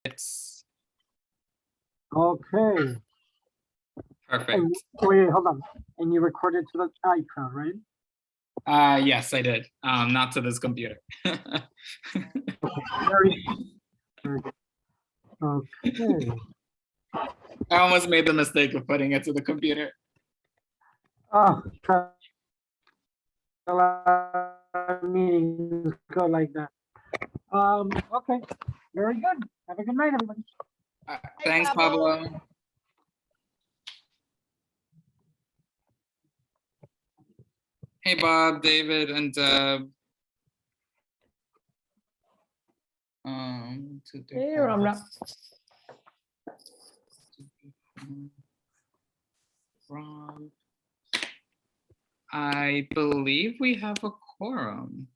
It's Okay. perfect. And wait, hold on. And you recorded to the iCloud, right? Yes, I did. Not to this computer. Very good. Okay. I almost made the mistake of putting it to the computer. Oh, meetings go like that. Okay. Very good. Have a good night, everybody. Thanks, Pablo. Hey, Bob, David, and Deb. Hey, Ramda. Rob. I believe we have a quorum.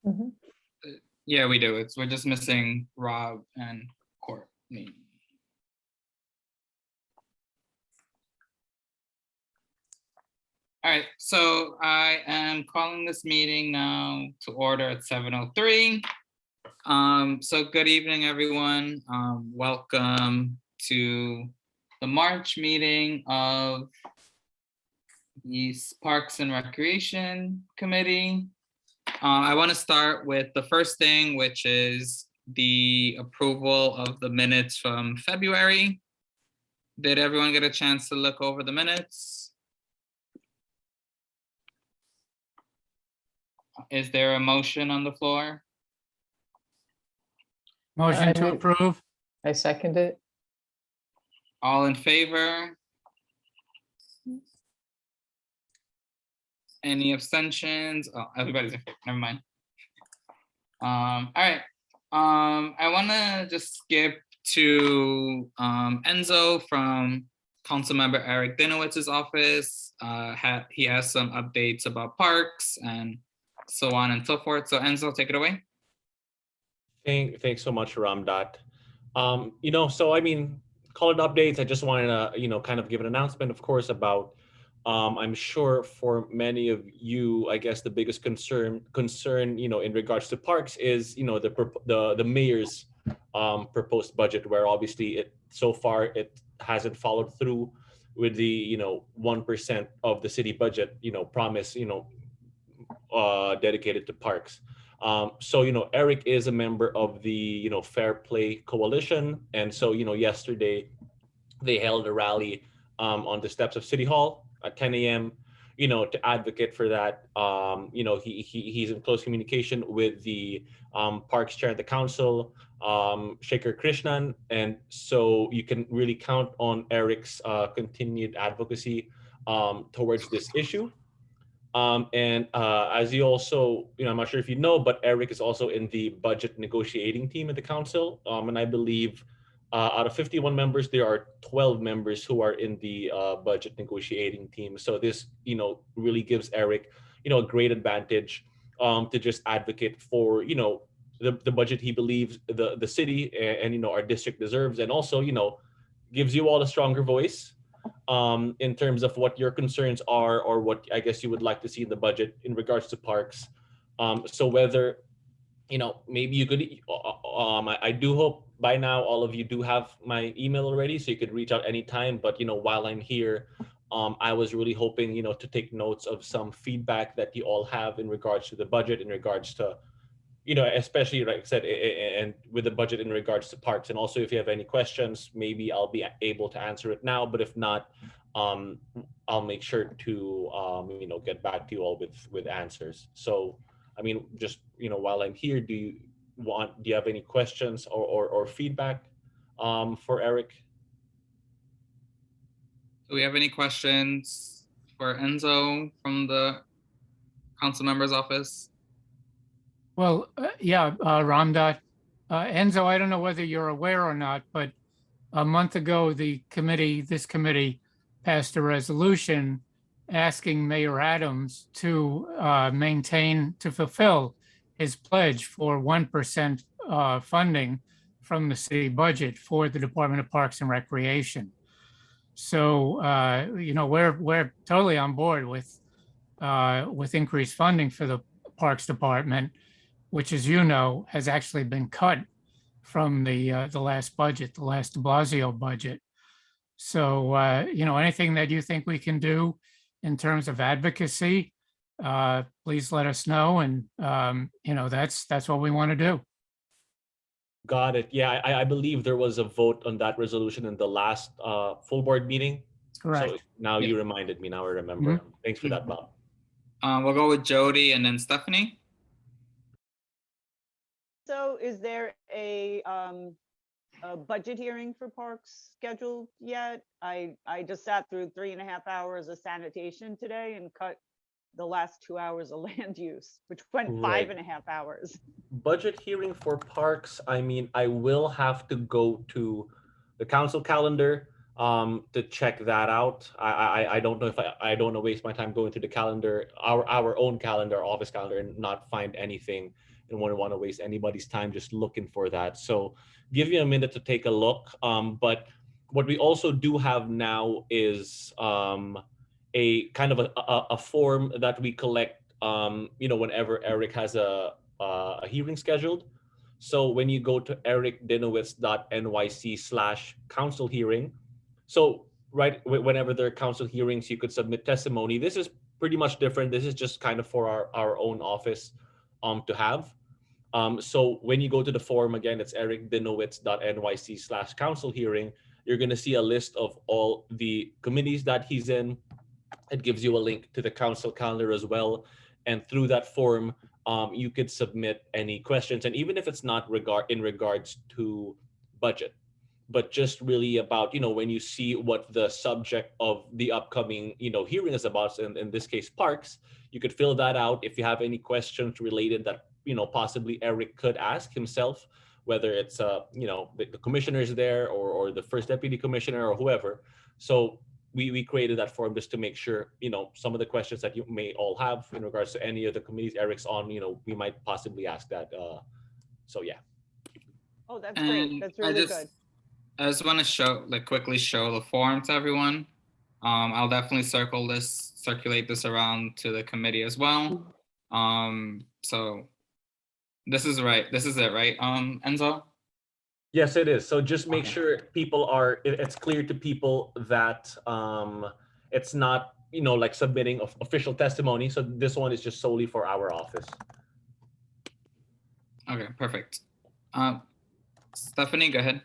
Mhm. Yeah, we do. We're just missing Rob and Courtney. All right, so I am calling this meeting now to order at 7:03. So good evening, everyone. Welcome to the March meeting of the Parks and Recreation Committee. I want to start with the first thing, which is the approval of the minutes from February. Did everyone get a chance to look over the minutes? Is there a motion on the floor? Motion to I- approve. I second it. All in favor? Any abstentions? Oh, everybody's in favor, never mind. All right, I wanna just skip to Enzo from Councilmember Eric Dinowitz's office. He has some updates about parks and so on and so forth. So Enzo, take it away. Thanks so much, Ramdat. So I mean, call it updates. I just wanted to, kind of give an announcement, of course, about. I'm sure for many of you, I guess the biggest concern, in regards to parks is, the mayor's proposed budget, where obviously so far it hasn't followed through with the 1% of the city budget, promise, dedicated to parks. So Eric is a member of the Fair Play Coalition, and so yesterday they held a rally on the steps of City Hall at 10 a.m. To advocate for that. He's in close communication with the Parks Chair of the Council, Shekhar Krishnan, and so you can really count on Eric's continued advocacy towards this issue. As you also, I'm not sure if you know, but Eric is also in the budget negotiating team at the council. And I believe out of 51 members, there are 12 members who are in the budget negotiating team. So this, really gives Eric, a great advantage to just advocate for, the budget he believes the city and our district deserves. And also, gives you all a stronger voice in terms of what your concerns are or what I guess you would like to see in the budget in regards to parks. So whether, maybe you could, I do hope by now all of you do have my email already, so you could reach out anytime. But, while I'm here, I was really hoping, to take notes of some feedback that you all have in regards to the budget, in regards to, especially like I said, and with the budget in regards to parks. And also if you have any questions, maybe I'll be able to answer it now, but if not, I'll make sure to, get back to you all with answers. So, I mean, just, while I'm here, do you have any questions or feedback for Eric? Do we have any questions for Enzo from the council member's office? Well, Ramdat. Enzo, I don't know whether you're aware or not, but a month ago, this committee passed a resolution asking Mayor Adams to fulfill his pledge for 1% funding from the city budget for the Department of Parks and Recreation. So, we're totally on board with increased funding for the Parks Department. which, as you know, has actually been cut from the last budget, the last de Blasio budget. So, anything that you think we can do in terms of advocacy, please let us know. And, that's what we want to do. Got it. Yeah, I believe there was a vote on that resolution in the last full board meeting. So Correct. now Yeah. you reminded me. Now I remember. Thanks for that, Bob. We'll go with Jody and then Stephanie. So is there a budget hearing for parks scheduled yet? I just sat through 3.5 hours of sanitation today and cut the last 2 hours of land use, which went Right. 5.5 hours. Budget hearing for parks. I mean, I will have to go to the council calendar to check that out. I don't know if I don't want to waste my time going to the calendar, our own calendar, office calendar, and not find anything, and wouldn't want to waste anybody's time just looking for that. So give you a minute to take a look. But what we also do have now is a kind of a form that we collect whenever Eric has a hearing scheduled. So when you go to ericdinowitz.nyc/council hearing, so right whenever there are council hearings, you could submit testimony. This is pretty much different. This is just kind of for our own office to have. So when you go to the form again, it's ericdinowitz.nyc/council hearing. You're going to see a list of all the committees that he's in. It gives you a link to the council calendar as well. And through that form, you could submit any questions. And even if it's not in regards to budget, but just really about, when you see what the subject of the upcoming, hearing is about, and in this case, parks, you could fill that out. If you have any questions related that, possibly Eric could ask himself, whether it's, the commissioners there or the first deputy commissioner or whoever. So we created that form just to make sure, some of the questions that you may all have in regards to any of the committees Eric's on, we might possibly ask that. So yeah. Oh, that's great. And That's really good. I just want to quickly show the form to everyone. I'll definitely circulate this around to the committee as well. So this is right. This is it, right? Enzo? Yes, it is. So just make Okay. sure it's clear to people that it's not, like submitting official testimony. So this one is just solely for our office. Okay, perfect. Stephanie, go ahead.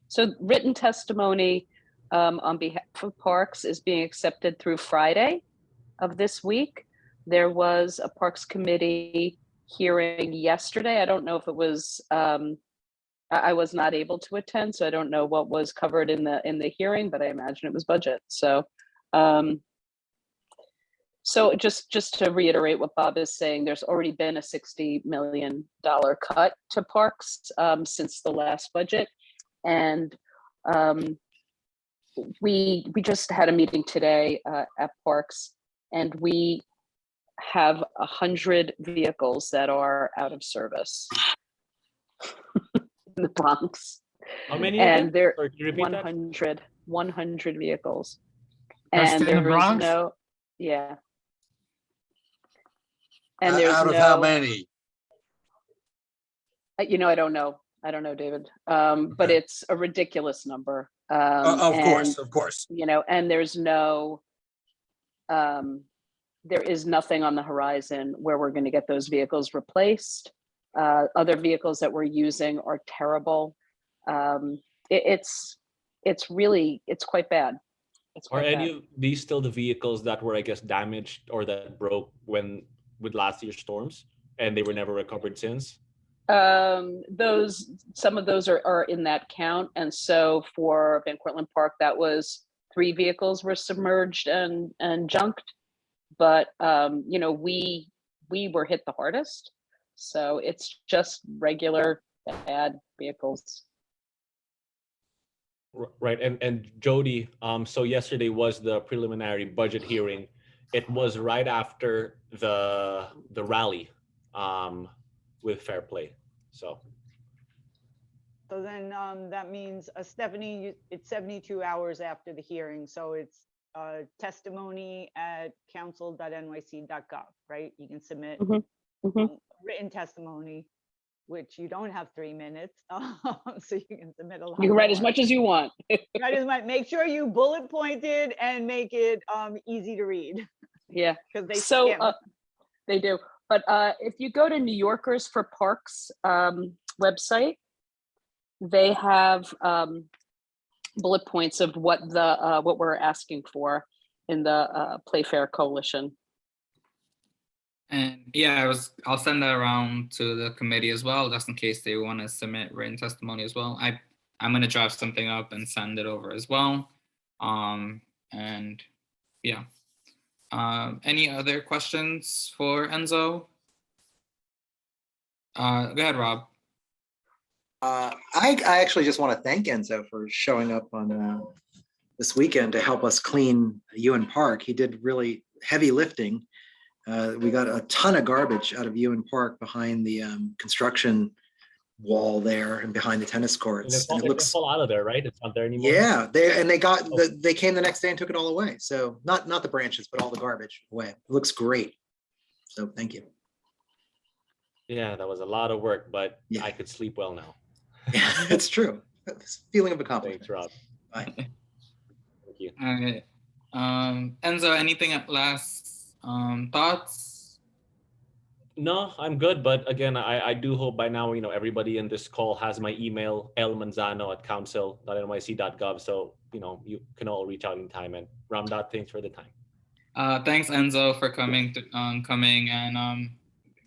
So written testimony on behalf of Parks is being accepted through Friday of this week. There was a Parks Committee hearing yesterday. I don't know if it was, I was not able to attend, so I don't know what was covered in the hearing, but I imagine it was budget. So, so just to reiterate what Bob is saying, there's already been a $60 million cut to Parks since the last budget. And we just had a meeting today at Parks, and we have 100 vehicles that are out of service in the Bronx. How many? And there Sorry, can you repeat that? 100 vehicles. Just And in the there is Bronx? no, yeah. And there's Out of no, how many? I don't know. I don't know, David. But Okay. it's a ridiculous number. Of course, and, of course. And there's no, there is nothing on the horizon where we're going to get those vehicles replaced. Other vehicles that we're using are terrible. It's quite bad. It's Are quite any bad. of these still the vehicles that were, I guess, damaged or that broke with last year's storms and they were never recovered since? Some of those are in that count. And so for Van Cortlandt Park, that was 3 vehicles were submerged and junked. But we were hit the hardest. So it's just regular bad vehicles. Right. And Jody, so yesterday was the preliminary budget hearing. It was right after the rally with Fair Play. So then that means Stephanie, it's 72 hours after the hearing. So it's testimony at council.nyc.gov, right? You can submit Mhm. Mhm. written testimony, which you don't have 3 minutes, so you can submit a lot You can write as more. much as you want. Write as much, make sure you bullet pointed and make it easy to read, Yeah. because they So skim. they do. But if you go to New Yorkers for Parks website, they have bullet points of what we're asking for in the Playfair Coalition. And yeah, I'll send that around to the committee as well, just in case they want to submit written testimony as well. I'm gonna draft something up and send it over as well. And yeah. Any other questions for Enzo? Go ahead, Rob. I actually just want to thank Enzo for showing up on this weekend to help us clean Ewan Park. He did really heavy lifting. We got a ton of garbage out of Ewan Park behind the construction wall there and behind the tennis And courts. it's And all, it looks, all out of there, right? It's not there anymore. yeah, they got Oh. they came the next day and took it all away. So not the branches, but all the garbage away. It looks great. So thank you. Yeah, that was a lot of work, but Yeah. I could sleep well now. Yeah, it's true. It's a feeling of accomplishment. Thanks, Rob. Bye. Thank you. All right. Enzo, anything at last thoughts? No, I'm good. But again, I do hope by now, everybody in this call has my email, lmanzano@council.nyc.gov. So, you can all reach out in time. And Ramdat, thanks for the time. Thanks, Enzo, for coming and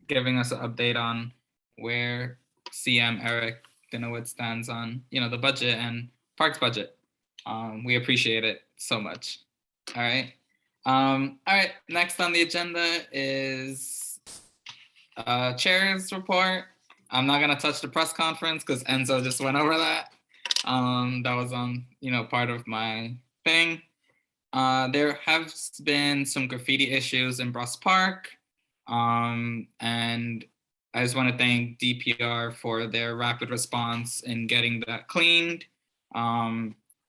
giving us an update on where CM Eric Dinowitz stands on the budget and Parks budget. We appreciate it so much. All right. All right. Next on the agenda is chair's report. I'm not gonna touch the press conference because Enzo just went over that. That was on part of my thing. There have been some graffiti issues in Bruss Park, and I just want to thank DPR for their rapid response in getting that cleaned.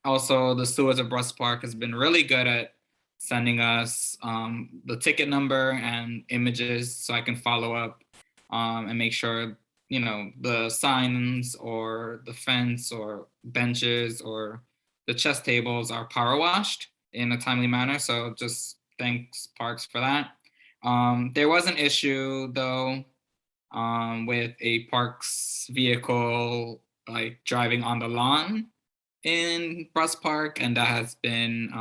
Also, the stewards of Bruss Park has been really good at sending us the ticket number and images so I can follow up and make sure the signs or the fence or benches or the chess tables are power washed in a timely manner. So just thanks Parks for that. There was an issue though with a Parks vehicle like driving on the lawn in Bruss Park, and that has been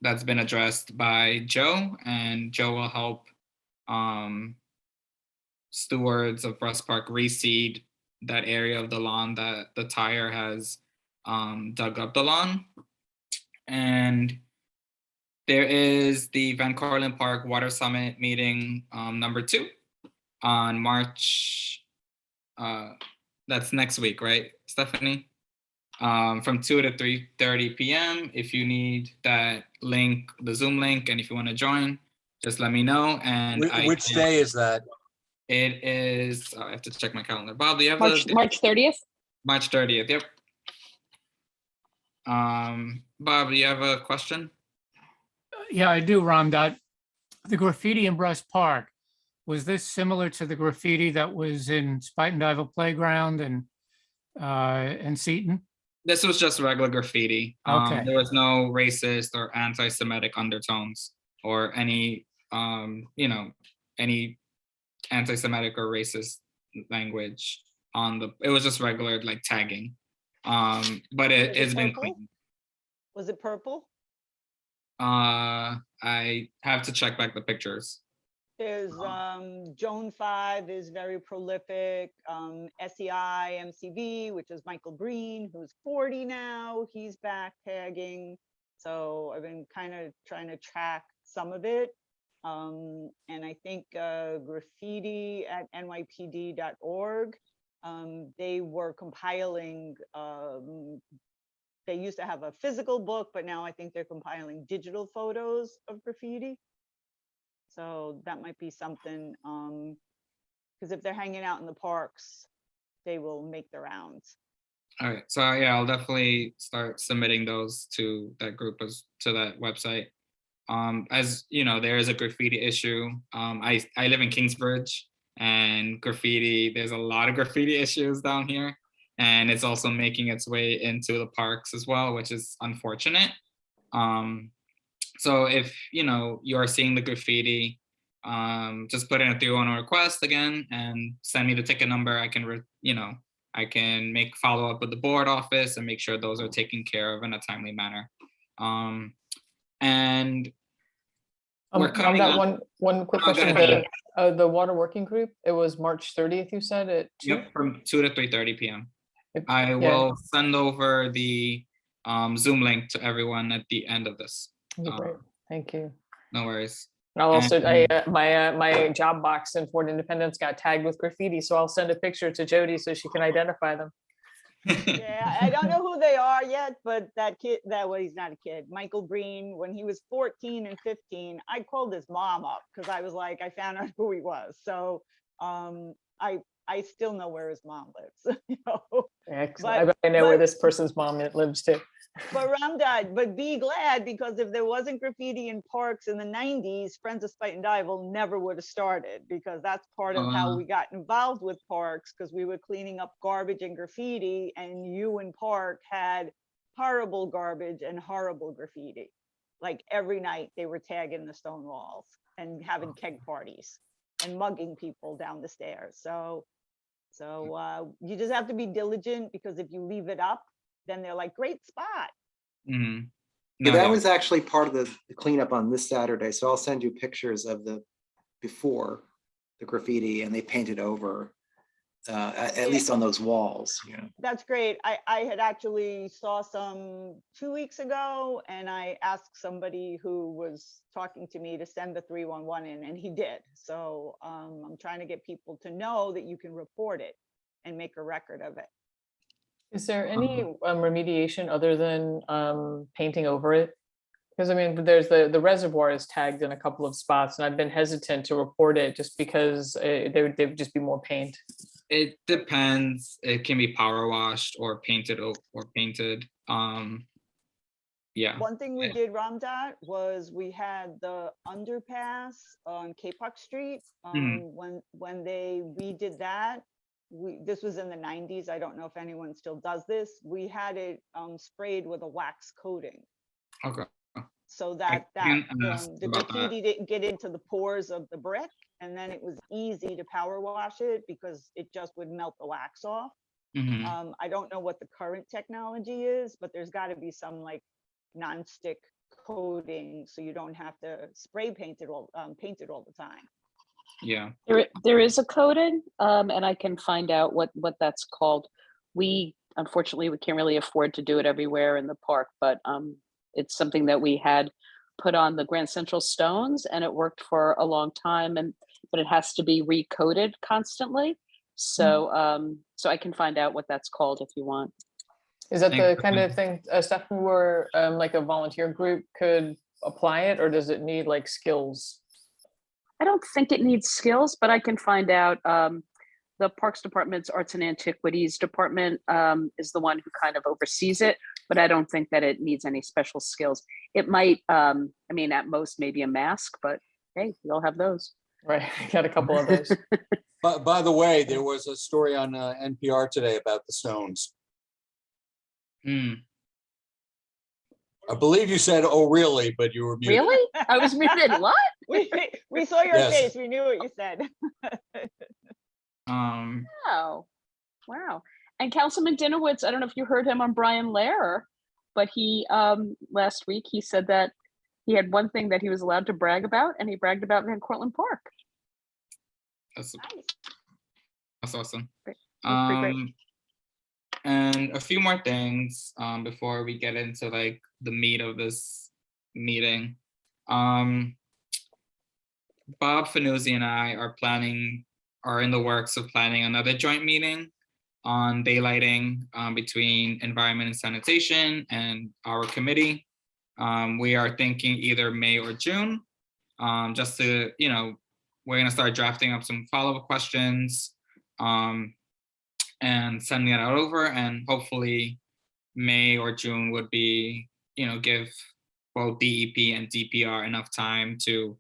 that's been addressed by Joe, and Joe will help stewards of Bruss Park reseed that area of the lawn that the tire has dug up the lawn. And there is the Van Cortlandt Park Water Summit meeting number 2 on March, that's next week, right, Stephanie? From 2 to 3:30 p.m. If you need that link, the Zoom link, and if you want to join, just let me know. And Which day is that? It is, I have to check my calendar. Bob, do you have March 30th? March 30th, yep. Bob, do you have a question? Yeah, I do, Ramdat. The graffiti in Bruss Park, was this similar to the graffiti that was in Spuyten Duyvil Playground and Seton? This was just regular graffiti. Okay. There was no racist or anti-Semitic undertones or any, any anti-Semitic or racist language on it was just regular like tagging. But it's been purple? clean. Was it purple? I have to check back the pictures. There's Joan 5 is very prolific. SEI MCV, which is Michael Breen, who's 40 now. He's back tagging. So I've been kind of trying to track some of it. And I think graffiti at nypd.org, they were compiling, they used to have a physical book, but now I think they're compiling digital photos of graffiti. So that might be something, because if they're hanging out in the parks, they will make the rounds. All right, so yeah, I'll definitely start submitting those to that group to that website. As you know, there is a graffiti issue. I live in Kingsbridge, and graffiti, there's a lot of graffiti issues down here. And it's also making its way into the parks as well, which is unfortunate. So if you're seeing the graffiti, just put in a 311 request again and send me the ticket number. I can I can make follow up with the board office and make sure those are taken care of in a timely manner. And we're On coming that up. one quick Oh, go question, ahead, the water working group, it was March 30th, you said at 2? Yep, from 2 to 3:30 p.m. I Yeah. will send over the Zoom link to everyone at the end of this. Okay, great. Thank you. No worries. And I'll also, And- my job box in Fort Independence got tagged with graffiti, so I'll send a picture to Jody so she can identify them. Yeah, I don't know who they are yet, but that kid, he's not a kid, Michael Breen, when he was 14 and 15, I called his mom up because I was like, I found out who he was. So I still know where his mom lives. Excellent. I know where this person's mom lives too. But Ramdad, but be glad, because if there wasn't graffiti in parks in the 90s, Friends of Spite and Dival never would have started, because that's part of how we got involved with parks, because we were cleaning up garbage and graffiti, and Ewan Park had horrible garbage and horrible graffiti. Like every night they were tagging the stone walls and having keg parties and mugging people down the stairs. So you just have to be diligent, because if you leave it up, then they're like, great spot. Mhm. Yeah, No, that yeah. was actually part of the cleanup on this Saturday. So I'll send you pictures of the before the graffiti, and they painted over, at least on those walls. That's great. I had actually saw some 2 weeks ago, and I asked somebody who was talking to me to send the 311 in, and he did. So I'm trying to get people to know that you can report it and make a record of it. Is there any remediation other than painting over it? Because I mean, there's the reservoir is tagged in a couple of spots, and I've been hesitant to report it just because there would just be more paint. It depends. It can be power washed or painted or painted. Yeah. One thing we did, Ramdat, was we had the underpass on K-Puck Street. When they redid that, this was in the 90s. I don't know if anyone still does this. We had it sprayed with a wax coating, Okay. so that can ask the about graffiti didn't get into the pores of the brick, and then it was easy to power wash it because it just would melt the wax off. Mhm. I don't know what the current technology is, but there's got to be some like non-stick coating, so you don't have to spray paint it all the time. Yeah. There is a coating, and I can find out what that's called. Unfortunately, we can't really afford to do it everywhere in the park, but it's something that we had put on the Grand Central stones, and it worked for a long time, but it has to be recoated constantly. So so I can find out what that's called if you want. Is that Thanks the for kind that. of thing, stuff where like a volunteer group could apply it, or does it need like skills? I don't think it needs skills, but I can find out. The Parks Department's Arts and Antiquities Department is the one who kind of oversees it, but I don't think that it needs any special skills. It might, I mean, at most maybe a mask, but hey, we all have those. Right, got a couple of those. But by the way, there was a story on NPR today about the Stones. Mm. I believe you said, "Oh, really?" But you were muted. Really? I was muted. What? We saw your Yes. face. We knew what you said. Oh, wow. And Councilman Dinowitz, I don't know if you heard him on Brian Lehrer, but he last week he said that he had one thing that he was allowed to brag about, and he bragged about Van Cortlandt Park. That's Nice. awesome. Great. That's pretty great. And a few more things before we get into like the meat of this meeting. Bob Fanuzzi and I are in the works of planning another joint meeting on daylighting between environment and sanitation and our committee. We are thinking either May or June, just to, we're gonna start drafting up some follow-up questions and sending it out over, and hopefully May or June would be, give both DEP and DPR enough time to,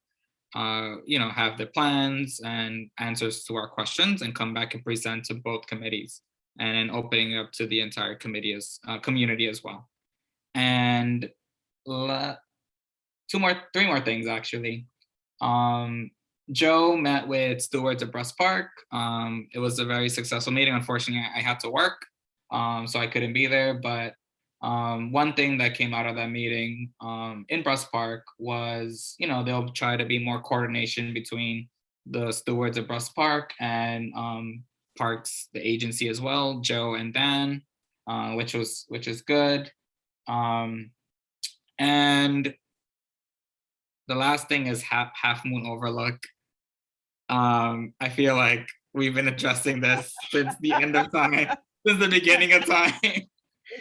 have their plans and answers to our questions and come back and present to both committees, and then opening it up to the entire community as well. And three more things actually. Joe met with stewards at Brush Park. It was a very successful meeting. Unfortunately, I had to work, so I couldn't be there. But one thing that came out of that meeting in Brush Park was, they'll try to be more coordination between the stewards at Brush Park and Parks, the agency as well, Joe and Dan, which is good. And the last thing is Half Moon Overlook. I feel like we've been addressing this since the end of time, since the beginning of time. It's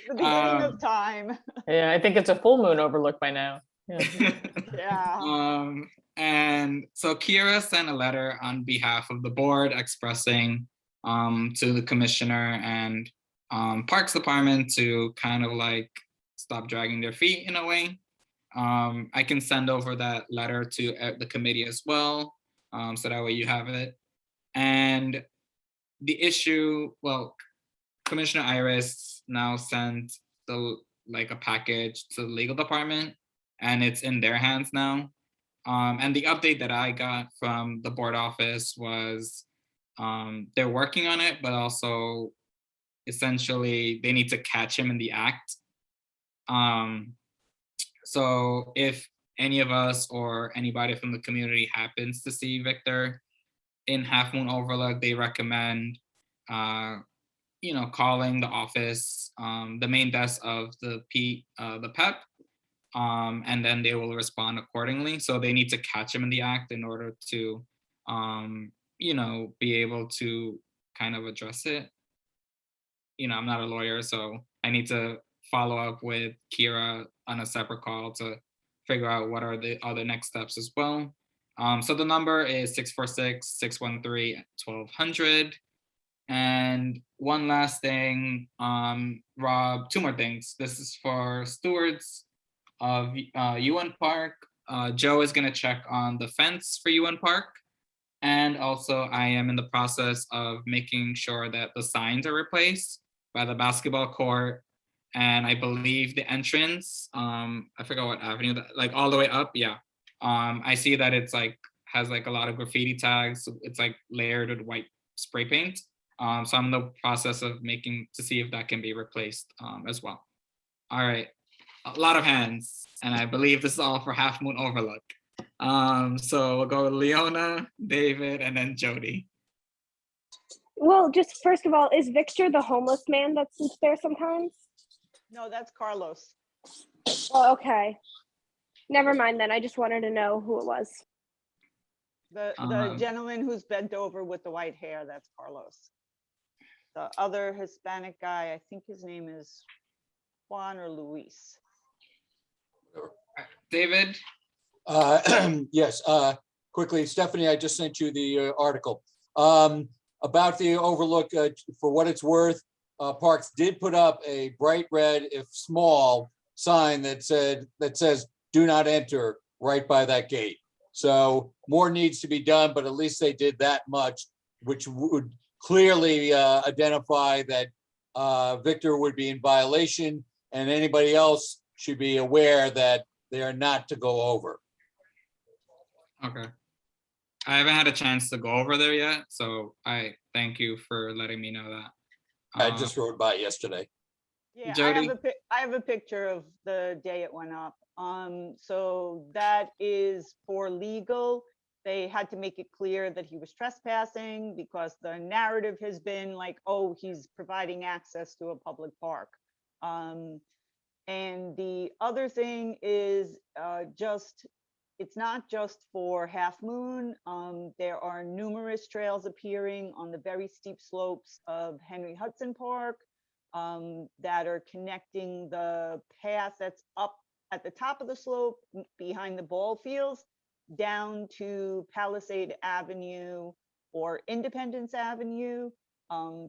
the beginning of time. Yeah, I think it's a full moon overlook by now. Yeah. Yeah. And so Kira sent a letter on behalf of the board expressing to the commissioner and Parks Department to kind of like stop dragging their feet in a way. I can send over that letter to the committee as well, so that way you have it. And the issue, well, Commissioner Iris now sent a package to the legal department, and it's in their hands now. And the update that I got from the board office was they're working on it, but also essentially they need to catch him in the act. So if any of us or anybody from the community happens to see Victor in Half Moon Overlook, they recommend, calling the office, the main desk of the PEP, and then they will respond accordingly. So they need to catch him in the act in order to, be able to kind of address it. I'm not a lawyer, so I need to follow up with Kira on a separate call to figure out what are the other next steps as well. So the number is 646-613-1200. And one last thing, Rob, two more things. This is for stewards of UN Park. Joe is gonna check on the fence for UN Park. And also I am in the process of making sure that the signs are replaced by the basketball court. And I believe the entrance, I forgot what avenue, all the way up, yeah. I see that it's has a lot of graffiti tags. It's layered with white spray paint. So I'm in the process of to see if that can be replaced as well. All right, a lot of hands. And I believe this is all for Half Moon Overlook. So we'll go with Leona, David, and then Jody. Well, just first of all, is Victor the homeless man that sleeps there sometimes? No, that's Carlos. Oh, okay. Never mind then. I just wanted to know who it was. The gentleman who's bent over with the white hair, that's Carlos. The other Hispanic guy, I think his name is Juan or Luis. David? Yes, quickly, Stephanie, I just sent you the article. About the overlook, for what it's worth, Parks did put up a bright red, if small, sign that says "Do not enter" right by that gate. So more needs to be done, but at least they did that much, which would clearly identify that Victor would be in violation, and anybody else should be aware that they are not to go over. Okay. I haven't had a chance to go over there yet, so I thank you for letting me know that. I just rode by yesterday. Yeah, Jody? I have a picture of the day it went up. So that is for legal. They had to make it clear that he was trespassing because the narrative has been oh, he's providing access to a public park. And the other thing is it's not just for Half Moon. There are numerous trails appearing on the very steep slopes of Henry Hudson Park that are connecting the path that's up at the top of the slope behind the ball fields down to Palisade Avenue or Independence Avenue.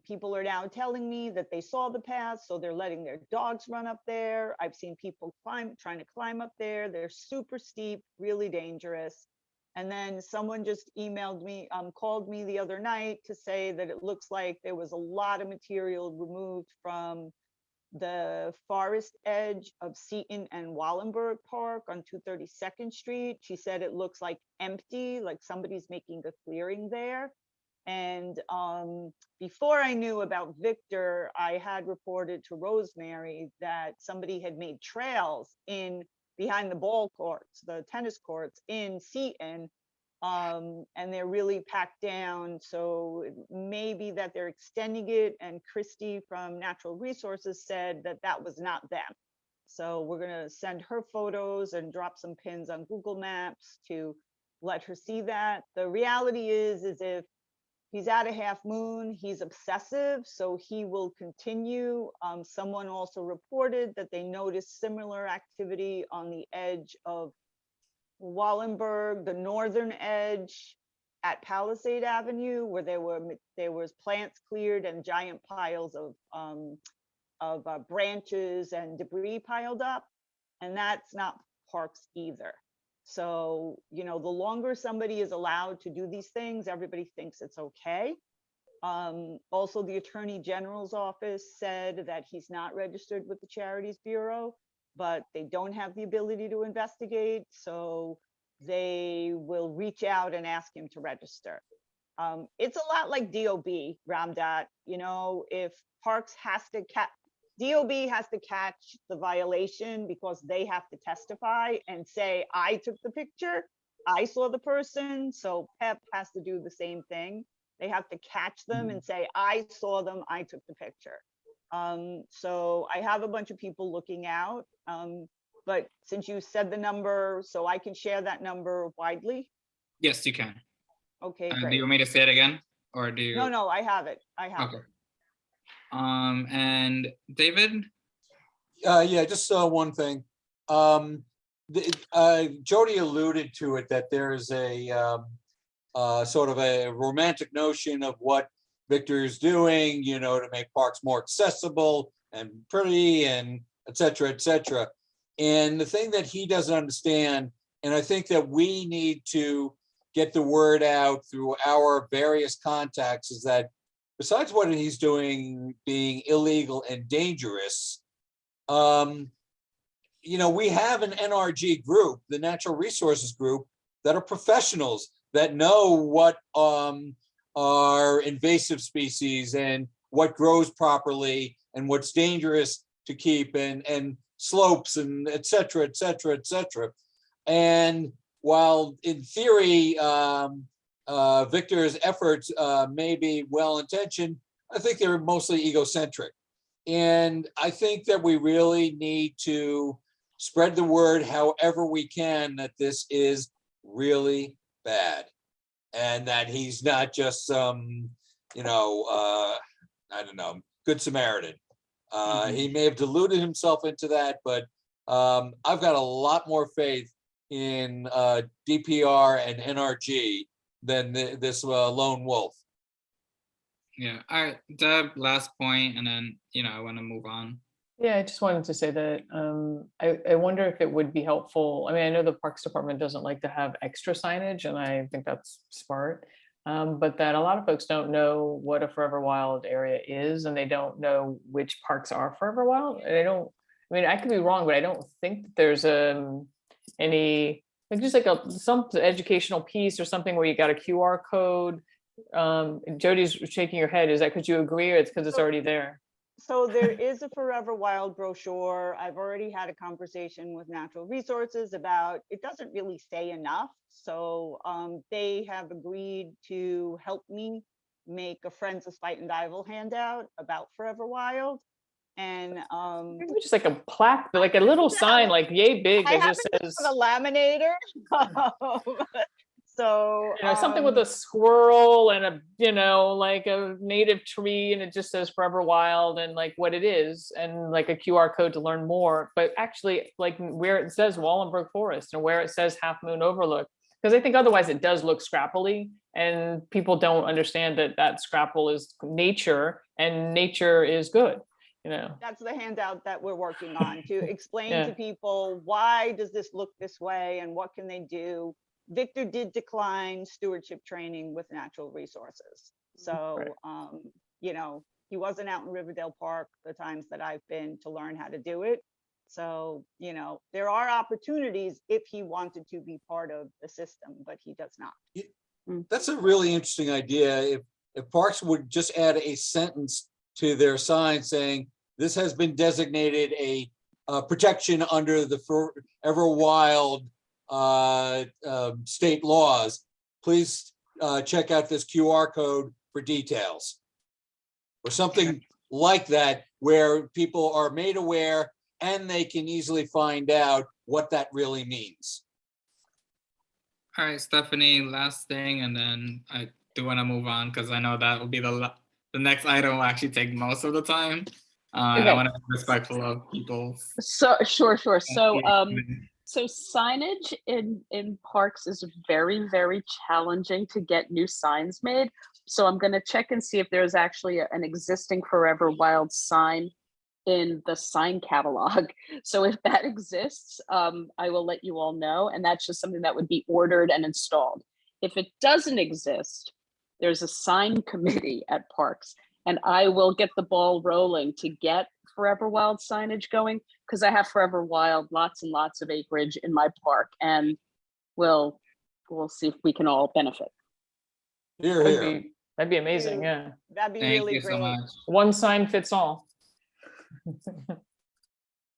People are now telling me that they saw the path, so they're letting their dogs run up there. I've seen people trying to climb up there. They're super steep, really dangerous. And then someone just emailed me, called me the other night to say that it looks like there was a lot of material removed from the forest edge of Seton and Wallenberg Park on 232nd Street. She said it looks like empty, like somebody's making a clearing there. And before I knew about Victor, I had reported to Rosemary that somebody had made trails in behind the ball courts, the tennis courts in Seton, and they're really packed down. So maybe that they're extending it. And Christy from Natural Resources said that that was not them. So we're gonna send her photos and drop some pins on Google Maps to let her see that. The reality is if he's at a half moon, he's obsessive, so he will continue. Someone also reported that they noticed similar activity on the edge of Wallenberg, the northern edge at Palisade Avenue, where there was plants cleared and giant piles of branches and debris piled up. And that's not parks either. So, the longer somebody is allowed to do these things, everybody thinks it's okay. Also, the Attorney General's office said that he's not registered with the Charities Bureau, but they don't have the ability to investigate. So they will reach out and ask him to register. It's a lot like DOB, Ramdat. If Parks has to DOB has to catch the violation because they have to testify and say, I took the picture, I saw the person. So PEP has to do the same thing. They have to catch them and say, I saw them, I took the picture. So I have a bunch of people looking out. But since you said the number, so I can share that number widely. Yes, you can. Okay, Do great. you want me to say it again? Or do you? No, I have it. I have Okay. it. And David? Yeah, just one thing. Jody alluded to it, that there is a sort of a romantic notion of what Victor is doing, to make parks more accessible and pretty and et cetera, et cetera. And the thing that he doesn't understand, and I think that we need to get the word out through our various contacts, is that besides what he's doing being illegal and dangerous, we have an NRG group, the Natural Resources Group, that are professionals that know what are invasive species and what grows properly and what's dangerous to keep and slopes and et cetera, et cetera, et cetera. And while in theory, Victor's efforts may be well-intentioned, I think they're mostly egocentric. And I think that we really need to spread the word however we can that this is really bad and that he's not just some, I don't know, good Samaritan. He may have deluded himself into that, but I've got a lot more faith in DPR and NRG than this lone wolf. Yeah. All right, Deb, last point, and then, I want to move on. Yeah, I just wanted to say that I wonder if it would be helpful. I mean, I know the Parks Department doesn't like to have extra signage, and I think that's smart. But that a lot of folks don't know what a Forever Wild area is, and they don't know which parks are Forever Wild. And I could be wrong, but I don't think that there's any, like just like some educational piece or something where you got a QR code. Jody's shaking her head. Is that because you agree, or it's because it's already there? So there is a Forever Wild brochure. I've already had a conversation with Natural Resources about, it doesn't really say enough. So they have agreed to help me make a Friends of Spite and Dival handout about Forever Wild. And Maybe just like a plaque, like a little sign, like yay big, I that just haven't says, got a laminator. So something with a squirrel and like a native tree, and it just says Forever Wild and like what it is, and like a QR code to learn more. But actually, like where it says Wallenberg Forest and where it says Half Moon Overlook, Because I think otherwise it does look scrappily, and people don't understand that that scrapple is nature, and nature is good, you know? That's the handout that we're working on, to explain Yeah. to people, why does this look this way and what can they do? Victor did decline stewardship training with natural resources. So, you know, he wasn't out in Riverdale Park the times that I've been to learn how to do it. So, you know, there are opportunities if he wanted to be part of the system, but he does not. That's a really interesting idea. If parks would just add a sentence to their sign saying, this has been designated a protection under the Forever Wild state laws, please check out this QR code for details. Or something like that, where people are made aware and they can easily find out what that really means. All right, Stephanie, last thing, and then I do want to move on because I know that will be the next item will actually take most of the time. And I Okay. want to be respectful of people's. So sure. So signage in parks is very, very challenging to get new signs made. So I'm going to check and see if there's actually an existing Forever Wild sign in the sign catalog. So if that exists, I will let you all know. And that's just something that would be ordered and installed. If it doesn't exist, there's a sign committee at parks, and I will get the ball rolling to get Forever Wild signage going, because I have Forever Wild lots and lots of acreage in my park, and we'll see if we can all benefit. Here, here. That'd be amazing, yeah. That'd be Thank really you so great. much. One sign fits all.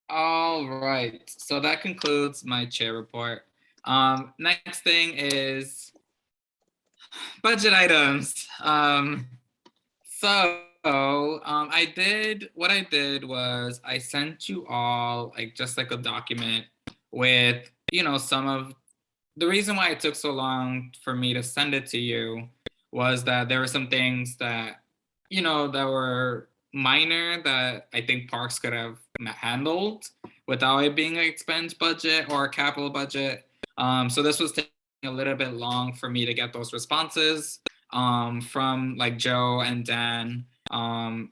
All right, so that concludes my chair report. Next thing is budget items. What I did was I sent you all just like a document with, you know, some of the reason why it took so long for me to send it to you was that there were some things that, you know, that were minor that I think parks could have handled without it being an expense budget or a capital budget. So this was taking a little bit long for me to get those responses from like Joe and Dan.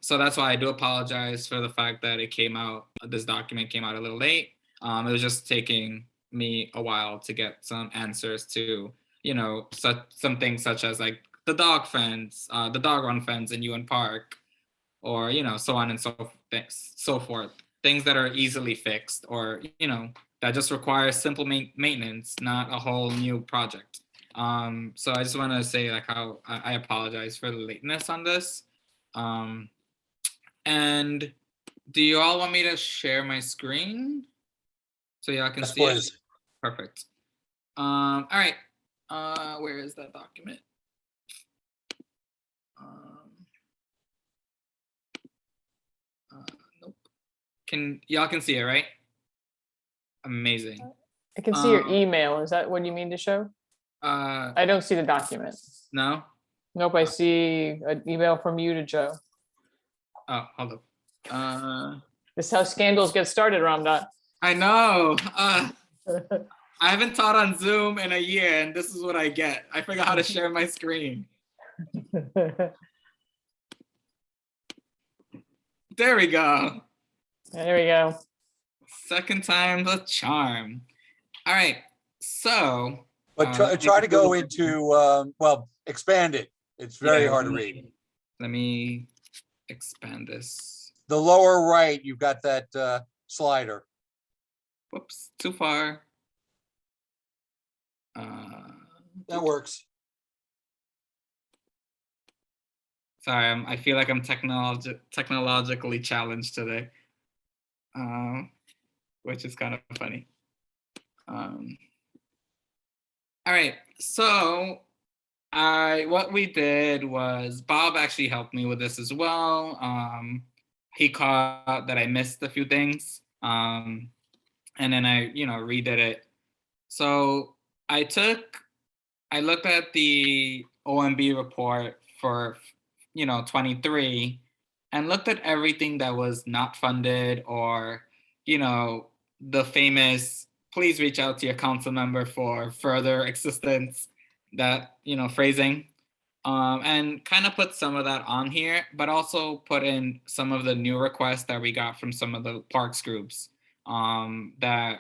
So that's why I do apologize for the fact that this document came out a little late. It was just taking me a while to get some answers to, you know, some things such as like the dog fence, the dog run fence in Ewan Park, or, you know, so on and so forth. Things that are easily fixed, or, you know, that just require simple maintenance, not a whole new project. So I just want to say like how I apologize for the lateness on this. And do you all want me to share my screen so y'all can see it? Perfect. All right. Where is that document? Nope. Y'all can see it, right? Amazing. I can see your email. Is that what you mean to show? I don't see the document. No? Nope, I see an email from you to Joe. Oh, hold up. This is how scandals get started, Ramdot. I know. I haven't taught on Zoom in a year, and this is what I get. I forgot how to share my screen. There we go. There we go. Second time's a charm. All right. So. But try to go into, well, expand it. It's very hard to read. Let me expand this. The lower right, you've got that slider. Whoops, too far. That works. Sorry, I feel like I'm technologically challenged today, which is kind of funny. All right, so what we did was Bob actually helped me with this as well. He caught that I missed a few things, and then I, redid it. So I looked at the OMB report for 23 and looked at everything that was not funded, or the famous please reach out to your council member for further assistance, that, phrasing. And kind of put some of that on here, but also put in some of the new requests that we got from some of the parks groups that,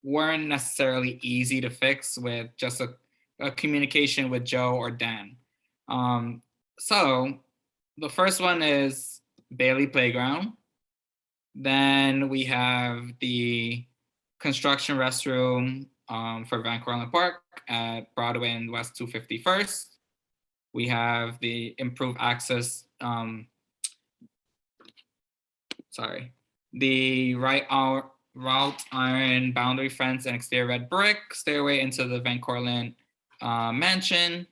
weren't necessarily easy to fix with just a communication with Joe or Dan. So the first one is Bailey Playground. Then we have the construction restroom for Van Cortlandt Park at Broadway and West 251st. We have the improved access, the wrought iron boundary fence and exterior red brick stairway into the Van Cortlandt mansion.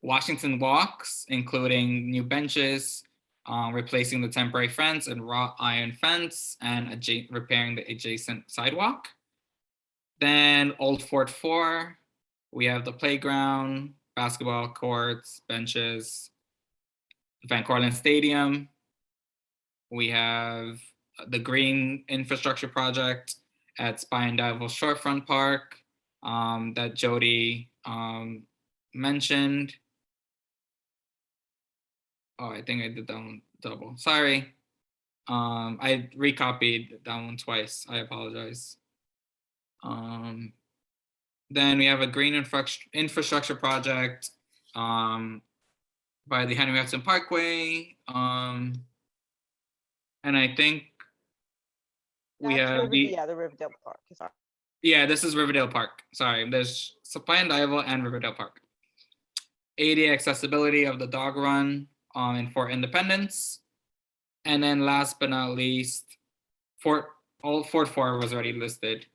Washington Walks, including new benches, replacing the temporary fence and wrought iron fence, and repairing the adjacent sidewalk. Then Old Fort 4, we have the playground, basketball courts, benches, Van Cortlandt Stadium. We have the green infrastructure project at Spy and Dival Shorefront Park that Jody mentioned. Oh, I think I did that one double. Sorry. I recopied that one twice. I apologize. Then we have a green infrastructure project by the Henry Hudson Parkway. And I think we have the Riverdale Park. Sorry. Yeah, this is Riverdale Park. Sorry, there's Supply and Dival and Riverdale Park. ADA accessibility of the dog run in Fort Independence. And then last but not least, Fort 4 was already listed.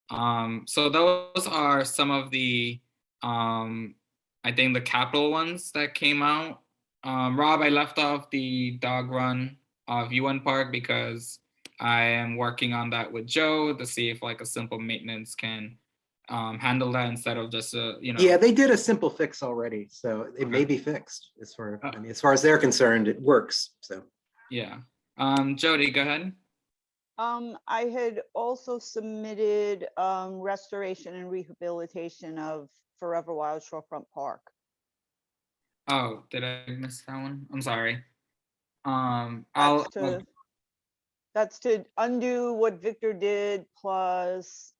So those are some of the, I think the capital ones that came out. Rob, I left off the dog run of UN Park because I am working on that with Joe to see if like a simple maintenance can handle that instead of just Yeah, they did a simple fix already, so it may be fixed. As far as they're concerned, it works. So yeah. Jody, go ahead. I had also submitted restoration and rehabilitation of Forever Wild Shorefront Park. Oh, did I miss that one? I'm sorry. That's to undo what Victor did plus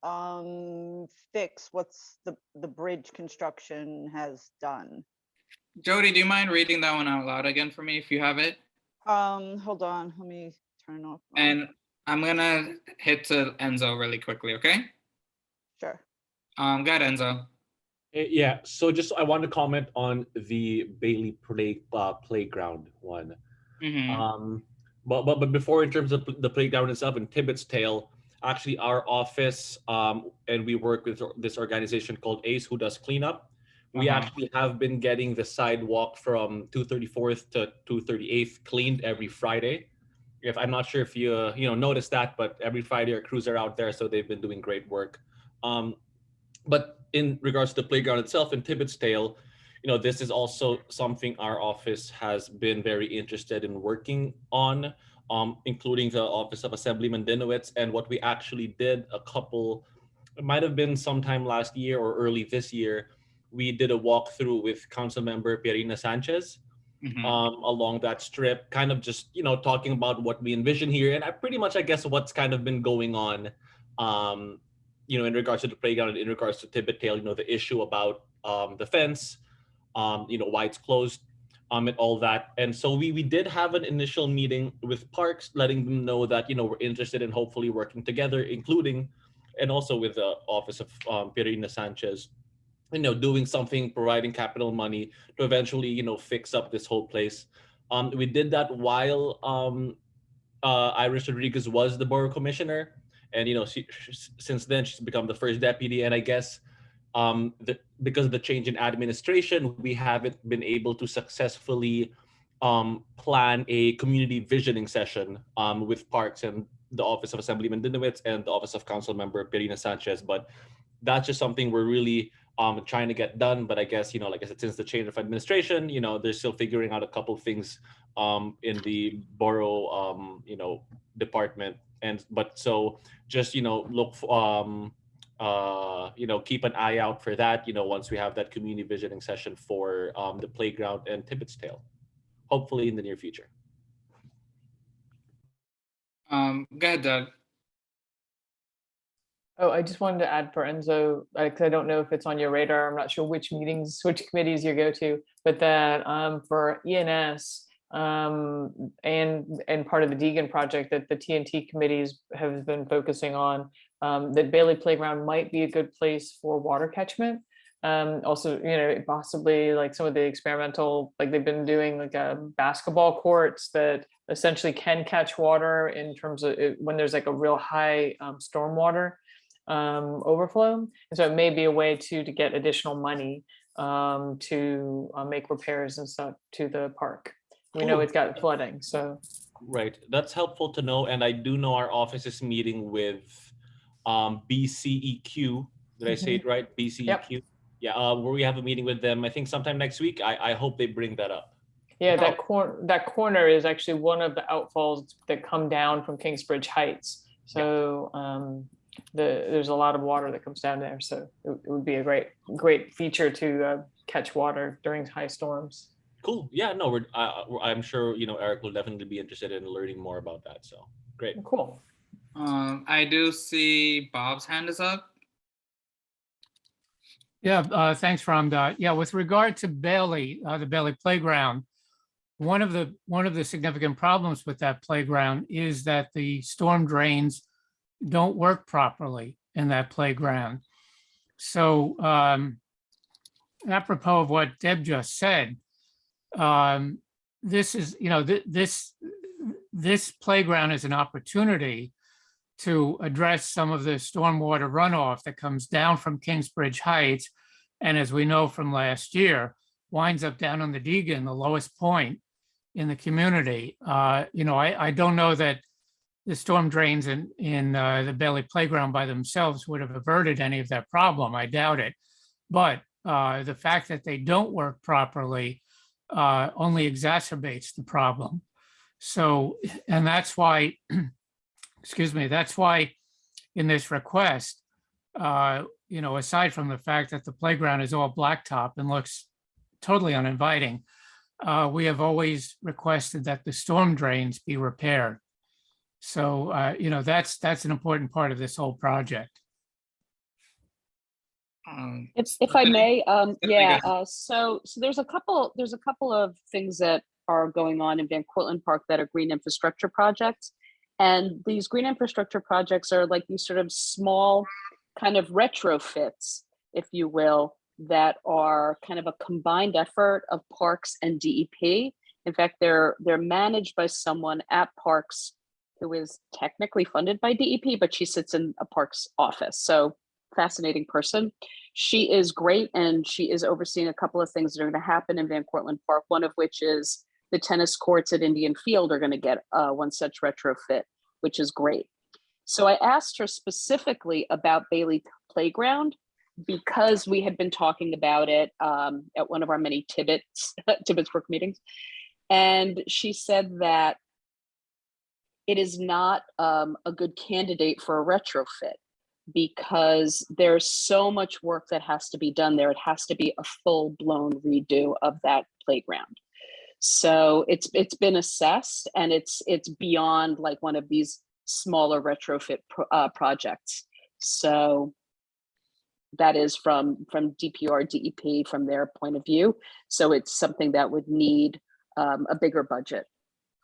fix what's the bridge construction has done. Jody, do you mind reading that one out loud again for me if you have it? Hold on, let me turn off. And I'm gonna hit to Enzo really quickly, okay? Sure. Go ahead, Enzo. Yeah, so just I want to comment on the Bailey playground one. Mm-hmm. But before, in terms of the playground itself in Tibbet's Tail, actually our office and we work with this organization called ACE who does cleanup. We actually have been getting the sidewalk from 234th to 238th cleaned every Friday. If I'm not sure if you noticed that, but every Friday our crews are out there, so they've been doing great work. But in regards to the playground itself in Tibbet's Tail, this is also something our office has been very interested in working on, including the Office of Assemblyman Dinowitz. And what we actually did it might have been sometime last year or early this year, we did a walkthrough with Councilmember Pierina Sanchez along that strip, kind of just, talking about what we envision here. And I guess what's kind of been going on, in regards to the playground and in regards to Tibbet Tail, the issue about the fence, why it's closed, and all that. And so we did have an initial meeting with Parks, letting them know that, we're interested in hopefully working together, including, and also with the Office of Pierina Sanchez, doing something, providing capital money to eventually, fix up this whole place. We did that while Iris Rodriguez was the borough commissioner. And, since then she's become the first deputy. And I guess because of the change in administration, we haven't been able to successfully plan a community visioning session with Parks and the Office of Assemblyman Dinowitz and the Office of Councilmember Pierina Sanchez. But that's just something we're really trying to get done. But I guess, like I said, since the change of administration, they're still figuring out a couple of things in the borough, department But so just, look for, keep an eye out for that, once we have that community visiting session for the playground and Tibbetts Tail, hopefully in the near future. Go ahead, Doug. Oh, I just wanted to add for Enzo, because I don't know if it's on your radar. I'm not sure which meetings, which committees you go to, but that for ENS and part of the Deegan project that the TNT committees have been focusing on, that Bailey Playground might be a good place for water catchment. Also, possibly like some of the experimental, like they've been doing like basketball courts that essentially can catch water in terms of when there's like a real high stormwater overflow. And so it may be a way to get additional money to make repairs and stuff to the park. We know Cool. it's got flooding, so. Right, that's helpful to know. And I do know our office is meeting with BCEQ. Did I say it right? BCEQ? Yep. Yeah, where we have a meeting with them, I think sometime next week. I hope they bring that up. Yeah, that corner is actually one of the outfalls that come down from Kingsbridge Heights. So there's a lot of water that comes down there. So it would be a great feature to catch water during high storms. Cool. Yeah, no, I'm sure, Eric will definitely be interested in learning more about that. So great. Cool. I do see Bob's hand is up. Yeah, thanks, Ramdot. Yeah, with regard to Bailey, the Bailey Playground, one of the significant problems with that playground is that the storm drains don't work properly in that playground. So apropos of what Deb just said, this is, this playground is an opportunity to address some of the stormwater runoff that comes down from Kingsbridge Heights. And as we know from last year, winds up down on the Deegan, the lowest point in the community. I don't know that the storm drains in the Bailey Playground by themselves would have averted any of that problem. I doubt it. But the fact that they don't work properly only exacerbates the problem. So, and that's why, excuse me, that's why in this request, aside from the fact that the playground is all blacktop and looks totally uninviting, we have always requested that the storm drains be repaired. So, that's an important part of this whole project. If I may, so there's a couple of things that are going on in Van Cortlandt Park that are green infrastructure projects. And these green infrastructure projects are like these sort of small kind of retrofits, if you will, that are kind of a combined effort of Parks and DEP. In fact, they're managed by someone at Parks who is technically funded by DEP, but she sits in a Parks office. So fascinating person. She is great, and she is overseeing a couple of things that are going to happen in Van Cortlandt Park, one of which is the tennis courts at Indian Field are going to get one such retrofit, which is great. So I asked her specifically about Bailey Playground because we had been talking about it at one of our many Tibbetts Brook meetings. And she said that it is not a good candidate for a retrofit because there's so much work that has to be done there. It has to be a full-blown redo of that playground. So it's been assessed, and it's beyond like one of these smaller retrofit projects. So that is from DPR, DEP, from their point of view. So it's something that would need a bigger budget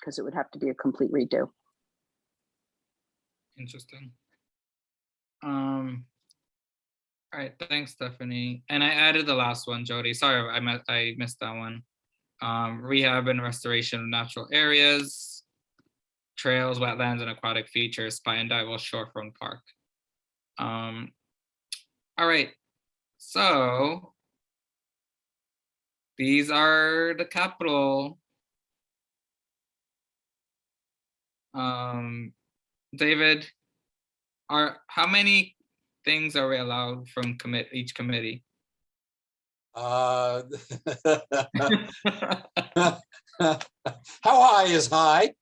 because it would have to be a complete redo. Interesting. All right, thanks, Stephanie. And I added the last one, Jody. Sorry, I missed that one. Rehab and restoration of natural areas, trails, wetlands, and aquatic features by Indival Shorefront Park. All right, so these are the capital. David, how many things are we allowed from each committee? How high is high?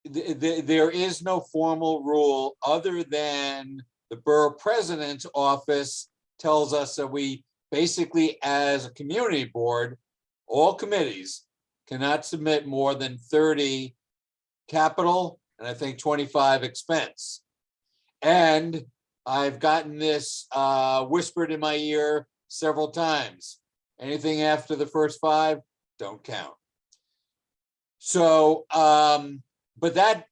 there is no formal rule other than the borough president's office tells us that we basically, as a community board, all committees cannot submit more than 30 capital and I think 25 expense. And I've gotten this whispered in my ear several times. Anything after the first 5 don't count. So, but that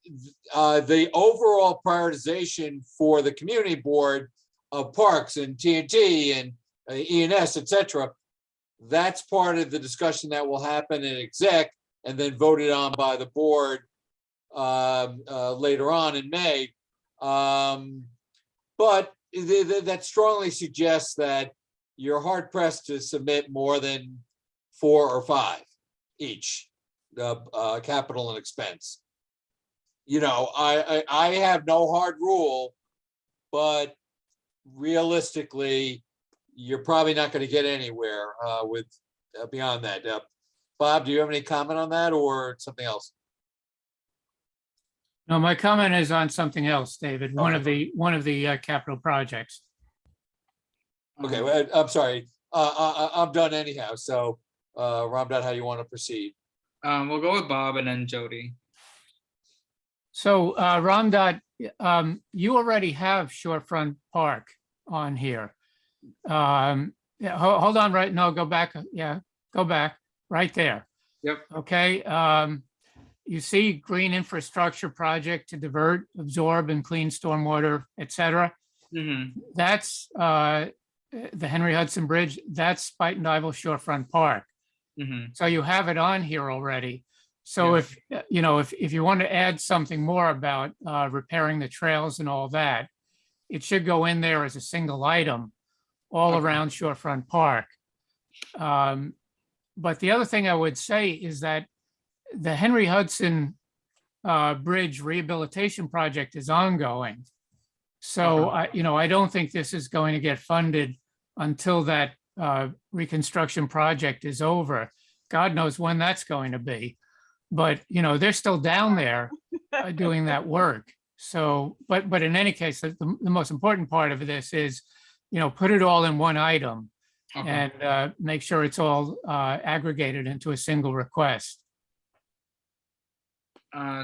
the overall prioritization for the community board of parks and TNT and ENS, et cetera, that's part of the discussion that will happen in exec and then voted on by the board later on in May. But that strongly suggests that you're hard pressed to submit more than 4 or 5 each, capital and expense. You know, I have no hard rule, but realistically, you're probably not going to get anywhere with beyond that. Bob, do you have any comment on that or something else? No, my comment is on something else, David, one of the capital projects. Okay, well, I'm sorry. I'm done anyhow. So, Ramdad, how do you want to proceed? We'll go with Bob and then Jody. So Ramdad, you already have Shorefront Park on here. Yeah, hold on, right? No, go back. Yeah, go back right there. Yep. Okay. You see green infrastructure project to divert, absorb and clean stormwater, et cetera. Mm-hmm. That's the Henry Hudson Bridge. That's Spuyten Duyvil Shorefront Park. Mm-hmm. So you have it on here already. So Yes. if you want to add something more about repairing the trails and all that, it should go in there as a single item all Okay. around Shorefront Park. But the other thing I would say is that the Henry Hudson Bridge Rehabilitation Project is ongoing. So I don't think this is going to get funded until that reconstruction project is over. God knows when that's going to be. But, they're still down there doing that work. So, but in any case, the most important part of this is, put it all in one item Okay. and make sure it's all aggregated into a single request.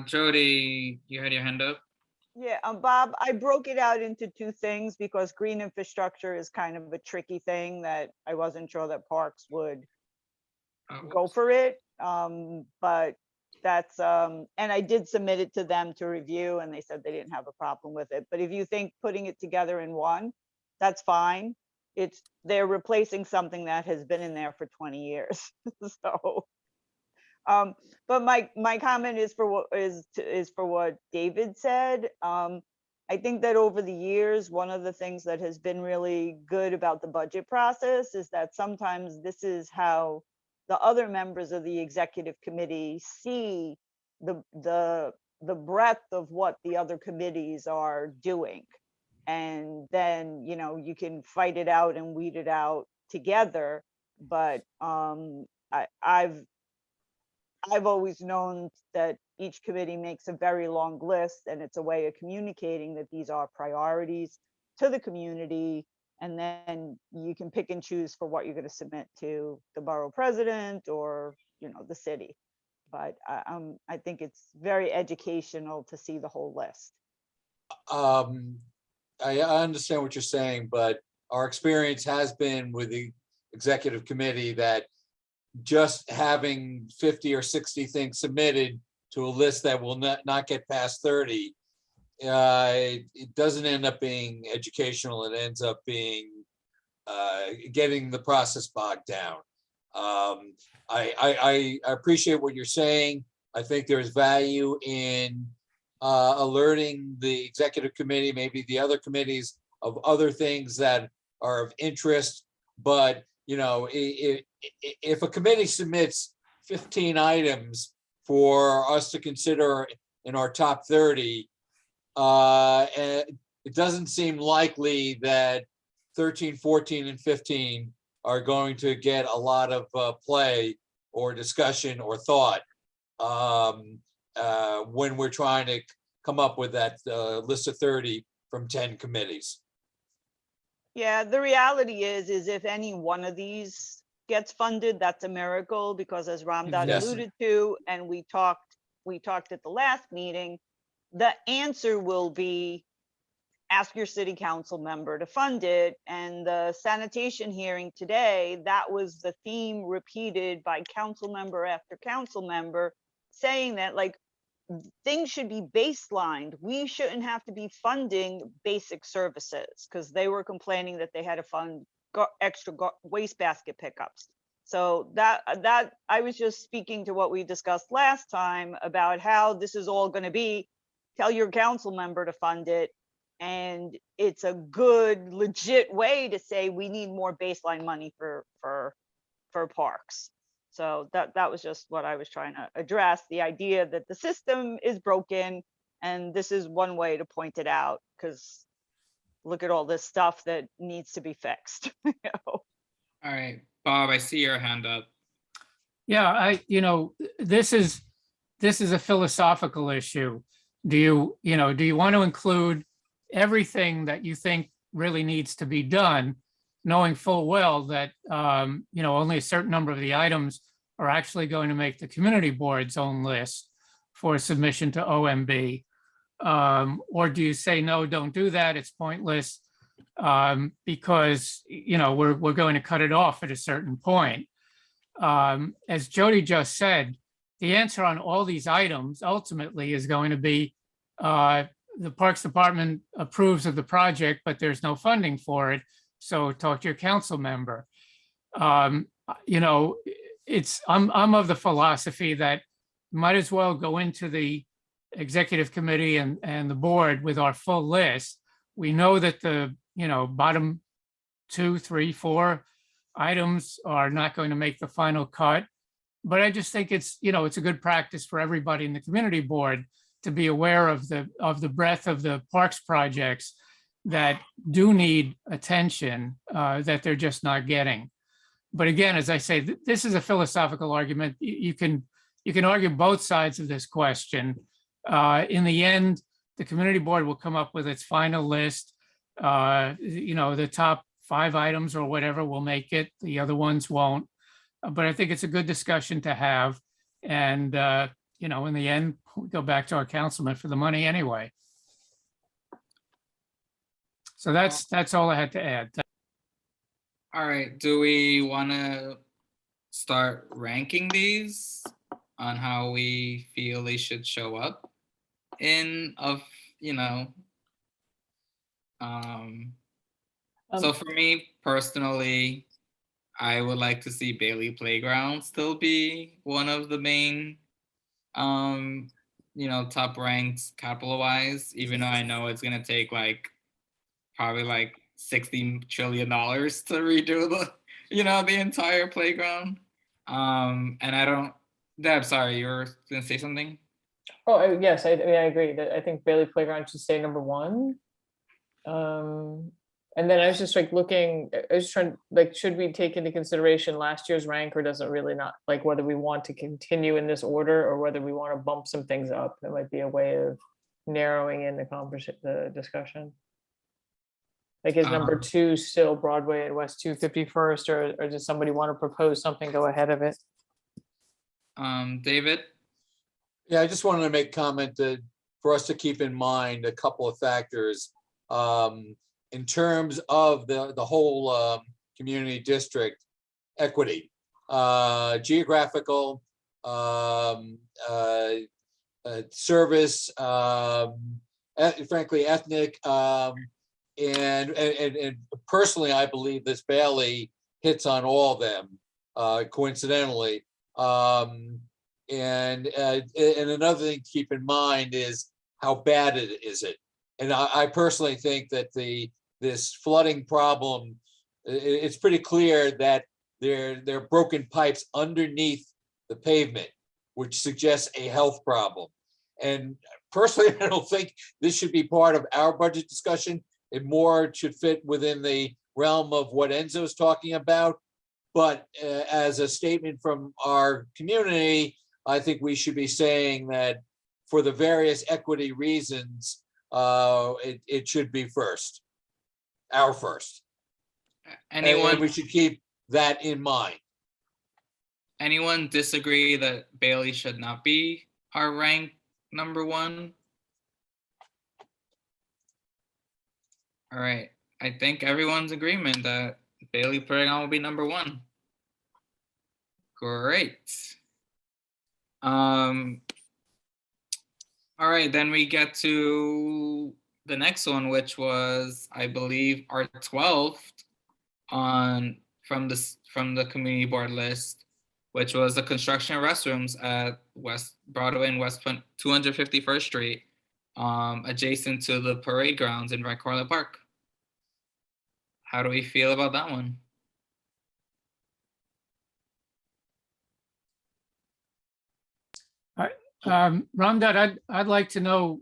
Jody, you had your hand up. Yeah, Bob, I broke it out into 2 things because green infrastructure is kind of a tricky thing that I wasn't sure that parks would go for it. But that's, and I did submit it to them to review and they said they didn't have a problem with it. But if you think putting it together in one, that's fine. They're replacing something that has been in there for 20 years. So, but my comment is for what David said. I think that over the years, one of the things that has been really good about the budget process is that sometimes this is how the other members of the executive committee see the breadth of what the other committees are doing. And then, you can fight it out and weed it out together. But I've always known that each committee makes a very long list and it's a way of communicating that these are priorities to the community. And then you can pick and choose for what you're going to submit to the borough president or, the city. But I think it's very educational to see the whole list. I understand what you're saying, but our experience has been with the executive committee that just having 50 or 60 things submitted to a list that will not get past 30, it doesn't end up being educational. It ends up being getting the process bogged down. I appreciate what you're saying. I think there's value in alerting the executive committee, maybe the other committees, of other things that are of interest. But if a committee submits 15 items for us to consider in our top 30, it doesn't seem likely that 13, 14, and 15 are going to get a lot of play or discussion or thought. when we're trying to come up with that list of 30 from 10 committees. Yeah, the reality is if any one of these gets funded, that's a miracle, because as Ramdad Yes. alluded to, and we talked at the last meeting, the answer will be ask your city council member to fund it. And the sanitation hearing today, that was the theme repeated by council member after council member, saying that like things should be baselined. We shouldn't have to be funding basic services, because they were complaining that they had to fund extra wastebasket pickups. So that I was just speaking to what we discussed last time about how this is all going to be. Tell your council member to fund it. And it's a good, legit way to say we need more baseline money for parks. So that was just what I was trying to address, the idea that the system is broken, and this is one way to point it out, because look at all this stuff that needs to be fixed. You know? All right, Bob, I see your hand up. Yeah, this is a philosophical issue. Do you want to include everything that you think really needs to be done, knowing full well that, only a certain number of the items are actually going to make the community board's own list for submission to OMB? Or do you say, no, don't do that, it's pointless, because, we're going to cut it off at a certain point? As Jody just said, the answer on all these items ultimately is going to be, the Parks Department approves of the project, but there's no funding for it. So talk to your council member. I'm of the philosophy that might as well go into the executive committee and the board with our full list. We know that the, bottom 2, 3, 4 items are not going to make the final cut. But I just think it's a good practice for everybody in the community board to be aware of the breadth of the parks projects that do need attention, that they're just not getting. But again, as I say, this is a philosophical argument. You can argue both sides of this question. In the end, the community board will come up with its final list. The top 5 items or whatever will make it. The other ones won't. But I think it's a good discussion to have. And, in the end, we go back to our councilman for the money anyway. So that's all I had to add. All right, do we want to start ranking these on how we feel they should show up so for me personally, I would like to see Bailey Playground still be one of the main top ranked capital wise, even though I know it's gonna take probably $60 trillion to redo the entire playground. And I don't, Deb, sorry, you were gonna say something? Oh, yes, I agree that I think Bailey Playground should stay number 1. And then I was just looking, I was trying, should we take into consideration last year's rank, or does it really not, whether we want to continue in this order or whether we want to bump some things up? That might be a way of narrowing in the discussion. Is number 2 still Broadway and West 251st, or does somebody want to propose something, go ahead of it? David? Yeah, I just wanted to make comment that for us to keep in mind a couple of factors in terms of the whole community district equity, geographical, service, frankly, ethnic, and personally, I believe this Bailey hits on all of them, coincidentally. And another thing to keep in mind is how bad is it. And I personally think that this flooding problem, it's pretty clear that there are broken pipes underneath the pavement, which suggests a health problem. And personally, I don't think this should be part of our budget discussion. It more should fit within the realm of what Enzo's talking about. But as a statement from our community, I think we should be saying that for the various equity reasons, it should be first. Our first. And Anyone, we should keep that in mind. anyone disagree that Bailey should not be our rank number one? All right, I think everyone's agreement that Bailey Paragon will be number one. Great. All right, then we get to the next one, which was, I believe, our 12th from the community board list, which was the construction of restrooms at West Broadway and West 251st Street, adjacent to the parade grounds in Van Cortlandt Park. How do we feel about that one? Ramdad, I'd like to know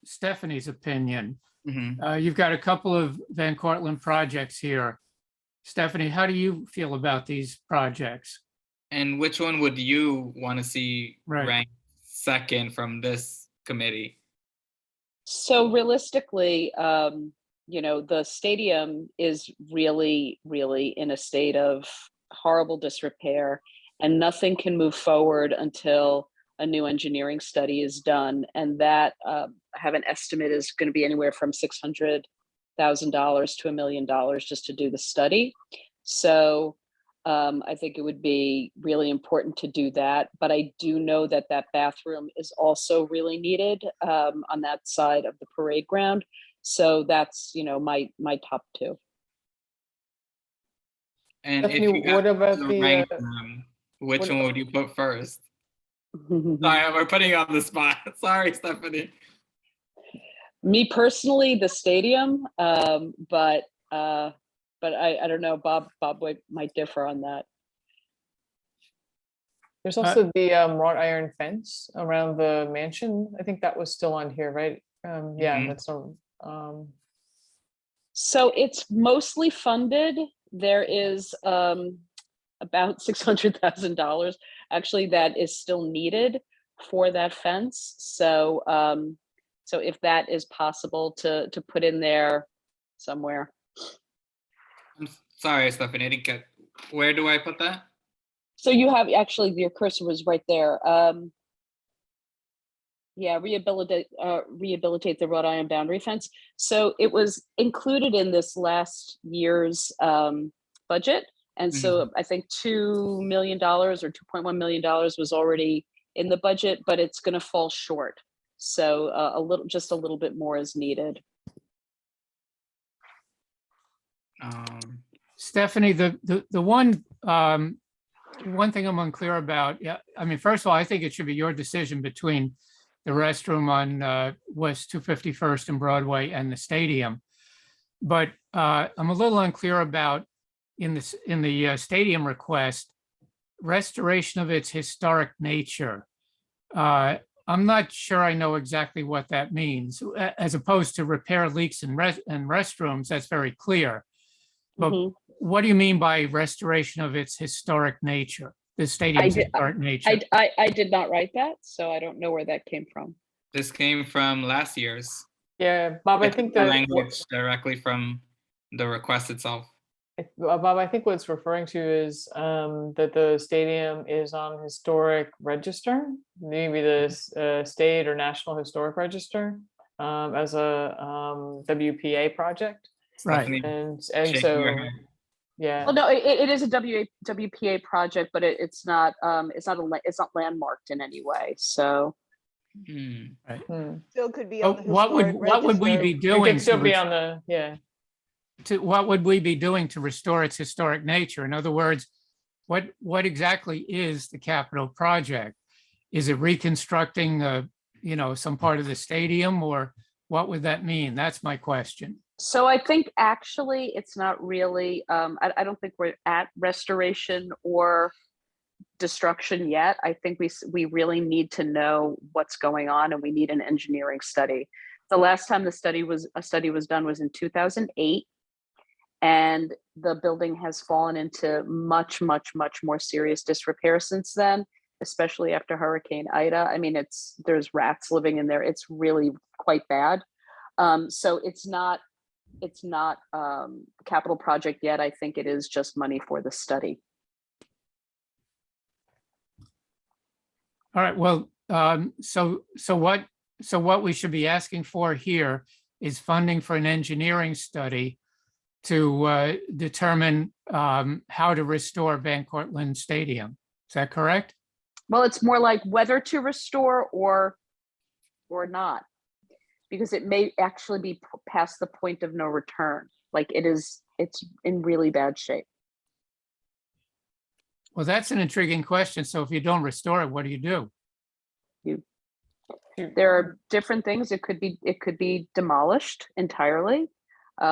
Stephanie's opinion. You've got a couple of Van Cortlandt projects here. Stephanie, how do you feel about these projects? And which one would you want to see Right. ranked second from this committee? So realistically, the stadium is really, really in a state of horrible disrepair, and nothing can move forward until a new engineering study is done. And that, I have an estimate, is going to be anywhere from $600,000 to $1 million just to do the study. So I think it would be really important to do that. But I do know that that bathroom is also really needed on that side of the parade ground. So that's, my top two. And if Stephanie, you what had about to the, rank them, which what- one would you put first? Sorry, we're putting you on the spot. Sorry, Stephanie. Me personally, the stadium, but I don't know. Bob might differ on that. there's also the wrought iron fence around the mansion. I think that was still on here, right? Yeah, Mhm. that's So it's mostly funded. There is about $600,000 actually that is still needed for that fence. So so if that is possible to put in there somewhere. I'm sorry, Stephanie, I didn't get, where do I put that? So you have, actually, your cursor was right there. Yeah, rehabilitate the wrought iron boundary fence. So it was included in this last year's budget. And so I think $2 million or $2.1 million was already in the budget, but it's going to fall short. So just a little bit more is needed. Stephanie, the one thing I'm unclear about, first of all, I think it should be your decision between the restroom on West 251st and Broadway and the stadium. But I'm a little unclear about in the stadium request, restoration of its historic nature. I'm not sure I know exactly what that means, as opposed to repair leaks in restrooms. That's very clear. But what do you mean by restoration of its historic nature? The stadium's historic nature. I did not write that, so I don't know where that came from. This came from last year's. yeah, Bob. I think the the language directly from the request itself. Bob, I think what it's referring to is that the stadium is on historic register, maybe the state or national historic register, as a WPA project. Right. Stephanie, And shaking so, your head. yeah. Well, no, it is a WPA project, but it's not landmarked in any way. So Still could be Oh, on the what would we historic be register. It doing could still be on the, yeah. what would we be doing to restore its historic nature? In other words, what exactly is the capital project? Is it reconstructing some part of the stadium, or what would that mean? That's my question. So I think actually it's not really, I don't think we're at restoration or destruction yet. I think we really need to know what's going on, and we need an engineering study. The last time a study was done was in 2008, and the building has fallen into much, much, much more serious disrepair since then. especially after Hurricane Ida. I mean, there's rats living in there. It's really quite bad. So it's not a capital project yet. I think it is just money for the study. All right, well, so what we should be asking for here is funding for an engineering study to determine how to restore Van Cortlandt Stadium. Is that correct? Well, it's more like whether to restore or not, because it may actually be past the point of no return. Like it's in really bad shape. Well, that's an intriguing question. So if you don't restore it, what do you do? There are different things. It could be demolished entirely,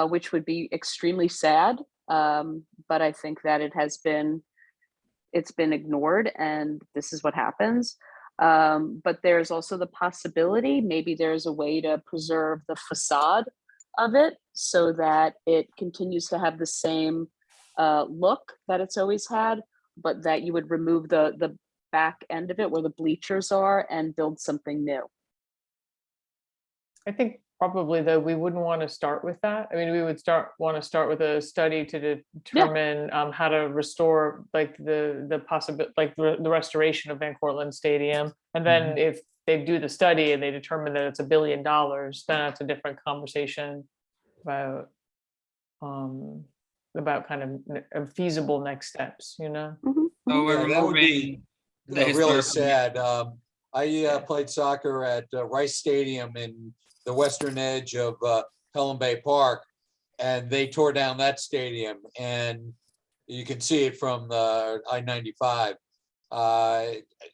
which would be extremely sad. But I think that it's been ignored, and this is what happens. But there's also the possibility, maybe there's a way to preserve the facade of it so that it continues to have the same look that it's always had, but that you would remove the back end of it where the bleachers are and build something new. I think probably though, we wouldn't want to start with that. I mean, we would want to start with a study to determine how to restore like the possibility, like the restoration of Van Cortlandt Stadium. And then if they do the study and they determine that it's $1 billion, then that's a different conversation about kind of feasible next steps, you know? So we're Yeah, that would be removing the really historical- sad. I played soccer at Rice Stadium in the western edge of Pelham Bay Park, and they tore down that stadium, and you can see it from the I-95.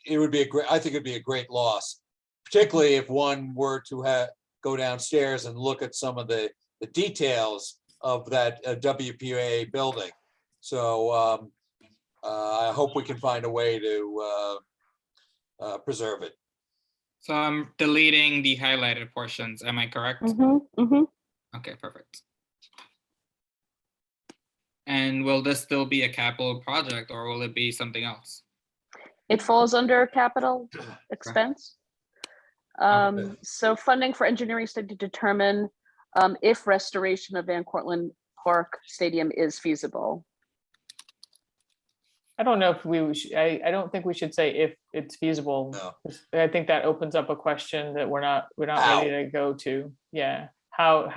It would be I think it'd be a great loss, particularly if one were to go downstairs and look at some of the details of that WPA building. So I hope we can find a way to preserve it. So I'm deleting the highlighted portions. Am I correct? Okay, perfect. And will this still be a capital project, or will it be something else? It falls under capital expense. So funding for engineering study to determine if restoration of Van Cortlandt Park Stadium is feasible. I don't know if I don't think we should say if it's feasible. No. I think that opens up a question that we're not How? ready to go to. Yeah. How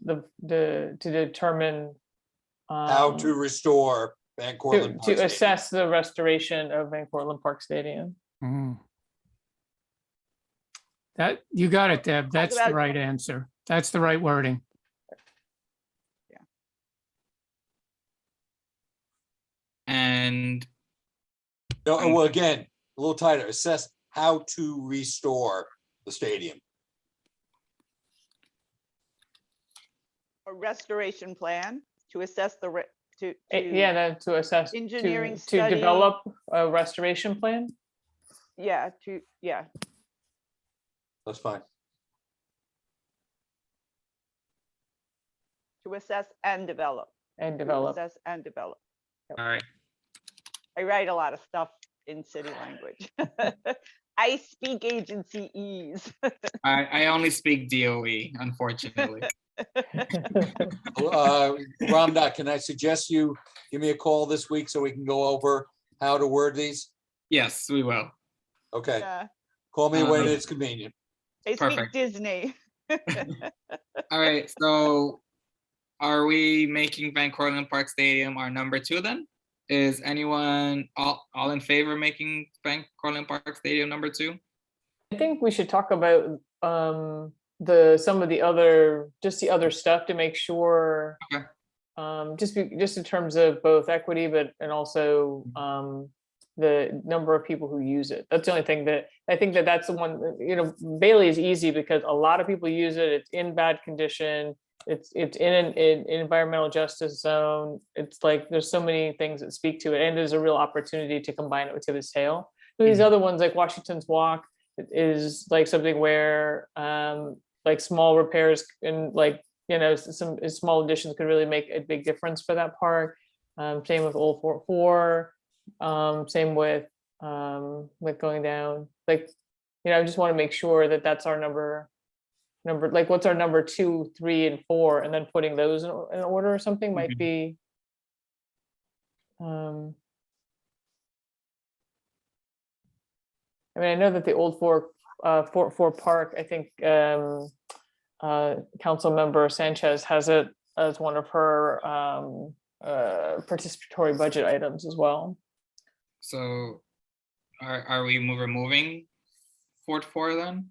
to determine How to restore Van Cortlandt Park to Stadium. assess the restoration of Van Cortlandt Park Stadium. That you got it, Deb. That's the about- right answer. That's the right wording. And No, well, again, a little tighter. Assess how to restore the stadium. A restoration plan to assess the, To assess, Engineering to study. develop a restoration plan. That's fine. to assess and develop. And To develop. Assess and develop. all right, I write a lot of stuff in city language. I speak agency ease. I only speak DOE, unfortunately. Ramdot, can I suggest you give me a call this week so we can go over how to word these? Yes, we will. Okay, Yeah, call me when it's convenient. I speak Perfect. Disney. All right, so are we making Van Cortlandt Park Stadium our number 2 then? Is anyone all in favor of making Van Cortlandt Park Stadium number 2? I think we should talk about some of the other stuff to make sure. Okay. Just in terms of both equity, and also the number of people who use it. That's the only thing that I think that's the one. Bailey is easy because a lot of people use it. It's in bad condition. It's in an environmental justice zone. It's like there's so many things that speak to it, and there's a real opportunity to combine it with Tibbetts Tail. These other ones like Washington's Walk is like something where like small repairs and some small additions could really make a big difference for that park. Same with Old Fort 4. Same with like going down, like, I just want to make sure that that's our number, like what's our number 2, 3, and 4, and then putting those in order or something might Mhm. be. I mean, I know that the Old Fork Park, I think council member Sanchez has it as one of her participatory budget items as well. So are we removing Fort 4 then?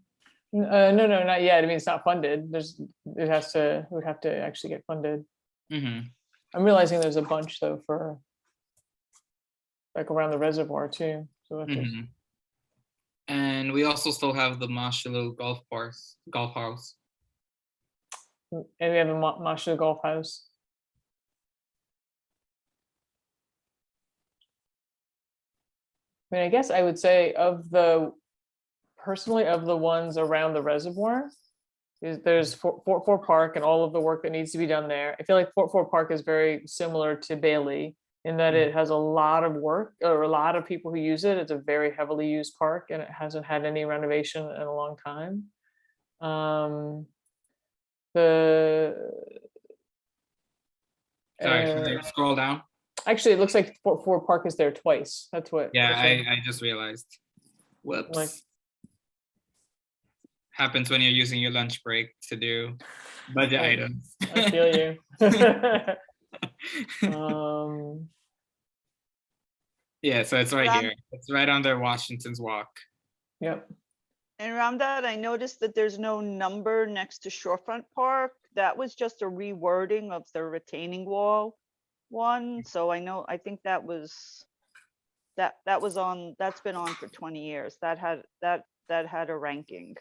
No, not yet. I mean, it's not funded. It would have to actually get funded. Mm-hmm. I'm realizing there's a bunch though for like around the reservoir too. So we'll have to- Mm-hmm. And we also still have the Mashalou golf house. and we have a Masha Golf House. I mean, I guess I would say personally of the ones around the reservoir, there's Fort Park and all of the work that needs to be done there. I feel like Fort Park is very similar to Bailey in that it has a lot of work or a lot of people who use it. It's a very heavily used park and it hasn't had any renovation in a long time. Sorry, can you scroll down? Actually, it looks like Fort Park is there twice. That's what. Yeah, that's what- I just realized. Whoops. Like- Happens when you're using your lunch break to do budget Oh, items. I feel you. Yeah, so it's right Ram- here. It's right under Washington's Walk. Yep. And around that, I noticed that there's no number next to Shorefront Park. That was just a rewording of the retaining wall one. So I think that was, that's been on for 20 years. That had a ranking.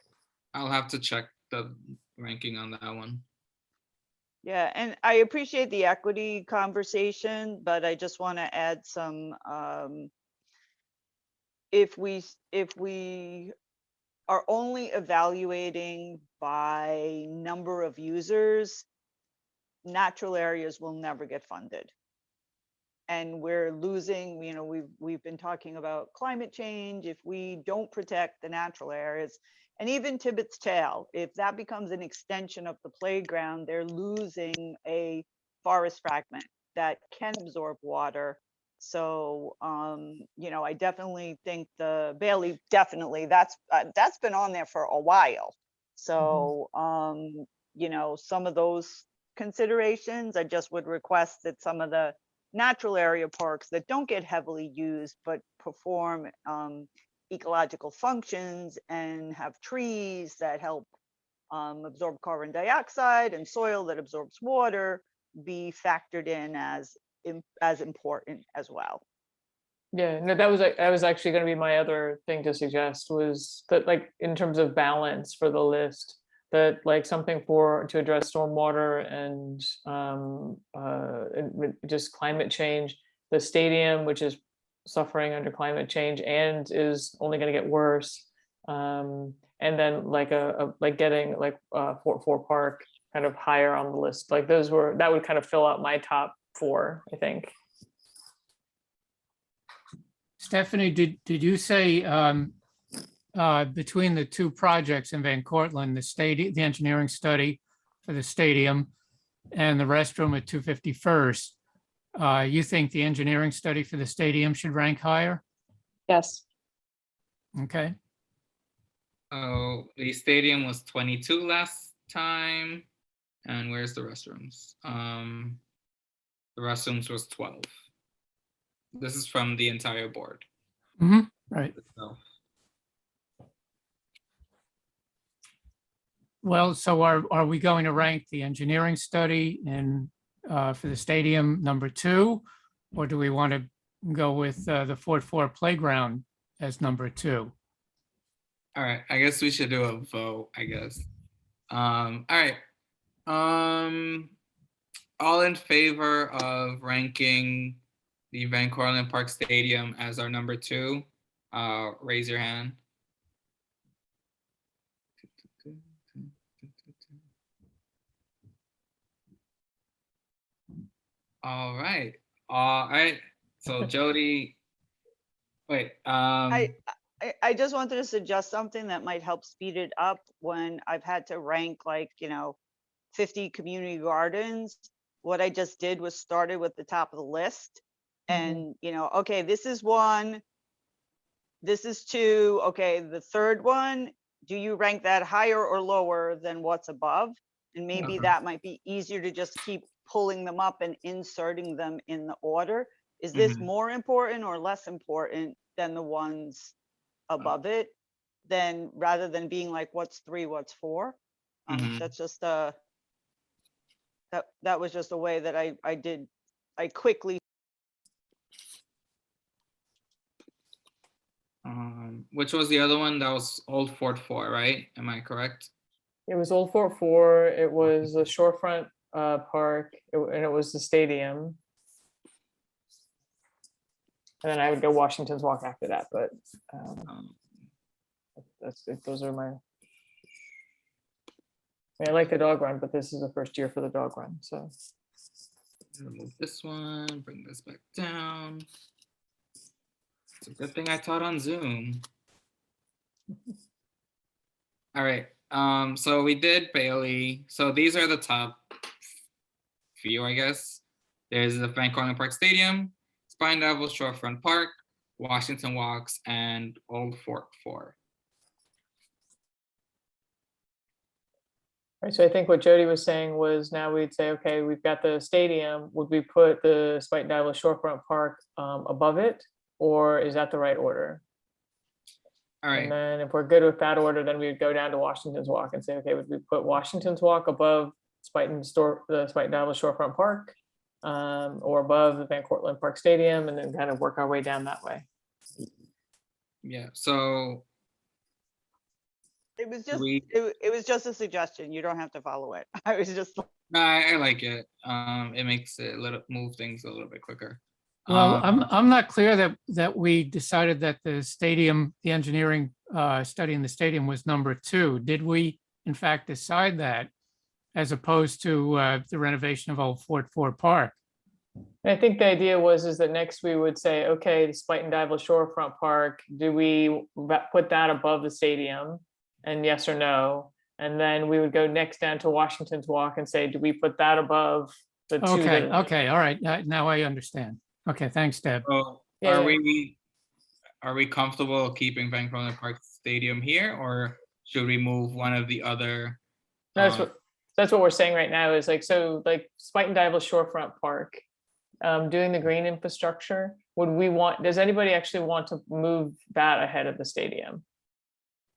I'll have to check the ranking on that one. Yeah, and I appreciate the equity conversation, but I just want to add some, if we are only evaluating by number of users, natural areas will never get funded. And we're losing, we've been talking about climate change. If we don't protect the natural areas, and even Tibbetts Tail, if that becomes an extension of the playground, they're losing a forest fragment that can absorb water. So, I definitely think the Bailey, definitely, that's been on there for a while. So, some of those considerations, I just would request that some of the natural area parks that don't get heavily used, but perform ecological functions and have trees that help absorb carbon dioxide and soil that absorbs water be factored in as important as well. Yeah, no, that was actually going to be my other thing to suggest, was that like in terms of balance for the list, that like something to address stormwater and just climate change, the stadium, which is suffering under climate change and is only going to get worse, and then like getting like Fort Park kind of higher on the list. Like that would kind of fill out my top 4, I think. Stephanie, did you say between the 2 projects in Van Cortlandt, the engineering study for the stadium and the restroom at 251st, you think the engineering study for the stadium should rank higher? Yes. Okay. Oh, the stadium was 22 last time. And where's the restrooms? The restrooms was 12. This is from the entire board. Right. So, Well, so are we going to rank the engineering study for the stadium number 2? Or do we want to go with the Fort 4 playground as number 2? all right, I guess we should do a vote, I guess. All right. All in favor of ranking the Van Cortlandt Park Stadium as our number 2, raise your hand. All right. So Jody, Wait, I just wanted to suggest something that might help speed it up when I've had to rank like, 50 community gardens. What I just did was started with the top of the list and, okay, this is one, this is two, okay, the third one, do you rank that higher or lower than what's above? And maybe Okay. that might be easier to just keep pulling them up and inserting them in the order. Is this more important or less important than the ones above it? Then rather than being like, what's 3, what's 4? That's just that was just a way that I quickly. which was the other one? That was Old Fort 4, right? Am I correct? It was Old Fort 4, it was the Shorefront Park, and it was the stadium. And then I would go Washington's Walk after that, but those are my. I like the dog run, but this is the first year for the dog run, so. Remove this one, bring this back down. It's a good thing I taught on Zoom. All right, so we did Bailey. So these are the top few, I guess. There's the Van Cortlandt Park Stadium, Spine Devil Shorefront Park, Washington Walks, and Old Fort 4. Right, so I think what Jody was saying was now we'd say, okay, we've got the stadium, would we put the Spite Dival Shorefront Park above it? Or is that the right order? All right. And then if we're good with that order, then we would go down to Washington's Walk and say, okay, would we put Washington's Walk above the Spite Dival Shorefront Park? Or above the Van Cortlandt Park Stadium, and then kind of work our way down that way. Yeah, so It was just, we, it was just a suggestion. You don't have to follow it. I was just. I like it. It makes it move things a little bit quicker. Well, I'm not clear that we decided that the stadium, the engineering study in the stadium was number 2. Did we in fact decide that as opposed to the renovation of Old Fort 4 Park? And I think the idea is that next we would say, okay, the Spite and Dival Shorefront Park, do we put that above the stadium? And yes or no? And then we would go next down to Washington's Walk and say, do we put that above the 2? Okay, okay, all right, now I understand. Okay, thanks, Deb. So Yeah, are we comfortable keeping Van Cortlandt Park Stadium here, or should we move one of the other? That's what we're saying right now is like, so like Spite and Dival Shorefront Park, doing the green infrastructure, does anybody actually want to move that ahead of the stadium?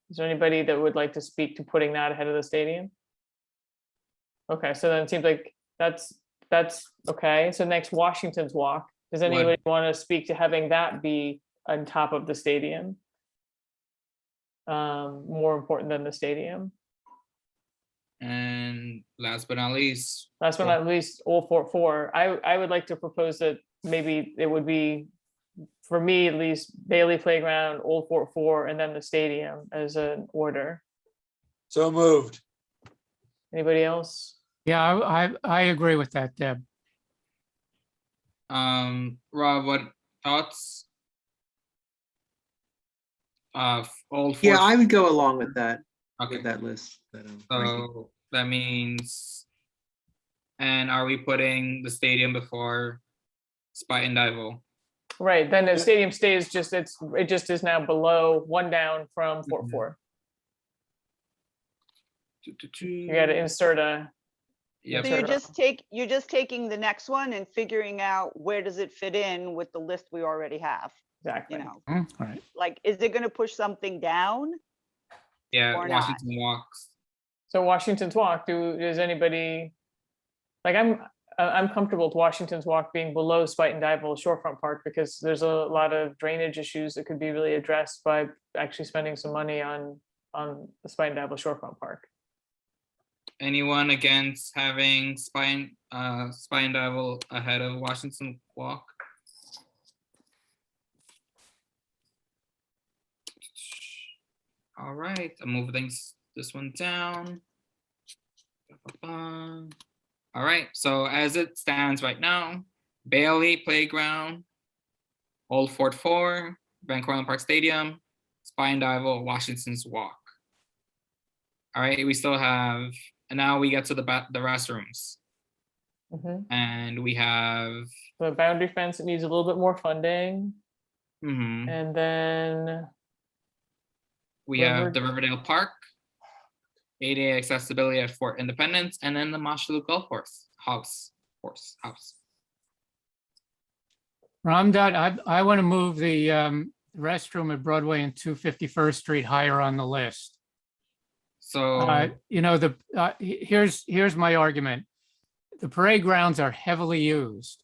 Is there anybody that would like to speak to putting that ahead of the stadium? Okay, so then it seems like that's okay. So next, Washington's Walk. Does anybody want to speak to having that be on top of the stadium? More important than the stadium? And last but not least. Last but not least, Old Fort 4. I would like to propose that maybe it would be, for me at least, Bailey Playground, Old Fort 4, and then the stadium as an order. So moved. Anybody else? Yeah, I agree with that, Deb. Rob, what thoughts? Old Fort. Yeah, I would go along with that, Okay. with that list. ranking. So that means, and are we putting the stadium before Spite and Dival? Right, then the stadium stays just, it just is now below, one down from Fort 4. You gotta insert a. Yep. So you're just taking the next one and figuring out where does it fit in with the list we already have, Exactly. All right. like, is it gonna push something down? Yeah, Or not. Washington Walks. So Washington's Walk, does anybody, like, I'm comfortable with Washington's Walk being below Spite and Dival Shorefront Park because there's a lot of drainage issues that could be really addressed by actually spending some money on the Spite and Dival Shorefront Park. Anyone against having Spite and Dival ahead of Washington Walk? All right, I'm moving this one down. All right, so as it stands right now, Bailey Playground, Old Fort 4, Van Cortlandt Park Stadium, Spine Dival, Washington's Walk. All right, we still have, and now we get to the restrooms. Mhm. And we have, The boundary fence, it needs a little bit more funding. mhm, And then, we have River- the Riverdale Park, ADA accessibility at Fort Independence, and then the Mosholu Golf House. Ramdot, I want to move the restroom at Broadway and 251st Street higher on the list. So, You know, here's my argument. The parade grounds are heavily used.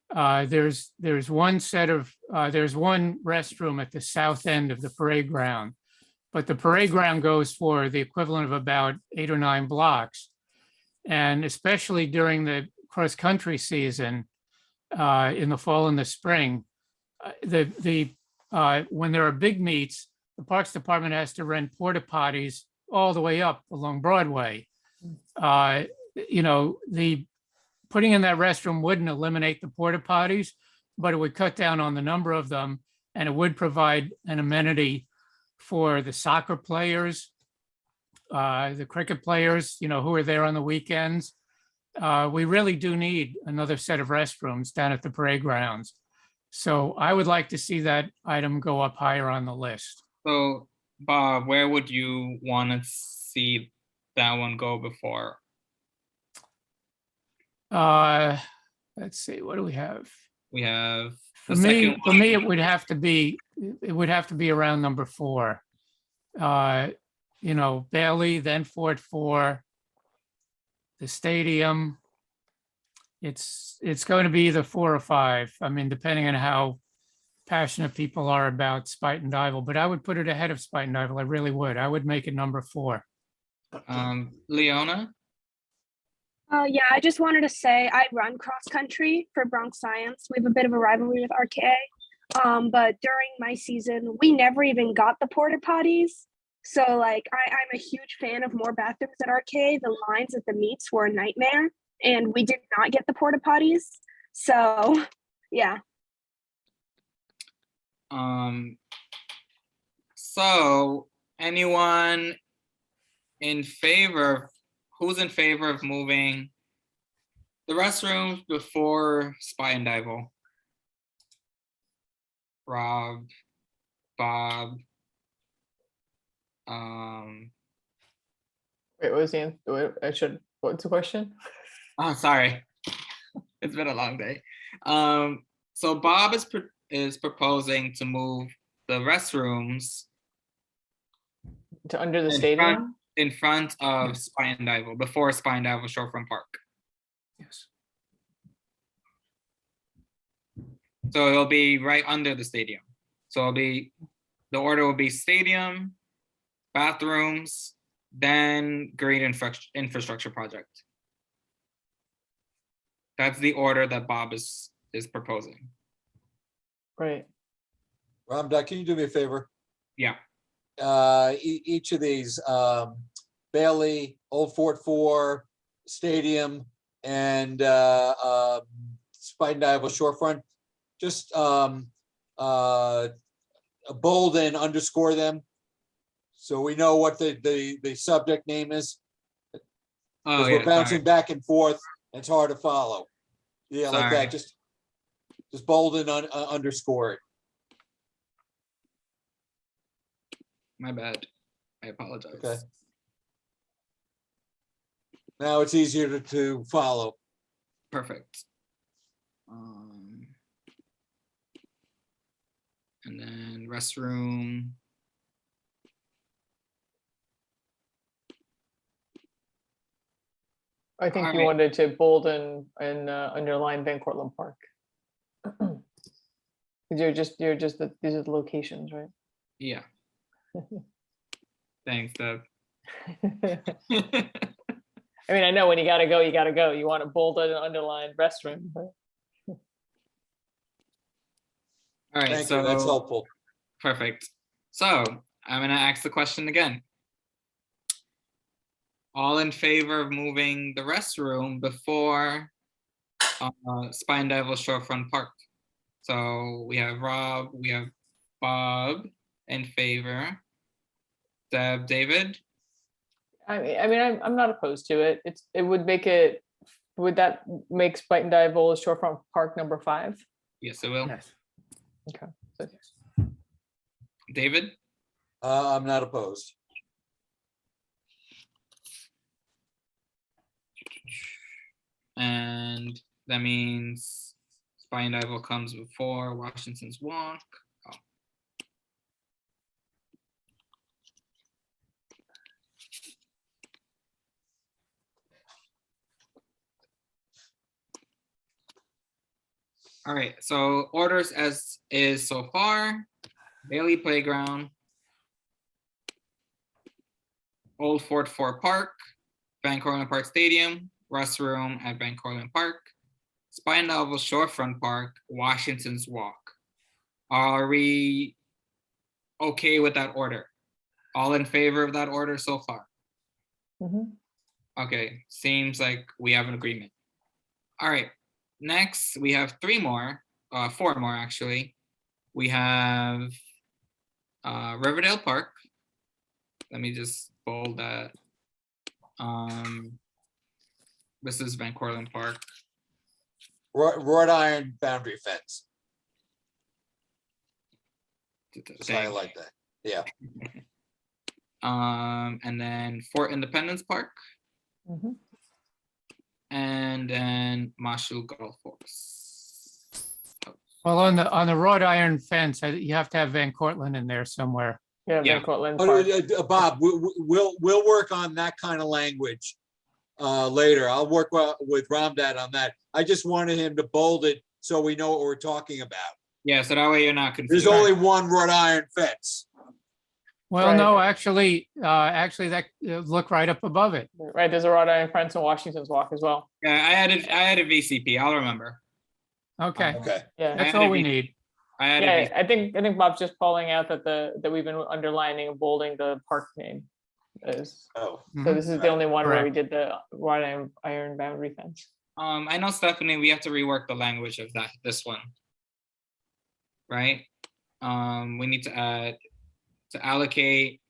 There's one there's one restroom at the south end of the parade ground, but the parade ground goes for the equivalent of about 8 or 9 blocks. And especially during the cross-country season, in the fall and the spring, when there are big meets, the Parks Department has to rent porta potties all the way up along Broadway. You know, putting in that restroom wouldn't eliminate the porta potties, but it would cut down on the number of them, and it would provide an amenity for the soccer players, the cricket players, you know, who are there on the weekends. We really do need another set of restrooms down at the parade grounds. So I would like to see that item go up higher on the list. so Bob, where would you want to see that one go before? Let's see, what do we have? We have For the me, second one. it would have to be around number 4. You know, Bailey, then Fort 4, the stadium. It's going to be either 4 or 5. I mean, depending on how passionate people are about Spite and Dival, but I would put it ahead of Spite and Dival. I really would. I would make it number 4. Leona? Yeah, I just wanted to say I run cross country for Bronx Science. We have a bit of a rivalry with RKA. But during my season, we never even got the porta potties. So like I'm a huge fan of more bathrooms at RKA. The lines at the meets were a nightmare, and we did not get the porta potties. So yeah. So anyone in favor, who's in favor of moving the restrooms before Spy and Dival? Rob, Bob. wait, what was the answer? What's the question? Oh, sorry. It's been a long day. So Bob is proposing to move the restrooms To under the in stadium? in front of Yes. Spy and Dival, before Spy and Dival Shorefront Park. Yes. So it'll be right under the stadium. So the order will be stadium, bathrooms, then green infrastructure project. That's the order that Bob is proposing. Right. Ramdot, can you do me a favor? Yeah. Each of these, Bailey, Old Fort 4, Stadium, and Spite and Dival Shorefront, just bold and underscore them, so we know what the subject name is. Oh, Because yeah, we're bouncing sorry. back and forth, it's hard to follow. Yeah, like Sorry. that, just bold and underscore it. My bad. I apologize. Okay. Now it's easier to follow. Perfect. And then restroom. I think you Alright. wanted to bold and underline Van Cortlandt Park. Because these are the locations, right? Yeah. Thanks, Deb. I mean, I know when you gotta go, you gotta go. You want a bold and underlined restroom, but All right, Thank you, that's so helpful. perfect. So I'm gonna ask the question again. All in favor of moving the restroom before Spine Devil Shorefront Park? So we have Rob, we have Bob in favor. Deb, David? I'm not opposed to it. It would make it, would that make Spite and Diavola Shorefront Park number 5? Yes, it will. Yes. Okay. So- David? I'm not opposed. And that means Spine Dival comes before Washington's Walk. Oh. All right, so orders as is so far. Bailey Playground, Old Fort 4 Park, Van Cortlandt Park Stadium, Rest Room at Van Cortlandt Park, Spine Level Shorefront Park, Washington's Walk. Are we okay with that order? All in favor of that order so far? Mhm. Okay, seems like we have an agreement. All right, next we have 4 more actually. We have Riverdale Park. Let me just bold that. This is Van Cortlandt Park. Wrought iron boundary fence. Just Thank highlight that. Yeah. And then Fort Independence Park, Mhm. and then Marshall Golf Course. Well, on the wrought iron fence, you have to have Van Cortlandt in there somewhere. Yeah, Yeah. Van Cortlandt Oh, Park. Bob, we'll work on that kind of language later. I'll work with Ramdad on that. I just wanted him to bold it so we know what we're talking about. Yeah, so that way you're not confused. There's only one wrought iron fence. Well, Right. no, actually that look right up above it. Right, there's a wrought iron fence in Washington's Walk as well. Yeah, I added VCP. I'll remember. Okay, Okay. Yeah. that's I all we added need. I added Yeah, VCP. I think Bob's just calling out that we've been underlining and bolding the park name. Is, Oh, so Mhm. this is the only one where we Correct. did the wrought iron boundary fence. I know, Stephanie, we have to rework the language of this one. Right? We need to add, to allocate.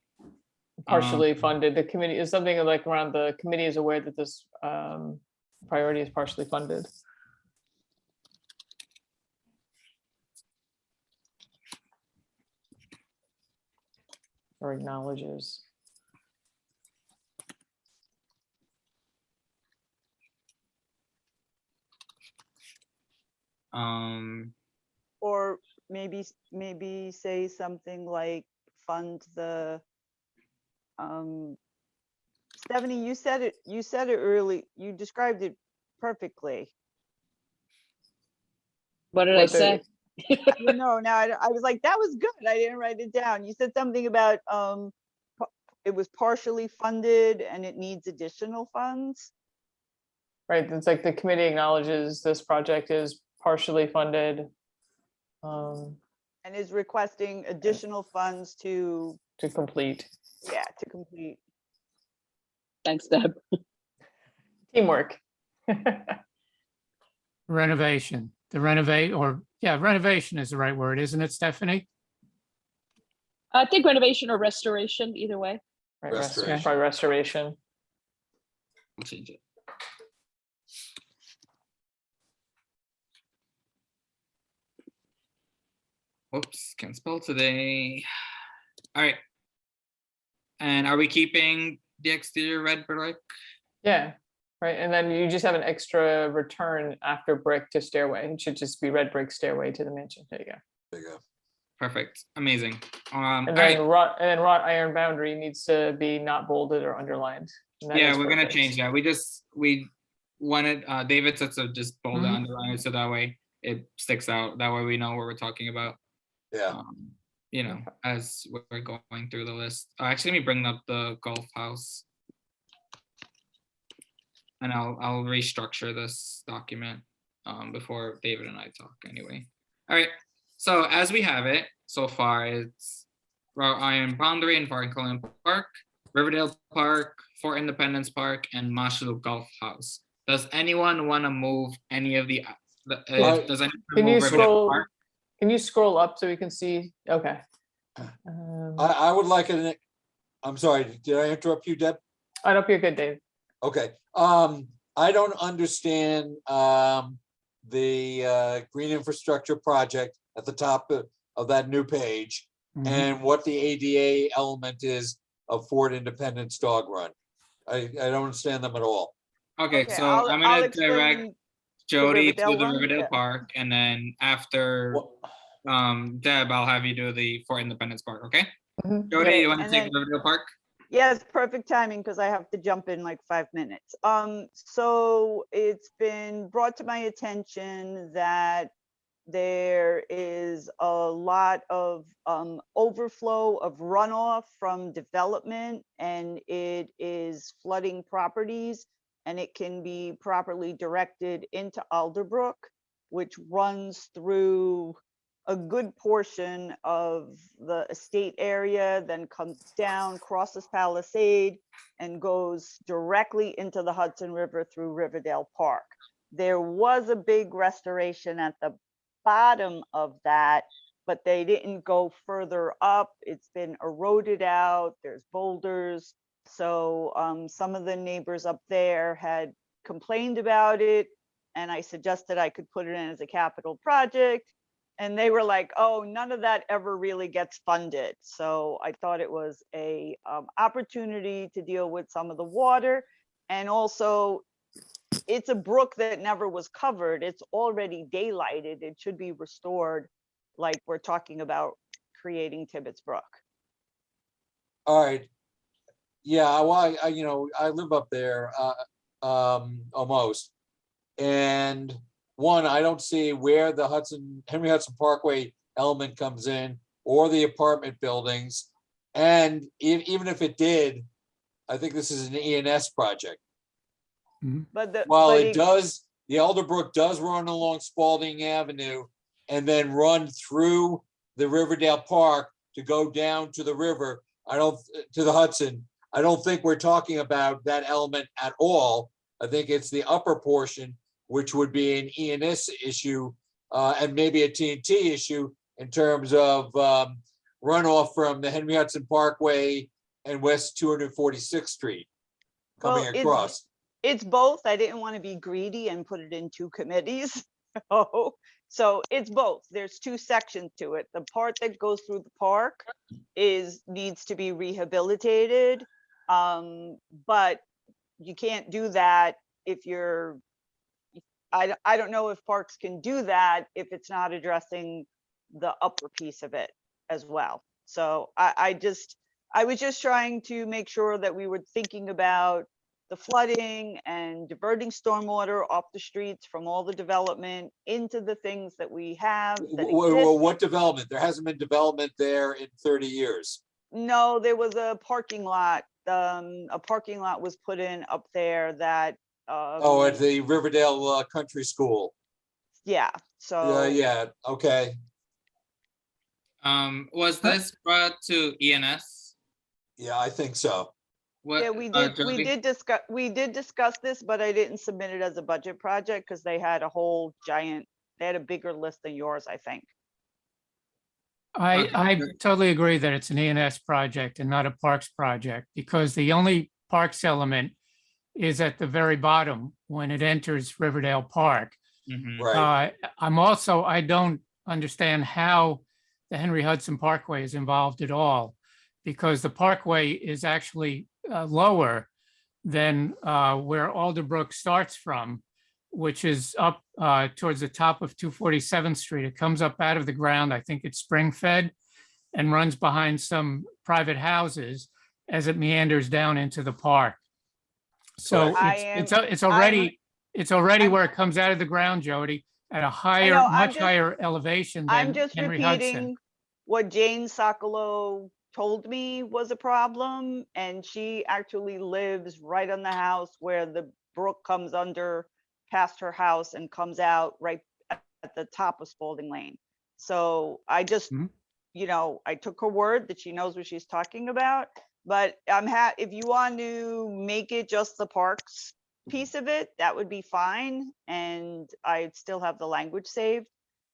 Partially funded, the committee is something like around the committee is aware that this priority is partially funded. Or acknowledges. Or maybe say something like fund the, Stephanie, you said it early, you described it perfectly. What did I What the- say? No, I was like, that was good. I didn't write it down. You said something about, it was partially funded and it needs additional funds. Right, it's like the committee acknowledges this project is partially funded. And is requesting additional funds to complete. complete. Thanks, Deb. Teamwork. Renovation, renovation is the right word, isn't it, Stephanie? I think renovation or restoration, either way. Right, Restoration. Probably restoration. I'll change it. Whoops, can't spell today. All right. And are we keeping the exterior red brick? Yeah, right, and then you just have an extra return after brick to stairway. It should just be red brick stairway to the mansion. There you go. there you go. Perfect, amazing. All And right, then wrought iron boundary needs to be not bolded or underlined. And that yeah, is we're gonna perfect. change that. We wanted, David said to just bold it, Mhm. underline it, so that way it sticks out. That way we know what we're talking about. Yeah. You know, as we're going through the list. Actually, let me bring up the golf house. And I'll restructure this document before David and I talk anyway. All right, so as we have it so far, it's wrought iron boundary in Van Cortlandt Park, Riverdale Park, Fort Independence Park, and Marshall Golf House. Does anyone want to move any of the, does anyone Can you move Riverdale scroll? Park? Can you scroll up so we can see? Okay. I would like it, I'm sorry, did I interrupt you, Deb? I hope you're good, Dave. Okay, I don't understand, the, green infrastructure project at the top of that new page. Mhm. And what the ADA element is of Fort Independence Dog Run. I don't understand them at all. Okay, Okay, so I'll I'm I'll gonna direct explain Jody to Riverdale the one, Riverdale yeah. Park, and then after Deb, I'll have you do the Fort Independence Park, okay? Mhm. Jody, Okay, you wanna and take then- Riverdale Park? Yes, perfect timing because I have to jump in like 5 minutes. So it's been brought to my attention that there is a lot of overflow of runoff from development, and it is flooding properties, and it can be properly directed into Alderbrook, which runs through a good portion of the estate area, then comes down, crosses Palisade, and goes directly into the Hudson River through Riverdale Park. There was a big restoration at the bottom of that, but they didn't go further up. It's been eroded out. There's boulders. So some of the neighbors up there had complained about it, and I suggested I could put it in as a capital project. And they were like, oh, none of that ever really gets funded. So I thought it was a opportunity to deal with some of the water. And also, it's a brook that never was covered. It's already daylighted. It should be restored, like we're talking about creating Tibbetts Brook. All right. Yeah, well, I live up there, almost. And one, I don't see where the Henry Hudson Parkway element comes in, or the apartment buildings. And even if it did, I think this is an ENS project. But While it does, the Elderbrook does run along Spalding Avenue and then run through the Riverdale Park to go down to the river, to the Hudson. I don't think we're talking about that element at all. I think it's the upper portion, which would be an ENS issue, and maybe a TNT issue in terms of runoff from the Henry Hudson Parkway and West 246th Street coming Well, across. it's both. I didn't want to be greedy and put it in two committees. So it's both. There's two sections to it. The part that goes through the park needs to be rehabilitated. But you can't do that if you're, I don't know if parks can do that if it's not addressing the upper piece of it as well. So I was just trying to make sure that we were thinking about the flooding and diverting stormwater off the streets from all the development into the things that we have that exist. What development? There hasn't been development there in 30 years. No, there was a parking lot. A parking lot was put in up there that. At the Riverdale Country School. Yeah, so. Yeah, okay. Was this brought to ENS? Yeah, I think so. What, Yeah, we Jody? did discuss this, but I didn't submit it as a budget project because they had they had a bigger list than yours, I think. I totally agree that it's an ENS project and not a Parks project, because the only Parks element is at the very bottom when it enters Riverdale Park. Mhm. Right. I don't understand how the Henry Hudson Parkway is involved at all, because the Parkway is actually lower than where Alderbrook starts from, which is up towards the top of 247th Street. It comes up out of the ground, I think it's spring-fed, and runs behind some private houses as it meanders down into the park. So it's already where it comes out of the ground, Jody, at a higher, much higher elevation I'm than just Henry Hudson. repeating what Jane Sokolow told me was a problem, and she actually lives right on the house where the brook comes under past her house and comes out right at the top of Spalding Lane. So I just, I took her word that she knows what she's talking about. But if you want to make it just the parks piece of it, that would be fine, and I'd still have the language saved.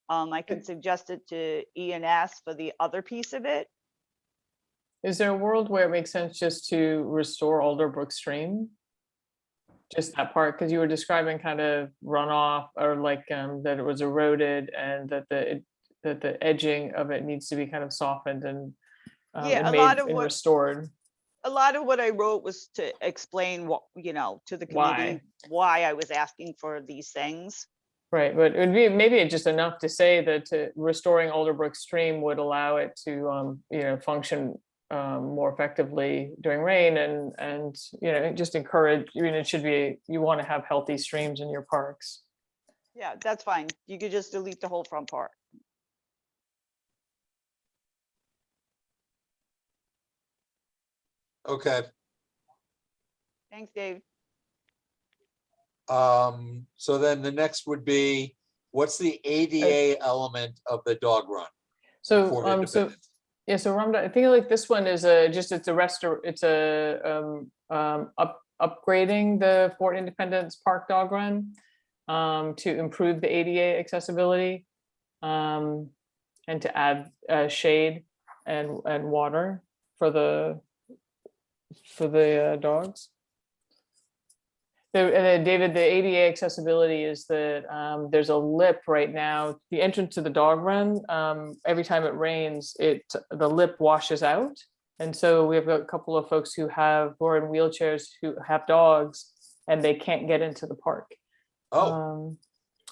I can suggest it to ENS for the other piece of it. Is there a world where it makes sense just to restore Alderbrook Stream? Just that part, because you were describing kind of runoff or like that it was eroded and that the edging of it needs to be kind of softened and Yeah, and a lot made of and what- restored. A lot of what I wrote was to explain what, to the committee, why I was asking for these things. Right, but it would be maybe just enough to say that restoring Alderbrook Stream would allow it to function more effectively during rain and just encourage. I mean, it should be, you want to have healthy streams in your parks. Yeah, that's fine. You could just delete the whole front part. Okay. Thanks, Dave. So then the next would be, what's the ADA element of the dog run? So for so Independence? yeah, so Ramda, I think like this one is it's upgrading the Fort Independence Park dog run to improve the ADA accessibility and to add shade and water for the dogs. And then David, the ADA accessibility is that there's a lip right now, the entrance to the dog run, every time it rains, the lip washes out. And so we have a couple of folks who are in wheelchairs who have dogs and they can't get into the park. Oh,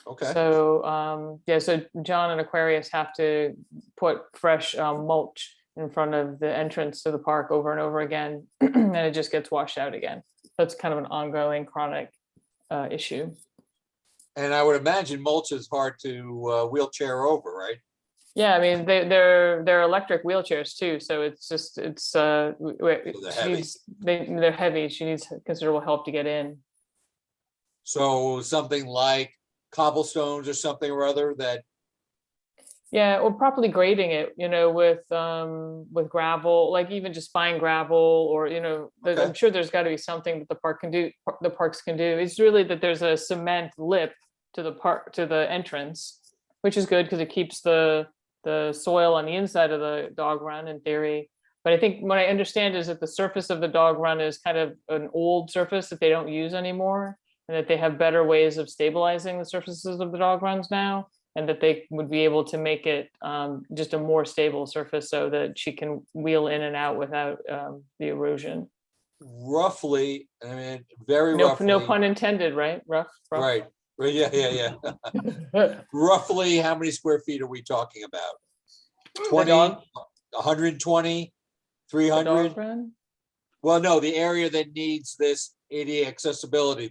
okay. So, so John and Aquarius have to put fresh mulch in front of the entrance to the park over and over again, and it just gets washed out again. That's kind of an ongoing chronic issue. And I would imagine mulch is hard to wheelchair over, right? Yeah, I mean, they're electric wheelchairs too, so they're heavy. They're heavy. She needs considerable help to get in. So something like cobblestones or something or other that. Yeah, or properly grading it, with gravel, like even just fine gravel, or Okay. I'm sure there's got to be something that the parks can do. It's really that there's a cement lip to the entrance, which is good because it keeps the soil on the inside of the dog run in theory. But I think what I understand is that the surface of the dog run is kind of an old surface that they don't use anymore, and that they have better ways of stabilizing the surfaces of the dog runs now, and that they would be able to make it just a more stable surface so that she can wheel in and out without the erosion. Roughly, I mean, very No, roughly. no pun intended, right? Rough. Right, right, yeah. Roughly, how many square feet are we talking about? 20, dog- 120, The dog 300? run? Well, no, the area that needs this ADA accessibility,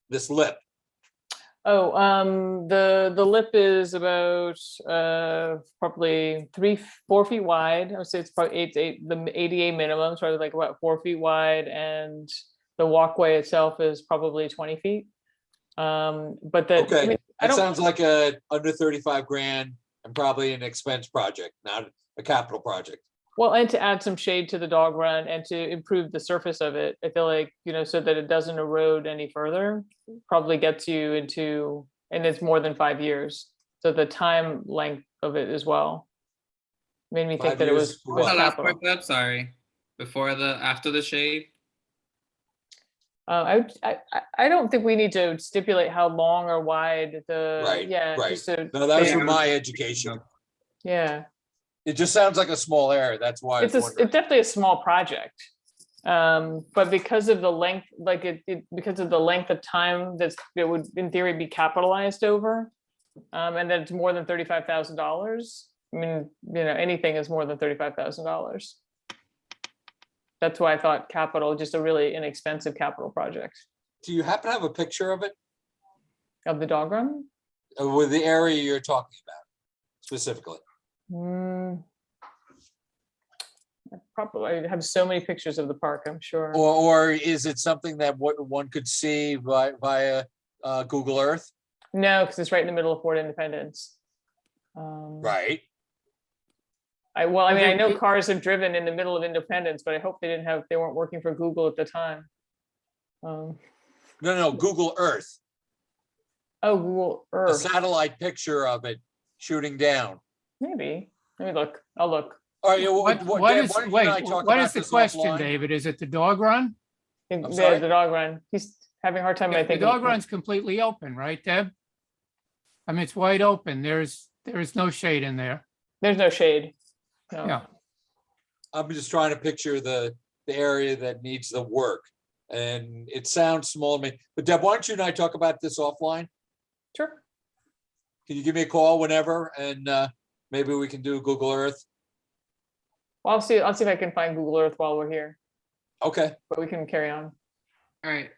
this lip. Oh, the lip is about probably 3-4 feet wide. I would say it's probably the ADA minimum, so like about 4 feet wide, and the walkway itself is probably 20 feet. But that, Okay, I mean, I that don't, sounds like a under 35 grand and probably an expense project, not a capital project. well, and to add some shade to the dog run and to improve the surface of it, I feel like, so that it doesn't erode any further, probably gets you into, and it's more than 5 years. So the time length of it as well made me think 5 that it years was for was What's the last capital. part, Deb? Sorry. After the shade? I don't think we need to stipulate how long or wide the, Right, yeah. right. just to No, that was say- for my education. Yeah, It just sounds like a small area, that's why I was it's wondering. definitely a small project. But because of the length, like because of the length of time it would in theory be capitalized over, and then it's more than $35,000. I mean, anything is more than $35,000. That's why I thought capital, just a really inexpensive capital project Do you happen to have a picture of it, of the dog run. with the area you're talking about specifically? Probably I have so many pictures of the park, I'm sure. Or is it something that one could see via Google Earth? No, because it's right in the middle of Fort Independence. Right. I mean, I know cars have driven in the middle of Independence, but I hope they weren't working for Google at the time. No, Google Earth. Oh, Google A Earth. satellite picture of it shooting down. Maybe. Let me look. I'll look. All right, yeah, What Deb, is, why don't you and I wait, talk what about is the this question, offline? David? Is it the dog run? The sorry? dog run. He's having a hard time, I The think. dog run's completely open, right, Deb? I mean, it's wide open. There's no shade in there. There's no shade. No. Yeah. I'm just trying to picture the area that needs the work. And it sounds small to me, but Deb, why don't you and I talk about this offline? Sure. Can you give me a call whenever and maybe we can do Google Earth? Well, I'll see if I can find Google Earth while we're here, Okay, but we can carry on. All right,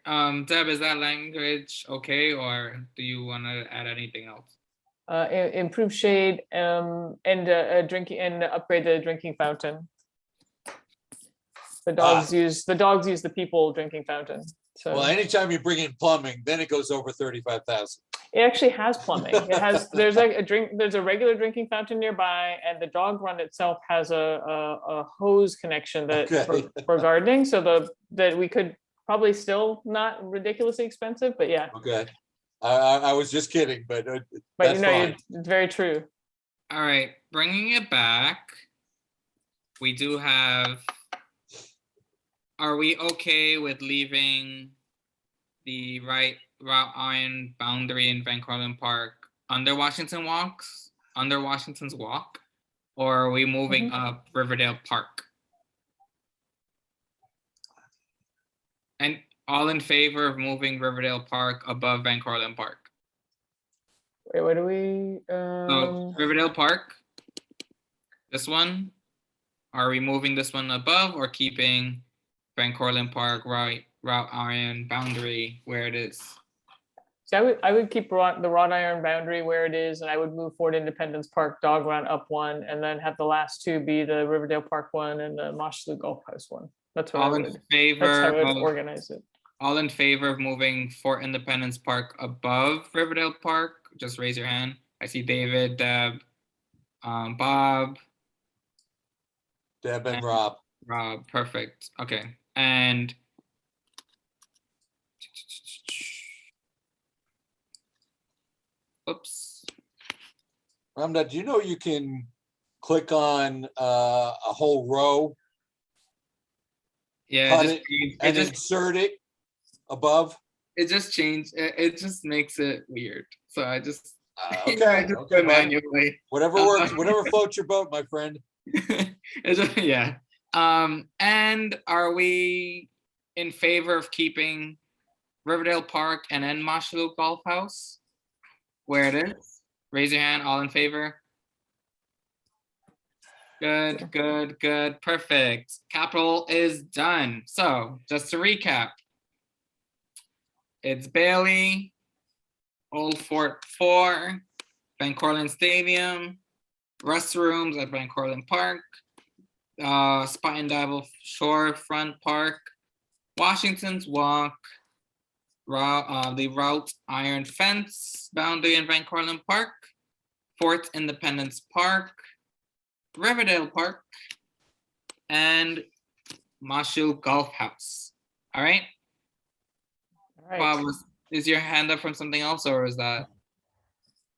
Deb, is that language okay, or do you want to add anything else? Improve shade, and drinking, and upgrade the drinking fountain. The dogs use the people drinking fountain. So well, anytime you bring in plumbing, then it goes over 35,000. it actually has plumbing. It has, there's a regular drinking fountain nearby, and the dog run itself has a hose connection that Okay. for gardening, so that we could probably still not ridiculously expensive, but yeah, Okay, I was just kidding, but but that's fine. it's very true. All right, bringing it back, we do have, are we okay with leaving the route iron boundary in Van Cortlandt Park under Washington's Walk? Or are we moving up Riverdale Park? And all in favor of moving Riverdale Park above Van Cortlandt Park? Wait, what do we, So Riverdale Park, this one, are we moving this one above or keeping Van Cortlandt Park route iron boundary where it is? so I would keep the wrought iron boundary where it is, and I would move Fort Independence Park dog run up one, and then have the last two be the Riverdale Park one and the Mosholu Golf House one. That's what All in that's how favor I would of, organize it. all in favor of moving Fort Independence Park above Riverdale Park? Just raise your hand. I see David, Deb, Bob, Deb and Rob. Rob, perfect. Okay, and oops. Ramda, do you know you can click on a whole row, Yeah, cut it it, just changed. and insert it above? It just changed. It just makes it weird. So I just Okay, I just okay, put bud. manually. Whatever works, whatever floats your boat, my friend. It's just, yeah. And are we in favor of keeping Riverdale Park and then Mosholu Golf House where it is? Raise your hand, all in favor. Good, good, good, perfect. Capital is done. So just to recap, it's Bailey, Old Fort 4, Van Cortlandt Stadium, restrooms at Van Cortlandt Park, Spot and Dival Shorefront Park, Washington's Walk, the Route Iron Fence boundary in Van Cortlandt Park, Fort Independence Park, Riverdale Park, and Mosholu Golf House. All right. All right. Bob, is your hand up from something else, or is that?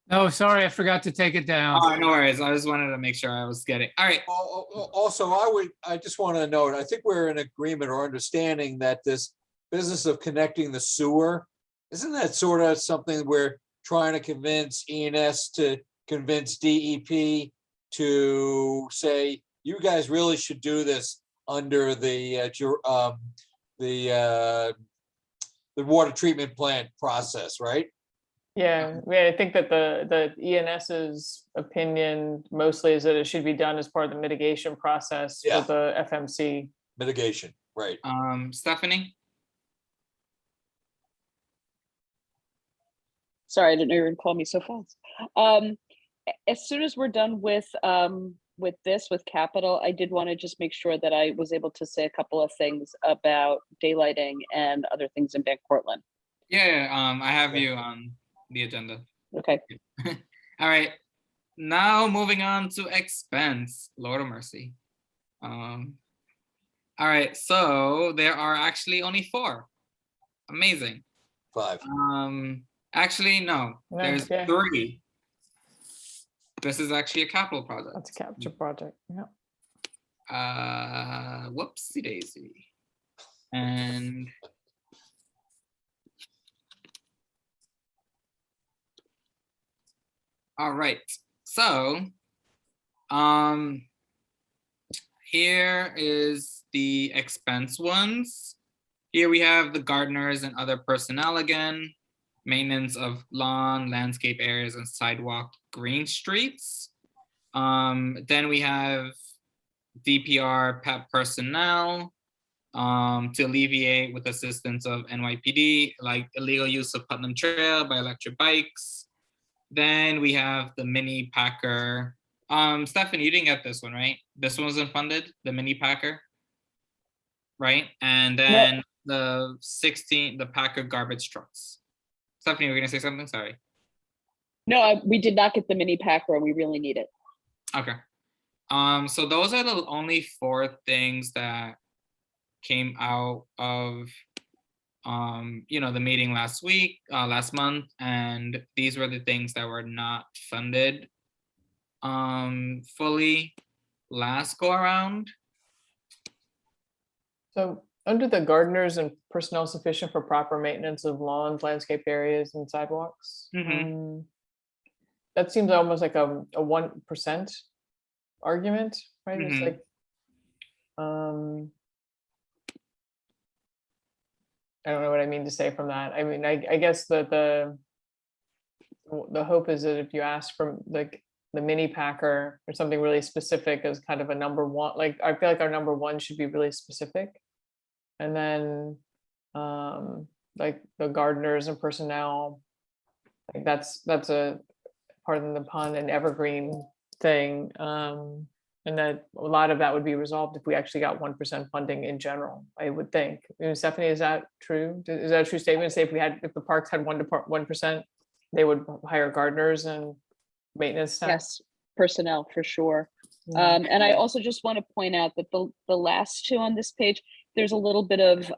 No, sorry, I forgot to take it down. Oh, no worries. I just wanted to make sure I was getting. All right. Also, I just want to note, I think we're in agreement or understanding that this business of connecting the sewer, isn't that sort of something we're trying to convince ENS to convince DEP to say, you guys really should do this under the water treatment plant process, right? Yeah, I think that the ENS's opinion mostly is that it should be done as part of the mitigation process Yeah. for the FMC. Mitigation, right? Stephanie. Sorry, I didn't know you were gonna call me so fast. As soon as we're done with capital, I did want to just make sure that I was able to say a couple of things about daylighting and other things in Van Cortlandt. Yeah, I have you on the agenda. Okay. All right. Now moving on to expense. Lord of mercy. All right. So there are actually only 4. Amazing. 5. Actually, no. No, There's yeah. 3. This is actually a capital project. That's a capture project, yeah. Whoopsie daisy. And all right, so here is the expense ones. Here we have the gardeners and other personnel again, maintenance of lawn, landscape areas, and sidewalk green streets. Then we have DPR PEP personnel to alleviate with assistance of NYPD, like illegal use of Putnam Trail by electric bikes. Then we have the mini packer. Stephanie, you didn't get this one, right? This one wasn't funded, the mini packer, right? And then the packer garbage trucks. Stephanie, you were gonna say something? Sorry. No, we did not get the mini packer and we really need it. Okay. So those are the only 4 things that came out of the meeting last month, and these were the things that were not funded fully last go around. So under the gardeners and personnel sufficient for proper maintenance of lawns, landscape areas, and sidewalks. That seems almost like a 1% argument, right? It's like, I don't know what I mean to say from that. I mean, I guess that the hope is that if you ask for like the mini packer or something really specific as kind of a number 1, like I feel like our number 1 should be really specific. And then like the gardeners and personnel, like that's a, pardon the pun, an evergreen thing. And that a lot of that would be resolved if we actually got 1% funding in general, I would think. Stephanie, is that true? Is that a true statement? Say if the parks had 1%, they would hire gardeners and maintenance staff? Yes, personnel for sure. And I also just want to point out that the last 2 on this page, there's a little bit of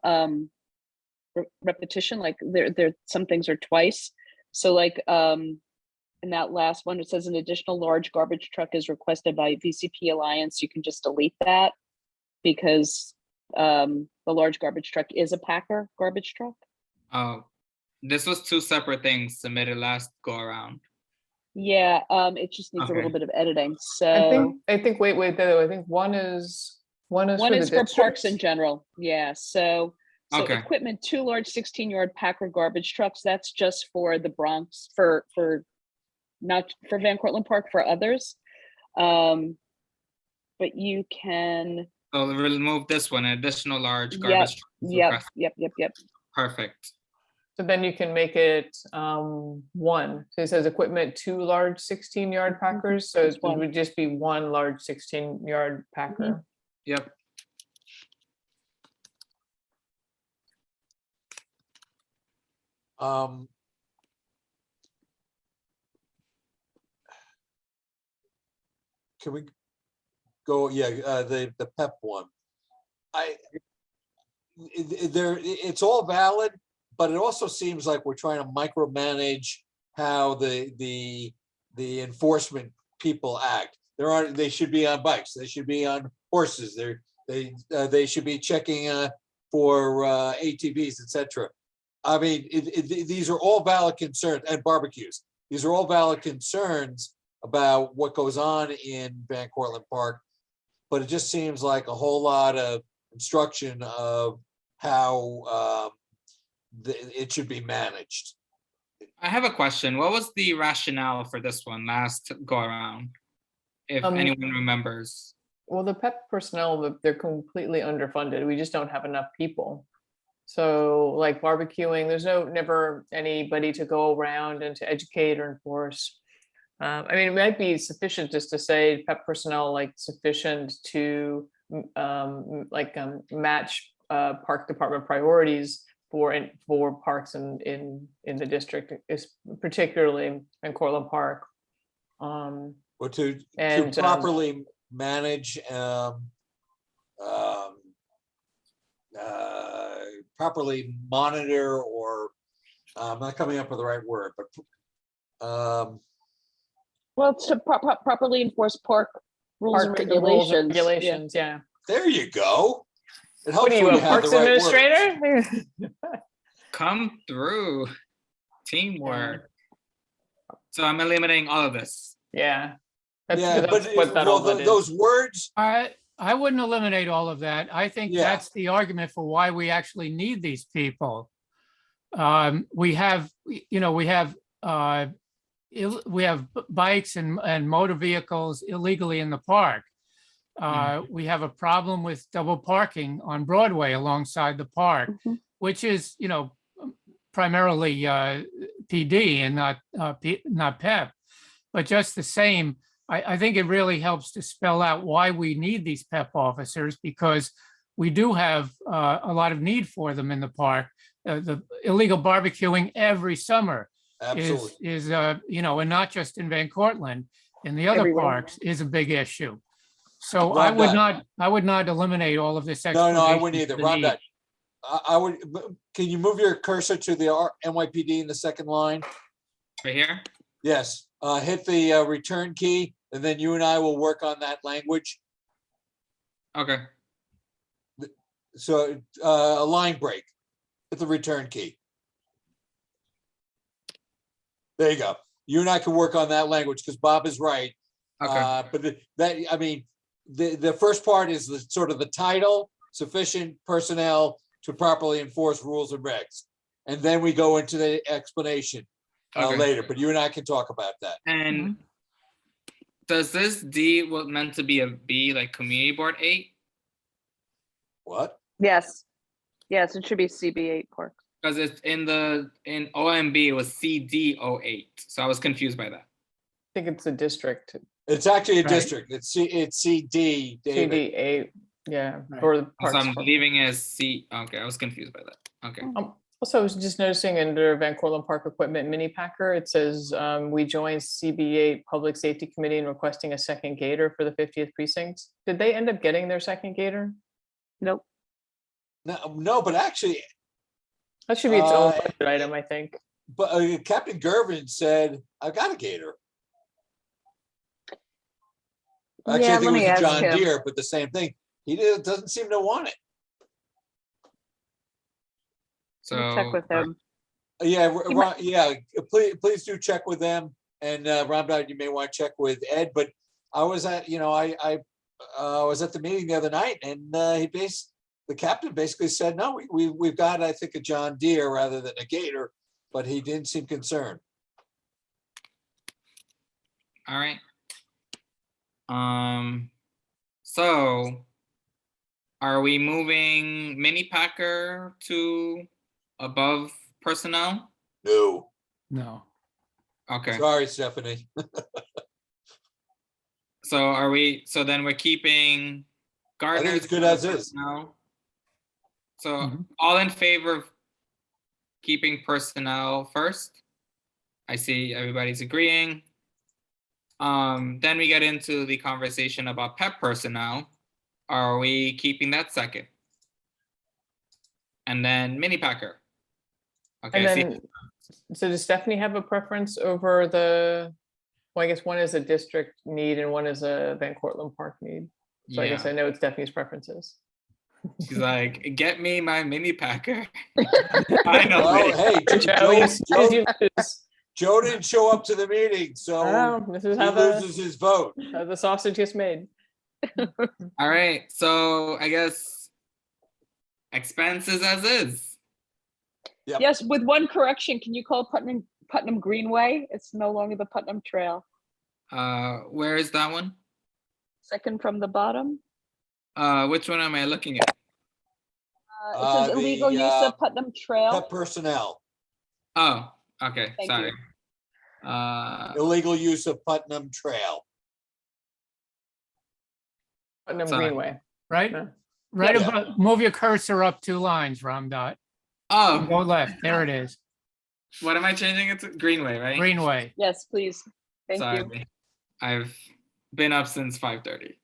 repetition, like there some things are twice. So like in that last one, it says an additional large garbage truck is requested by VCP Alliance. You can just delete that because the large garbage truck is a packer garbage truck. Oh, this was 2 separate things submitted last go around. Yeah, it just needs a little bit of editing. So I think wait though. I think one is for parks in general. Yeah. So Okay. equipment, 2 large 16-yard packer garbage trucks. That's just for the Bronx, for not for Van Cortlandt Park, for others. But you can. So remove this one, an additional large garbage truck. Yep. Perfect. So then you can make it 1. So it says equipment, 2 large 16-yard packers. So it would just be 1 large 16-yard packer. Yep. Can we go? Yeah, the PEP one. It's all valid, but it also seems like we're trying to micromanage how the enforcement people act. They should be on bikes. They should be on horses. They should be checking for ATVs, etc. I mean, these are all valid concerns, and barbecues. These are all valid concerns about what goes on in Van Cortlandt Park, but it just seems like a whole lot of instruction of how it should be managed. I have a question. What was the rationale for this one last go around? If anyone remembers. Well, the PEP personnel, they're completely underfunded. We just don't have enough people. So like barbecuing, there's never anybody to go around and to educate or enforce. I mean, it might be sufficient just to say PEP personnel like sufficient to match park department priorities for parks in the district, is particularly in Cortlandt Park. Or to properly manage, properly monitor, or I'm not coming up with the right word, but Well, to properly enforce park rules and Park rules and regulations. Yeah. regulations, yeah. There you go. It What helps are you, when a you have the parks right words. administrator? Come through. Teamwork. So I'm eliminating all of this. Yeah. That's, Yeah, that's but what that well, all that is. those words, I wouldn't eliminate all of that. I think Yeah. that's the argument for why we actually need these people. We have, you know, we have bikes and motor vehicles illegally in the park. We have a problem with double parking on Broadway alongside the park, Mhm. which is, you know, primarily PD and not PEP. But just the same, I think it really helps to spell out why we need these PEP officers, because we do have a lot of need for them in the park. The illegal barbecuing every summer absolutely. is you know, and not just in Van Cortlandt, in the other Everywhere. parks is a big issue. So Rob Dott. I would not eliminate all of this. No, I explanation wouldn't either. for the Rob need. Dott. I would, can you move your cursor to the NYPD in the second line? Right here? Yes, hit the return key, and then you and I will work on that language. Okay. So a line break, hit the return key. There you go. You and I can work on that language because Bob is right. Okay. But I mean, the first part is the sort of the title, sufficient personnel to properly enforce rules and regs. And then we go into the explanation Okay. later, but you and I can talk about that. And does this D was meant to be a B, like Community Board 8? What? Yes. Yes, it should be CB8 parks. Because it's in OMB, it was CD08. So I was confused by that. I think it's a district, It's actually a Right. district. It's CD, David. CD8, yeah, Right. for the So parks. I'm Department. leaving it as C. Okay, I was confused by that. Okay. Also, I was just noticing under Van Cortlandt Park Equipment Mini Packer, it says, we joined CB8 Public Safety Committee in requesting a second gator for the 50th precinct. Did they end up getting their second gator? Nope. No, but actually, That should be its own Uh, budget item, I think. but Captain Gervin said, I've got a gator. Actually, Yeah, I think let it me was a ask John him. Deere, but the same thing. He doesn't seem to want it. We'll check with him. Yeah, He might- yeah, please do check with them. And Ramdad, you may want to check with Ed, but I was at, I was at the meeting the other night and the captain basically said, no, we've got, I think, a John Deere rather than a gator, but he didn't seem concerned. All right. So are we moving Mini Packer to above personnel? No, No. Okay. sorry, Stephanie. So then we're keeping Gardner. it's good as is. So Mhm. all in favor of keeping personnel first? I see everybody's agreeing. Then we get into the conversation about PEP personnel. Are we keeping that second? And then Mini Packer. Okay, And see, then, so does Stephanie have a preference over well, I guess one is a district need and one is a Van Cortlandt Park need. So I guess yeah, I know what Stephanie's preferences. she's like, get me my Mini Packer. I know. Well, hey, Joe, you snooze, you lose. Joe didn't show up to the meeting, so Oh, this is he how loses his vote. the sausage gets made. All right, so I guess expenses as is. Yep. Yes, with one correction, can you call Putnam Greenway? It's no longer the Putnam Trail. Where is that one? Second from the bottom. Which one am I looking at? It says The, illegal use of Putnam Trail. PEP personnel, Oh, okay, Thank sorry. you. illegal use of Putnam Trail. Putnam Sorry. Greenway. Right? No. Right Yeah. above, move your cursor up 2 lines, Ramdot. Oh, Go left. There it is. what am I changing it to? Greenway, right? Greenway. Yes, please. Thank you. Sorry. I've been up since 5:30.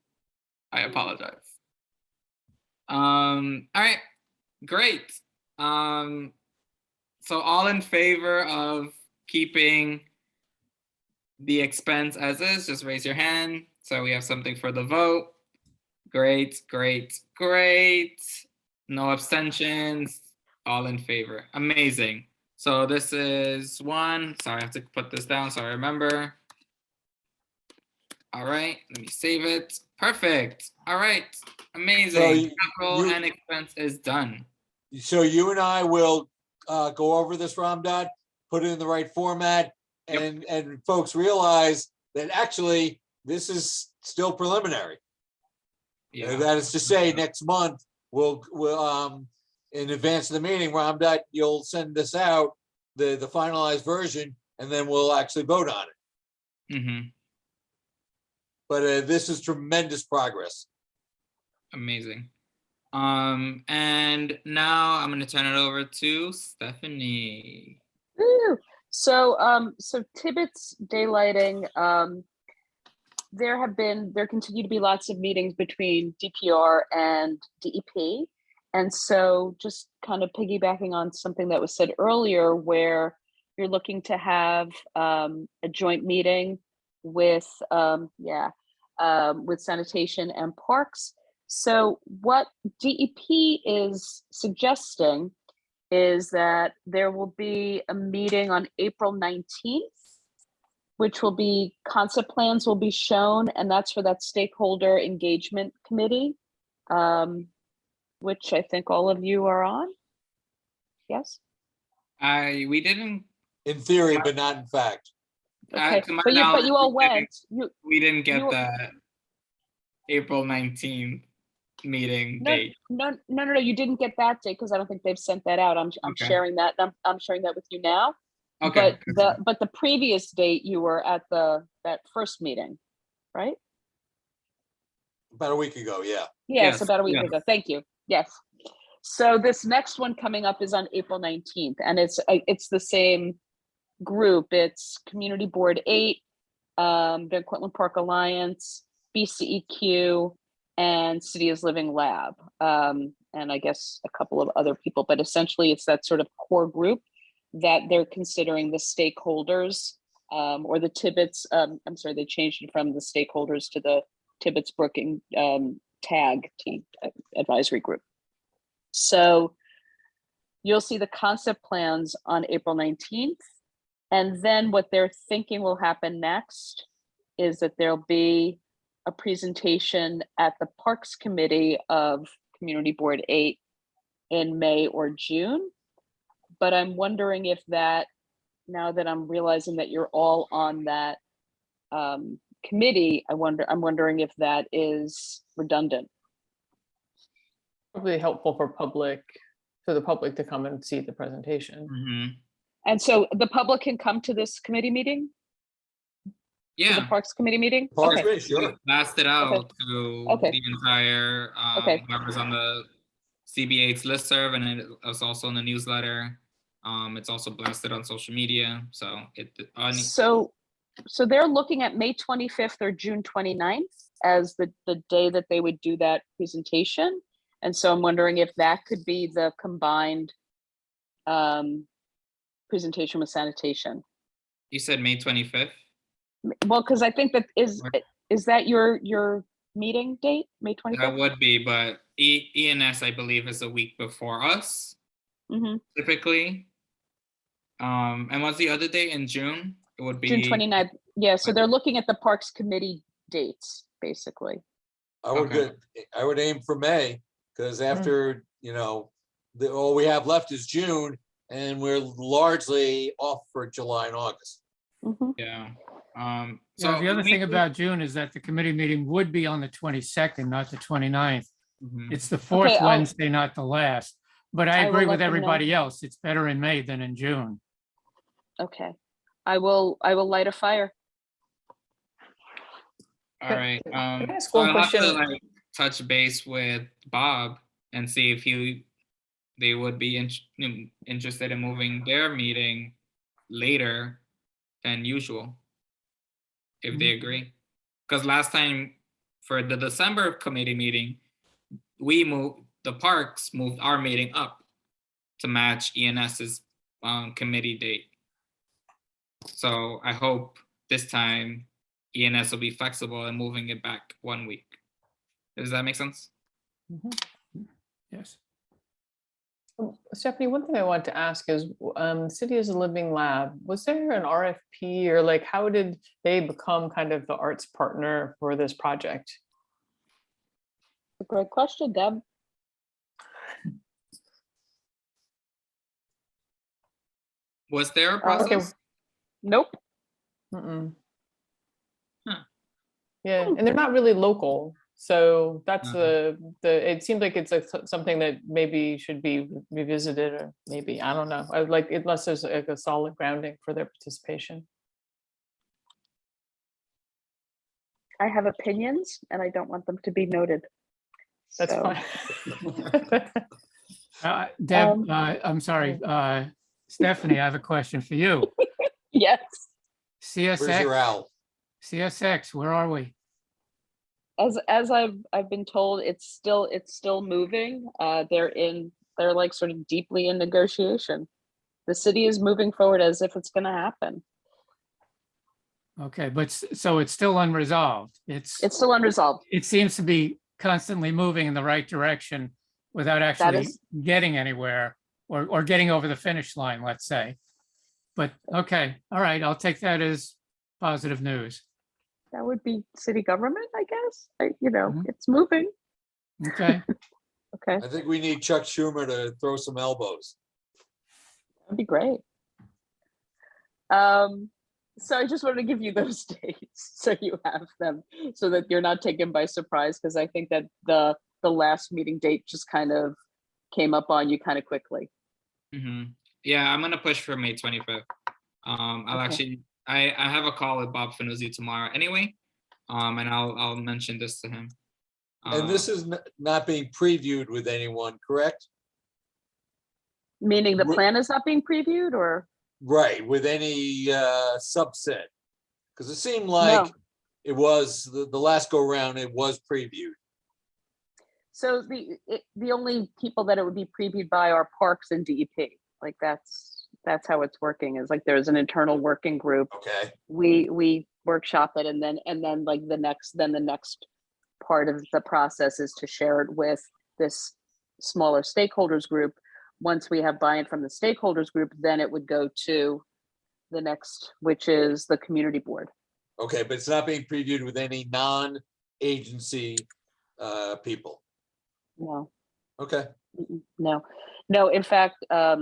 I apologize. All right, great. So all in favor of keeping the expense as is, just raise your hand. So we have something for the vote. Great, great, great. No abstentions, all in favor. Amazing. So this is one, sorry, I have to put this down so I remember. All right, let me save it. Perfect. All right, amazing. Capital and expense is done. So you and I will go over this, Ramdad, put it in the right format, Yep. and folks realize that actually this is still preliminary. Yeah. That is to say, next month, we'll in advance of the meeting, Ramdad, you'll send this out, the finalized version, and then we'll actually vote on it. Mm-hmm. But this is tremendous progress. Amazing. And now I'm gonna turn it over to Stephanie. Woo! So, so Tibbetts daylighting, there continue to be lots of meetings between DPR and DEP. And so just kind of piggybacking on something that was said earlier, where you're looking to have a joint meeting with, with sanitation and parks. So what DEP is suggesting is that there will be a meeting on April 19th, which will be concept plans will be shown, and that's for that stakeholder engagement committee, which I think all of you are on. Yes? We didn't. In theory, but not in fact. Okay, to my but you knowledge, all we didn't- went. We didn't get you- the April 19th meeting date. No, you didn't get that date because I don't think they've sent that out. I'm Okay. sharing that. I'm sharing that with you now. Okay. But the previous date you were at that first meeting, right? About a week ago, yeah. Yes, Yes, about a week yeah. ago. Thank you. Yes. So this next one coming up is on April 19th, and it's the same group. It's Community Board 8, the Cortland Park Alliance, BCEQ, and City is Living Lab, and I guess a couple of other people. But essentially, it's that sort of core group that they're considering the stakeholders, or the Tibbetts. I'm sorry, they changed it from the stakeholders to the Tibbetts Brooking TAG team advisory group. So you'll see the concept plans on April 19th. And then what they're thinking will happen next is that there'll be a presentation at the Parks Committee of Community Board 8 in May or June. But I'm wondering if that, now that I'm realizing that you're all on that committee, I'm wondering if that is redundant. Probably helpful for the public to come and see the presentation. Mhm. And so the public can come to this committee meeting, to the Yeah. Parks Committee meeting? Parks Okay. Committee, sure. Blast it out to Okay. the entire, Okay. whoever's on the CBA's listserv, and it's also in the newsletter. It's also blasted on social media, so So they're looking at May 25th or June 29th as the day that they would do that presentation. And so I'm wondering if that could be the combined presentation with sanitation. You said May 25th? Well, because I think that is that your meeting date, May 25th? That would be, but ENS, I believe, is a week before us, Mhm. typically. And what's the other date in June? It would be June 29th. Yeah, so they're looking at the Parks Committee dates, basically. I would aim for May, because after, all we have left is June, and we're largely off for July and August. Mhm. Yeah. So the other thing about June is that the committee meeting would be on the 22nd, not the 29th. Mhm. It's the fourth Okay, Wednesday, not the last. But I I will agree let with them know. everybody else. It's better in May than in June. Okay. I will light a fire. All right. Can I ask So one I'll have to question? like touch base with Bob and see if they would be interested in moving their meeting later than usual, if they agree. Because last time for the December committee meeting, the parks moved our meeting up to match ENS's committee date. So I hope this time ENS will be flexible and moving it back 1 week. Does that make sense? Yes. Stephanie, one thing I wanted to ask is, City is a Living Lab, was there an RFP or like, how did they become kind of the arts partner for this project? A great question, Deb. Was there a Okay. process? Nope. Mm-mm. Huh. Yeah, and they're not really local, so that's Uh-huh. it seems like it's like something that maybe should be revisited, or maybe, I don't know, I would like, unless there's like a solid grounding for their participation. I have opinions and I don't want them to be noted. That's So, fine. Deb, I'm sorry, Stephanie, I have a question for you. yes. Where's your CSX, owl? CSX, where are we? As I've been told, it's still moving. They're like sort of deeply in negotiation. The city is moving forward as if it's going to happen. Okay, but so it's still unresolved. It's still unresolved. It seems to be constantly moving in the right direction without actually is- getting anywhere or getting over the finish line, let's say. But okay, all right, I'll take that as positive news. That would be city government, I guess. Mhm. It's moving. Okay, Okay, I think we need Chuck Schumer to throw some elbows. that'd be great. So I just wanted to give you those dates so you have them, so that you're not taken by surprise, because I think that the last meeting date just kind of came up on you kind of quickly. Yeah, I'm gonna push for May 25th. I'll Okay. actually, I have a call with Bob Finuzzi tomorrow anyway, and I'll mention this to him. And this is not being previewed with anyone, correct? Meaning the Ru- plan is not being previewed, or? Right, with any subset? Because it seemed like it was, the last go round, it was previewed. So the only people that it would be previewed by are parks and DEP. Like that's how it's working, is like there's an internal working group. Okay, We workshop it, and then like the next part of the process is to share it with this smaller stakeholders group. Once we have buy-in from the stakeholders group, then it would go to the next, which is the community board. okay, but it's not being previewed with any non-agency people. No. Okay, No. In fact, a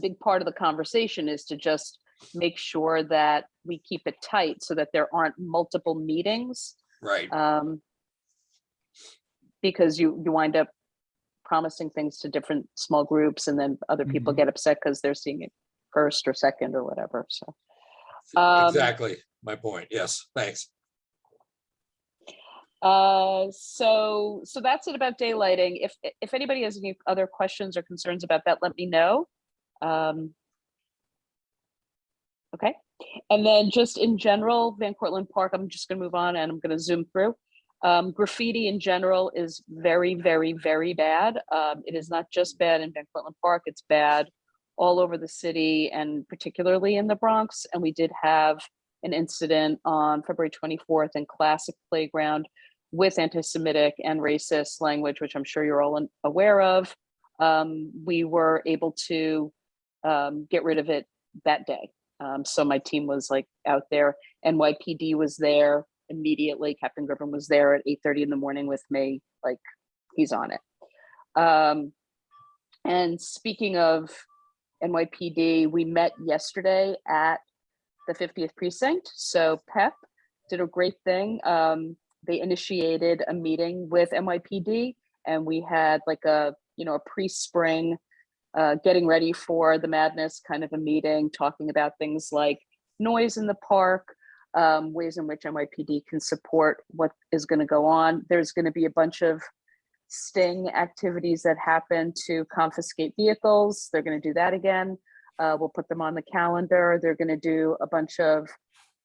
big part of the conversation is to just make sure that we keep it tight so that there aren't multiple meetings, right. because you wind up promising things to different small groups, and then other people get upset because they're seeing it first or second or whatever. So Exactly my point. Yes, thanks. so that's it about daylighting. If anybody has any other questions or concerns about that, let me know. Okay, and then just in general, Van Cortlandt Park, I'm just going to move on and I'm going to zoom through. Graffiti in general is very, very, very bad. It is not just bad in Van Cortlandt Park, it's bad all over the city, and particularly in the Bronx. And we did have an incident on February 24th in Classic Playground with anti-Semitic and racist language, which I'm sure you're all aware of. We were able to get rid of it that day. So my team was like out there. NYPD was there immediately. Captain Griffin was there at 8:30 in the morning with me. Like, he's on it. And speaking of NYPD, we met yesterday at the 50th precinct. So PEP did a great thing. They initiated a meeting with NYPD, and we had like a pre-spring getting ready for the madness kind of a meeting, talking about things like noise in the park, ways in which NYPD can support what is going to go on. There's going to be a bunch of sting activities that happen to confiscate vehicles. They're going to do that again. We'll put them on the calendar. They're going to do a bunch of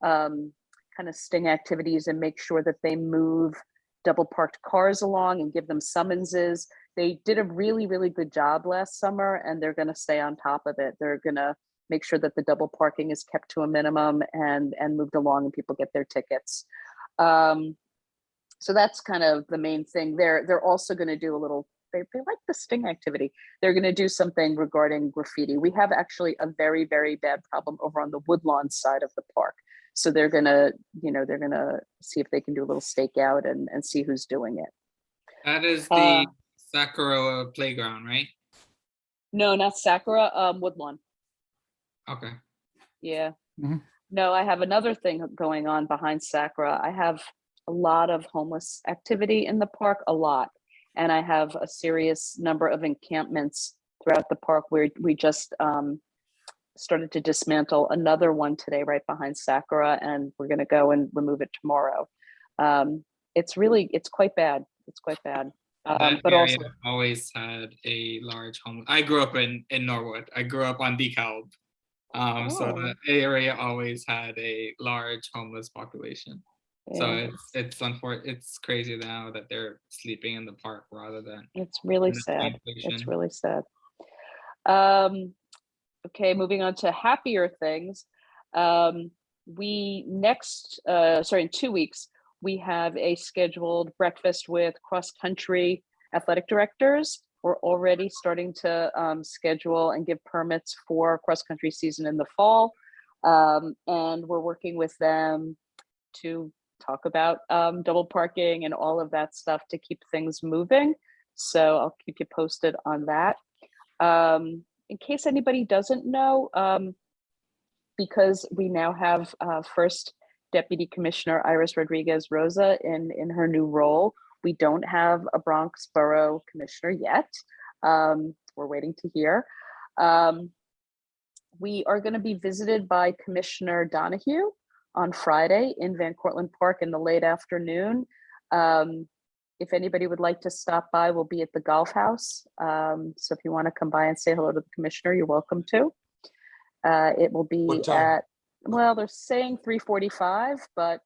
kind of sting activities and make sure that they move double parked cars along and give them summonses. They did a really, really good job last summer, and they're going to stay on top of it. They're going to make sure that the double parking is kept to a minimum and moved along and people get their tickets. So that's kind of the main thing. They're also going to do a little, they like the sting activity. They're going to do something regarding graffiti. We have actually a very, very bad problem over on the Woodlawn side of the park. So they're gonna, they're gonna see if they can do a little stakeout and see who's doing it. That is the Sakura playground, right? No, not Sakura, Woodlawn. Okay. Yeah. Mhm. No, I have another thing going on behind Sakura. I have a lot of homeless activity in the park, a lot. And I have a serious number of encampments throughout the park where we just started to dismantle another one today right behind Sakura, and we're going to go and remove it tomorrow. It's quite bad. It's quite bad. That But area also, always had a large home. I grew up in Norwood. I grew up on DeKalb. So Oh. that area always had a large homeless population. So yeah, it's crazy now that they're sleeping in the park rather than it's really in the sad. train It's station. really sad. Okay, moving on to happier things. In 2 weeks, we have a scheduled breakfast with cross-country athletic directors. We're already starting to schedule and give permits for cross-country season in the fall. And we're working with them to talk about double parking and all of that stuff to keep things moving. So I'll keep you posted on that. In case anybody doesn't know, because we now have First Deputy Commissioner Iris Rodriguez Rosa in her new role, we don't have a Bronx Borough Commissioner yet. We're waiting to hear. We are going to be visited by Commissioner Donahue on Friday in Van Cortlandt Park in the late afternoon. If anybody would like to stop by, we'll be at the Golf House. So if you want to come by and say hello to the commissioner, you're welcome to. It will be What time? well, they're saying 3:45, but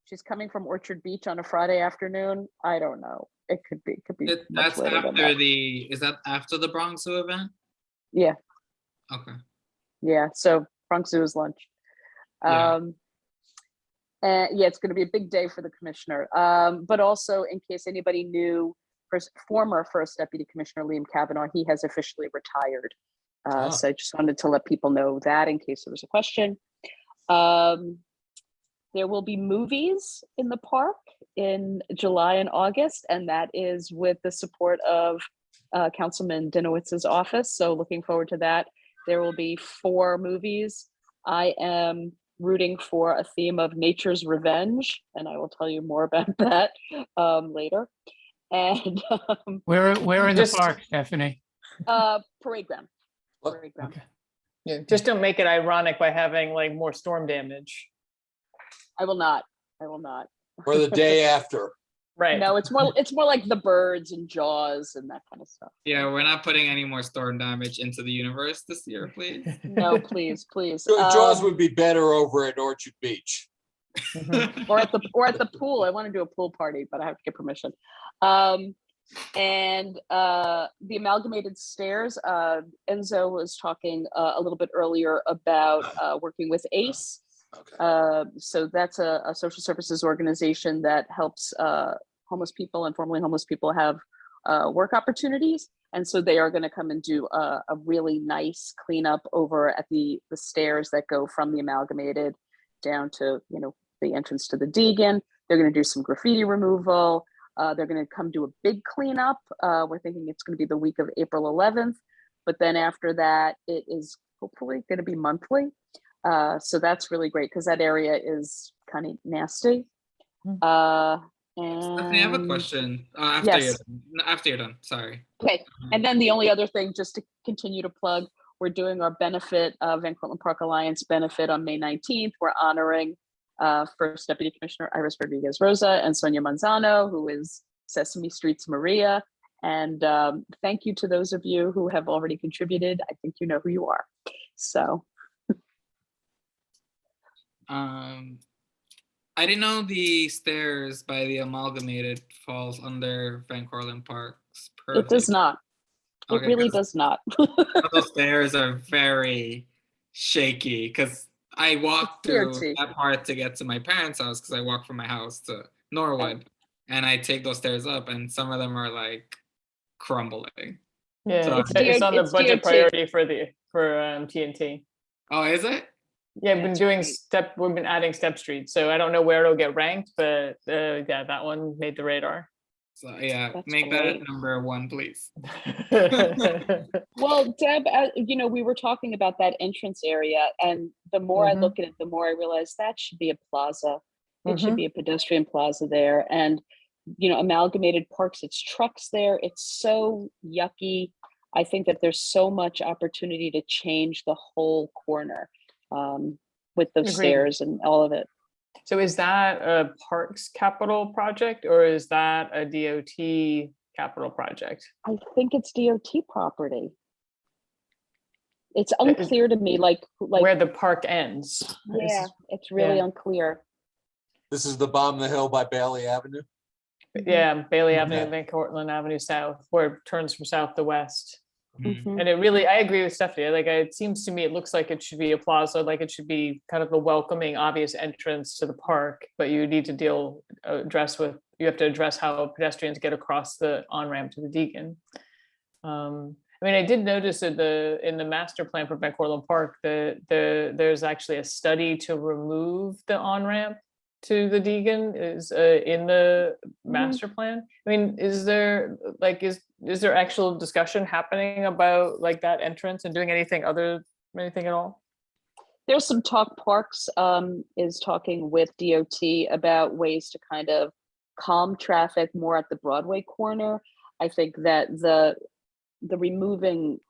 she's coming from Orchard Beach on a Friday afternoon. I don't know. It could be much That's later than after that. is that after the Bronx Zoo event? Yeah, Okay. yeah. So Bronx Zoo is lunch. Yeah. And yeah, it's going to be a big day for the commissioner. But also, in case anybody knew, former First Deputy Commissioner Liam Kavanaugh, he has officially retired. So I just wanted to let people know that in case there was a question. There will be movies in the park in July and August, and that is with the support of Councilman Dinowitz's office. So looking forward to that. There will be 4 movies. I am rooting for a theme of nature's revenge, and I will tell you more about that later. And Where in the Just- park, Stephanie? parade ground. What? Parade ground. Okay. Yeah, just don't make it ironic by having like more storm damage. I will not. I will not. Or the day after. Right. No, it's more like the birds and Jaws and that kind of stuff. Yeah, we're not putting any more storm damage into the universe this year, please. No, please, please. Jaws would be better over at Orchard Beach. Or at the pool. I want to do a pool party, but I have to get permission. And the amalgamated stairs, Enzo was talking a little bit earlier about working with ACE. Okay. So that's a social services organization that helps homeless people and formerly homeless people have work opportunities. And so they are going to come and do a really nice cleanup over at the stairs that go from the amalgamated down to, the entrance to the Deegan. They're going to do some graffiti removal. They're going to come do a big cleanup. We're thinking it's going to be the week of April 11th. But then after that, it is hopefully going to be monthly. So that's really great because that area is kind of nasty. Stephanie, I have a question. Yes. After you're done. Sorry. Okay, and then the only other thing, just to continue to plug, we're doing our benefit, Van Cortlandt Park Alliance benefit on May 19th. We're honoring First Deputy Commissioner Iris Rodriguez Rosa and Sonia Manzano, who is Sesame Street's Maria. And thank you to those of you who have already contributed. I think you know who you are. So. I didn't know the stairs by the amalgamated falls under Van Cortlandt Park's purview. It does not. It Okay, really 'cause does not. those stairs are very shaky because I walked through DOT. that part to get to my parents' house because I walk from my house to Norwood, and I take those stairs up, and some of them are like crumbling. Yeah, So- it's on the It's budget DOT. priority for TNT. Oh, is it? Yeah, we've been That's doing great. we've been adding Step Street, so I don't know where it'll get ranked, but yeah, that one made the radar. So yeah, That's make great. that number one, please. Well, Deb, we were talking about that entrance area, and the more I Mhm. look at it, the more I realize that should be a plaza. It should Mhm. be a pedestrian plaza there. And, Amalgamated Parks, its trucks there. It's so yucky. I think that there's so much opportunity to change the whole corner with those Agreed. stairs and all of it. So is that a Parks capital project or is that a DOT capital project? I think it's DOT property. It's Is- unclear to me, like Where the park ends? yeah, it's really yeah. unclear. This is the bottom of the hill by Bailey Avenue. Yeah, Bailey Avenue, Okay. Van Cortlandt Avenue South, where it turns from south to west. Mhm. Mhm. And it really, I agree with Stephanie. Like, it seems to me, it looks like it should be a plaza, like it should be kind of the welcoming, obvious entrance to the park. But you need to you have to address how pedestrians get across the on-ramp to the Deacon. I mean, I did notice in the master plan for Van Cortlandt Park that there's actually a study to remove the on-ramp to the Deacon is in the master plan. I mean, is there actual discussion happening about like that entrance and doing anything at all? There's some talk. Parks is talking with DOT about ways to kind of calm traffic more at the Broadway corner. I think that the removing,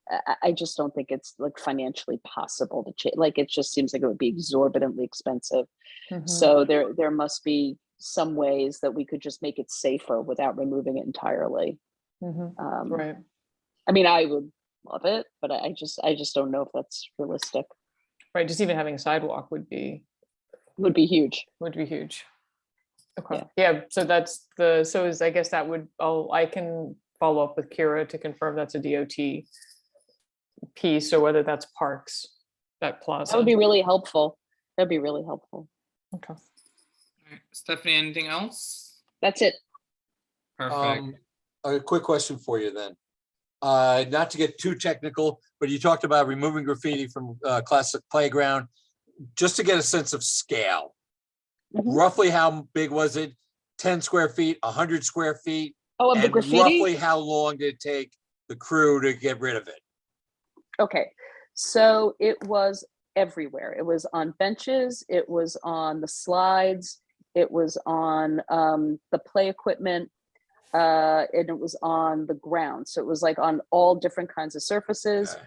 I just don't think it's like financially possible to change. Like, it just seems like it would be exorbitantly expensive. So there must be some ways that we could just make it safer without removing it entirely. Right. I mean, I would love it, but I just don't know if that's realistic. Right. Just even having a sidewalk would be huge. huge. Okay. Yeah. So I guess that would, I can follow up with Kira to confirm that's a DOT piece or whether that's Parks, that plaza. That would be really helpful. That'd be really helpful. Okay. All right. Stephanie, anything else? That's it. Perfect. A quick question for you then. Not to get too technical, but you talked about removing graffiti from classic playground. Just to get a sense of scale, Mhm. roughly how big was it? 10 square feet, 100 square feet? Oh, of the And graffiti? roughly how long did it take the crew to get rid of it? Okay, so it was everywhere. It was on benches, it was on the slides, it was on the play equipment, and it was on the ground. So it was like on all different kinds of surfaces, Okay.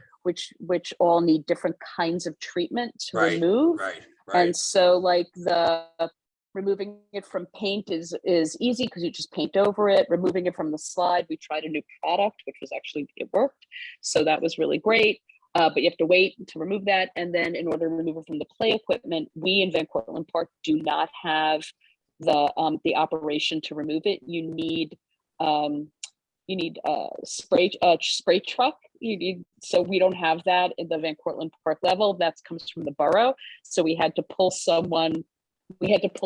which all need different kinds of treatment to Right, remove. Right, And right. so like the removing it from paint is easy because you just paint over it. Removing it from the slide, we tried a new product, which was actually, it worked. So that was really great. But you have to wait to remove that. And then in order to remove it from the play equipment, we in Van Cortlandt Park do not have the operation to remove it. You need a spray truck. So we don't have that in the Van Cortlandt Park level. That comes from the borough. So we had to pull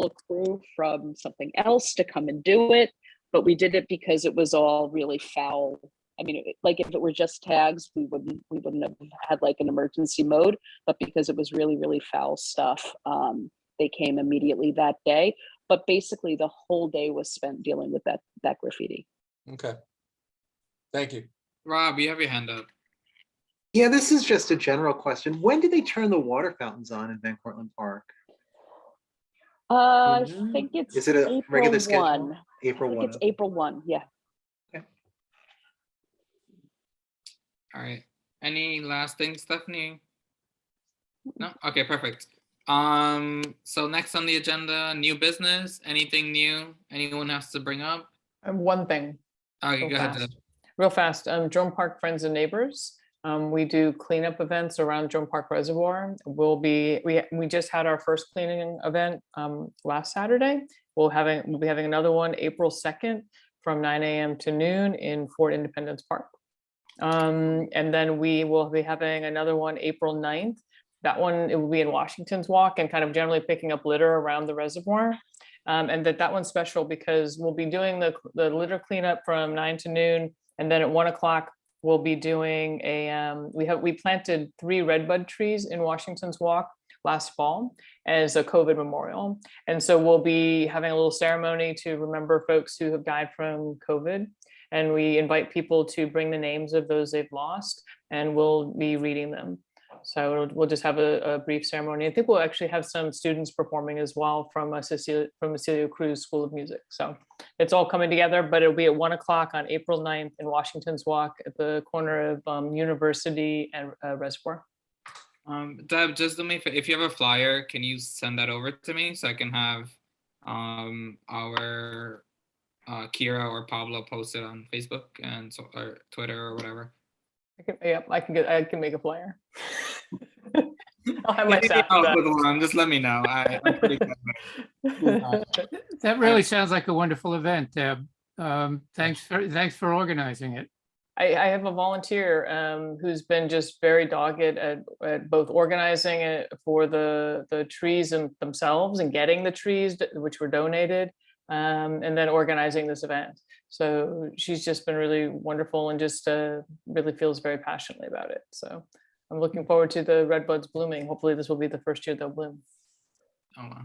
a crew from something else to come and do it, but we did it because it was all really foul. I mean, like if it were just tags, we wouldn't have had like an emergency mode, but because it was really, really foul stuff, they came immediately that day. But basically the whole day was spent dealing with that graffiti. Okay. Thank you. Rob, you have your hand up. Yeah, this is just a general question. When did they turn the water fountains on in Van Cortlandt Park? I Mhm. think it's Is it a April regular schedule? 1. April I think 1. it's April 1, yeah. All right. Any last thing, Stephanie? No? Okay, perfect. So next on the agenda, new business, anything new anyone has to bring up? And one thing, Okay, real go ahead. fast. Real fast, Drone Park Friends and Neighbors. We do cleanup events around Drone Park Reservoir. We just had our first cleaning event last Saturday. We'll be having another one April 2nd from 9 a.m. to noon in Fort Independence Park. And then we will be having another one April 9th That one, it will be in Washington's Walk and kind of generally picking up litter around the reservoir. And that one's special because we'll be doing the litter cleanup from 9 to noon. And then at 1 o'clock, we'll be doing we planted 3 redbud trees in Washington's Walk last fall as a COVID memorial. And so we'll be having a little ceremony to remember folks who have died from COVID. And we invite people to bring the names of those they've lost, and we'll be reading them. So we'll just have a brief ceremony. I think we'll actually have some students performing as well from Cecilia Cruz School of Music. So it's all coming together, but it'll be at 1 o'clock on April 9th in Washington's Walk at the corner of University and Reservoir. Deb, just do me, if you have a flyer, can you send that over to me so I can have our Kira or Pablo post it on Facebook and so, or Twitter or whatever? I can make a flyer. I'll have my If you staff need do help with one, just let me know. I'm pretty good at it. That really sounds like a wonderful event, Deb. Thanks for organizing it. I have a volunteer who's been just very dogged at both organizing it for the trees themselves and getting the trees which were donated, and then organizing this event. So she's just been really wonderful and just really feels very passionately about it. So I'm looking forward to the redbuds blooming. Hopefully this will be the first year they'll bloom. Oh, wow.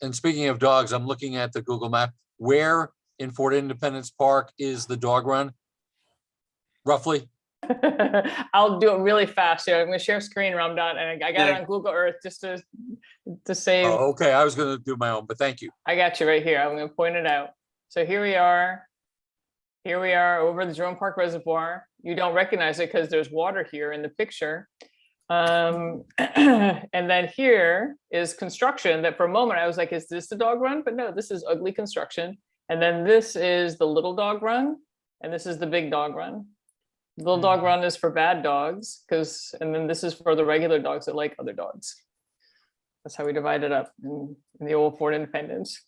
And speaking of dogs, I'm looking at the Google map. Where in Fort Independence Park is the dog run? Roughly? I'll do it really fast here. I'm going to share screen, Ramdot, and I got it on Google Earth just to save. Oh, okay. I was going to do my own, but thank you. I got you right here. I'm going to point it out. So here we are. Here we are over the Jerome Park Reservoir. You don't recognize it because there's water here in the picture. And then here is construction that for a moment I was like, is this the dog run? But no, this is ugly construction. And then this is the little dog run. And this is the big dog run. The little dog run is for bad dogs and then this is for the regular dogs that like other dogs. That's how we divide it up in the old Fort Independence.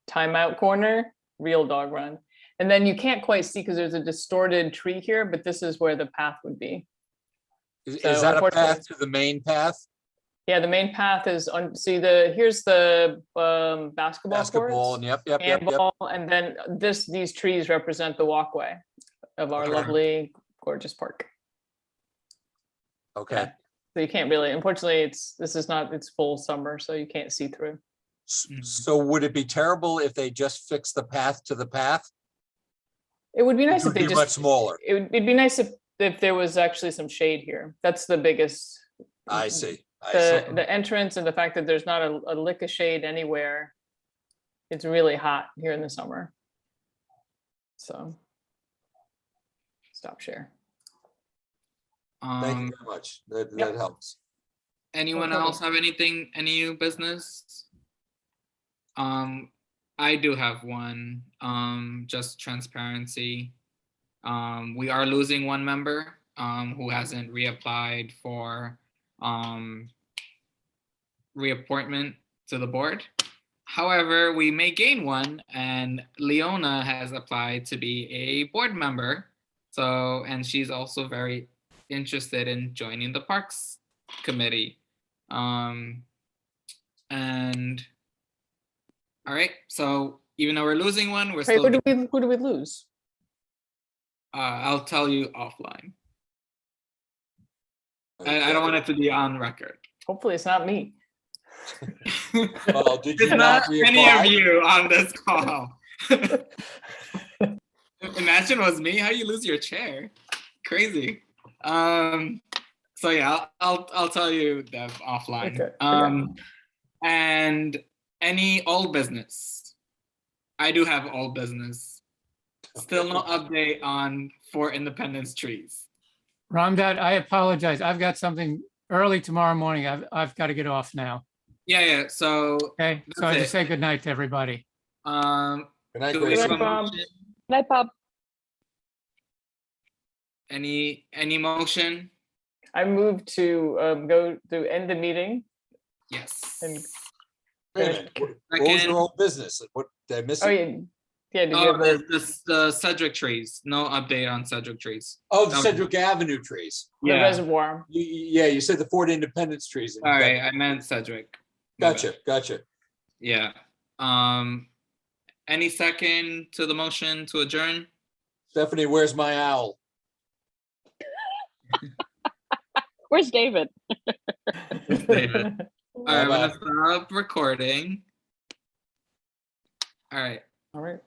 Timeout corner, real dog run. And then you can't quite see because there's a distorted tree here, but this is where the path would be. Is So that a unfortunately- path to the main path? Yeah, the main path is on, see here's the basketball Basketball, courts, and yep. handball, and then these trees represent the walkway of our Okay. lovely, gorgeous park. Okay. So you can't really, unfortunately, it's full summer, so you can't see through. So would it be terrible if they just fixed the path to the path? It would be It nice would if they be much just, smaller. it'd be nice if there was actually some shade here. That's the biggest. I see. I see. The entrance and the fact that there's not a lick of shade anywhere. It's really hot here in the summer. So. Stop share. Thank you very much. That Yep. helps. Anyone problem. else have anything, any new business? I do have one, just transparency. We are losing one member, who hasn't reapplied for, reappointment to the board. However, we may gain one, and Leona has applied to be a board member. So, and she's also very interested in joining the Parks Committee. And all right, so even though we're losing one, we're Hey, still, who do we lose? I'll tell you offline. I don't want it to be on record. Hopefully it's not me. Well, did you It's not not any of reapply? you on this call. Imagine it was me, how you lose your chair? Crazy. So yeah, I'll tell you that offline. Okay. And any old business. I do have old business. Still no update on Fort Independence trees. Ramdad, I apologize. I've got something early tomorrow morning. I've got to get off now. Yeah, so Okay, so I That's just it. say goodnight to everybody. Good night, do we Gracie. have a Good night, Bob. motion? Night, Bob. Any motion? I moved to go to end the meeting. Yes. And Wait a minute. What was Second. your old business? What, did I miss Oh, it? yeah. Yeah, did you Oh, ever? the Cedric trees. No update on Cedric trees. Oh, the Okay. Sedgwick Avenue trees. The Yeah. reservoir. Yeah, you said the Fort Independence trees. All right, I meant Cedric. My bad. Gotcha. Yeah. Any second to the motion to adjourn? Stephanie, where's my owl? Where's David? David. All right, I'm Bye-bye. gonna stop recording. All right. All right.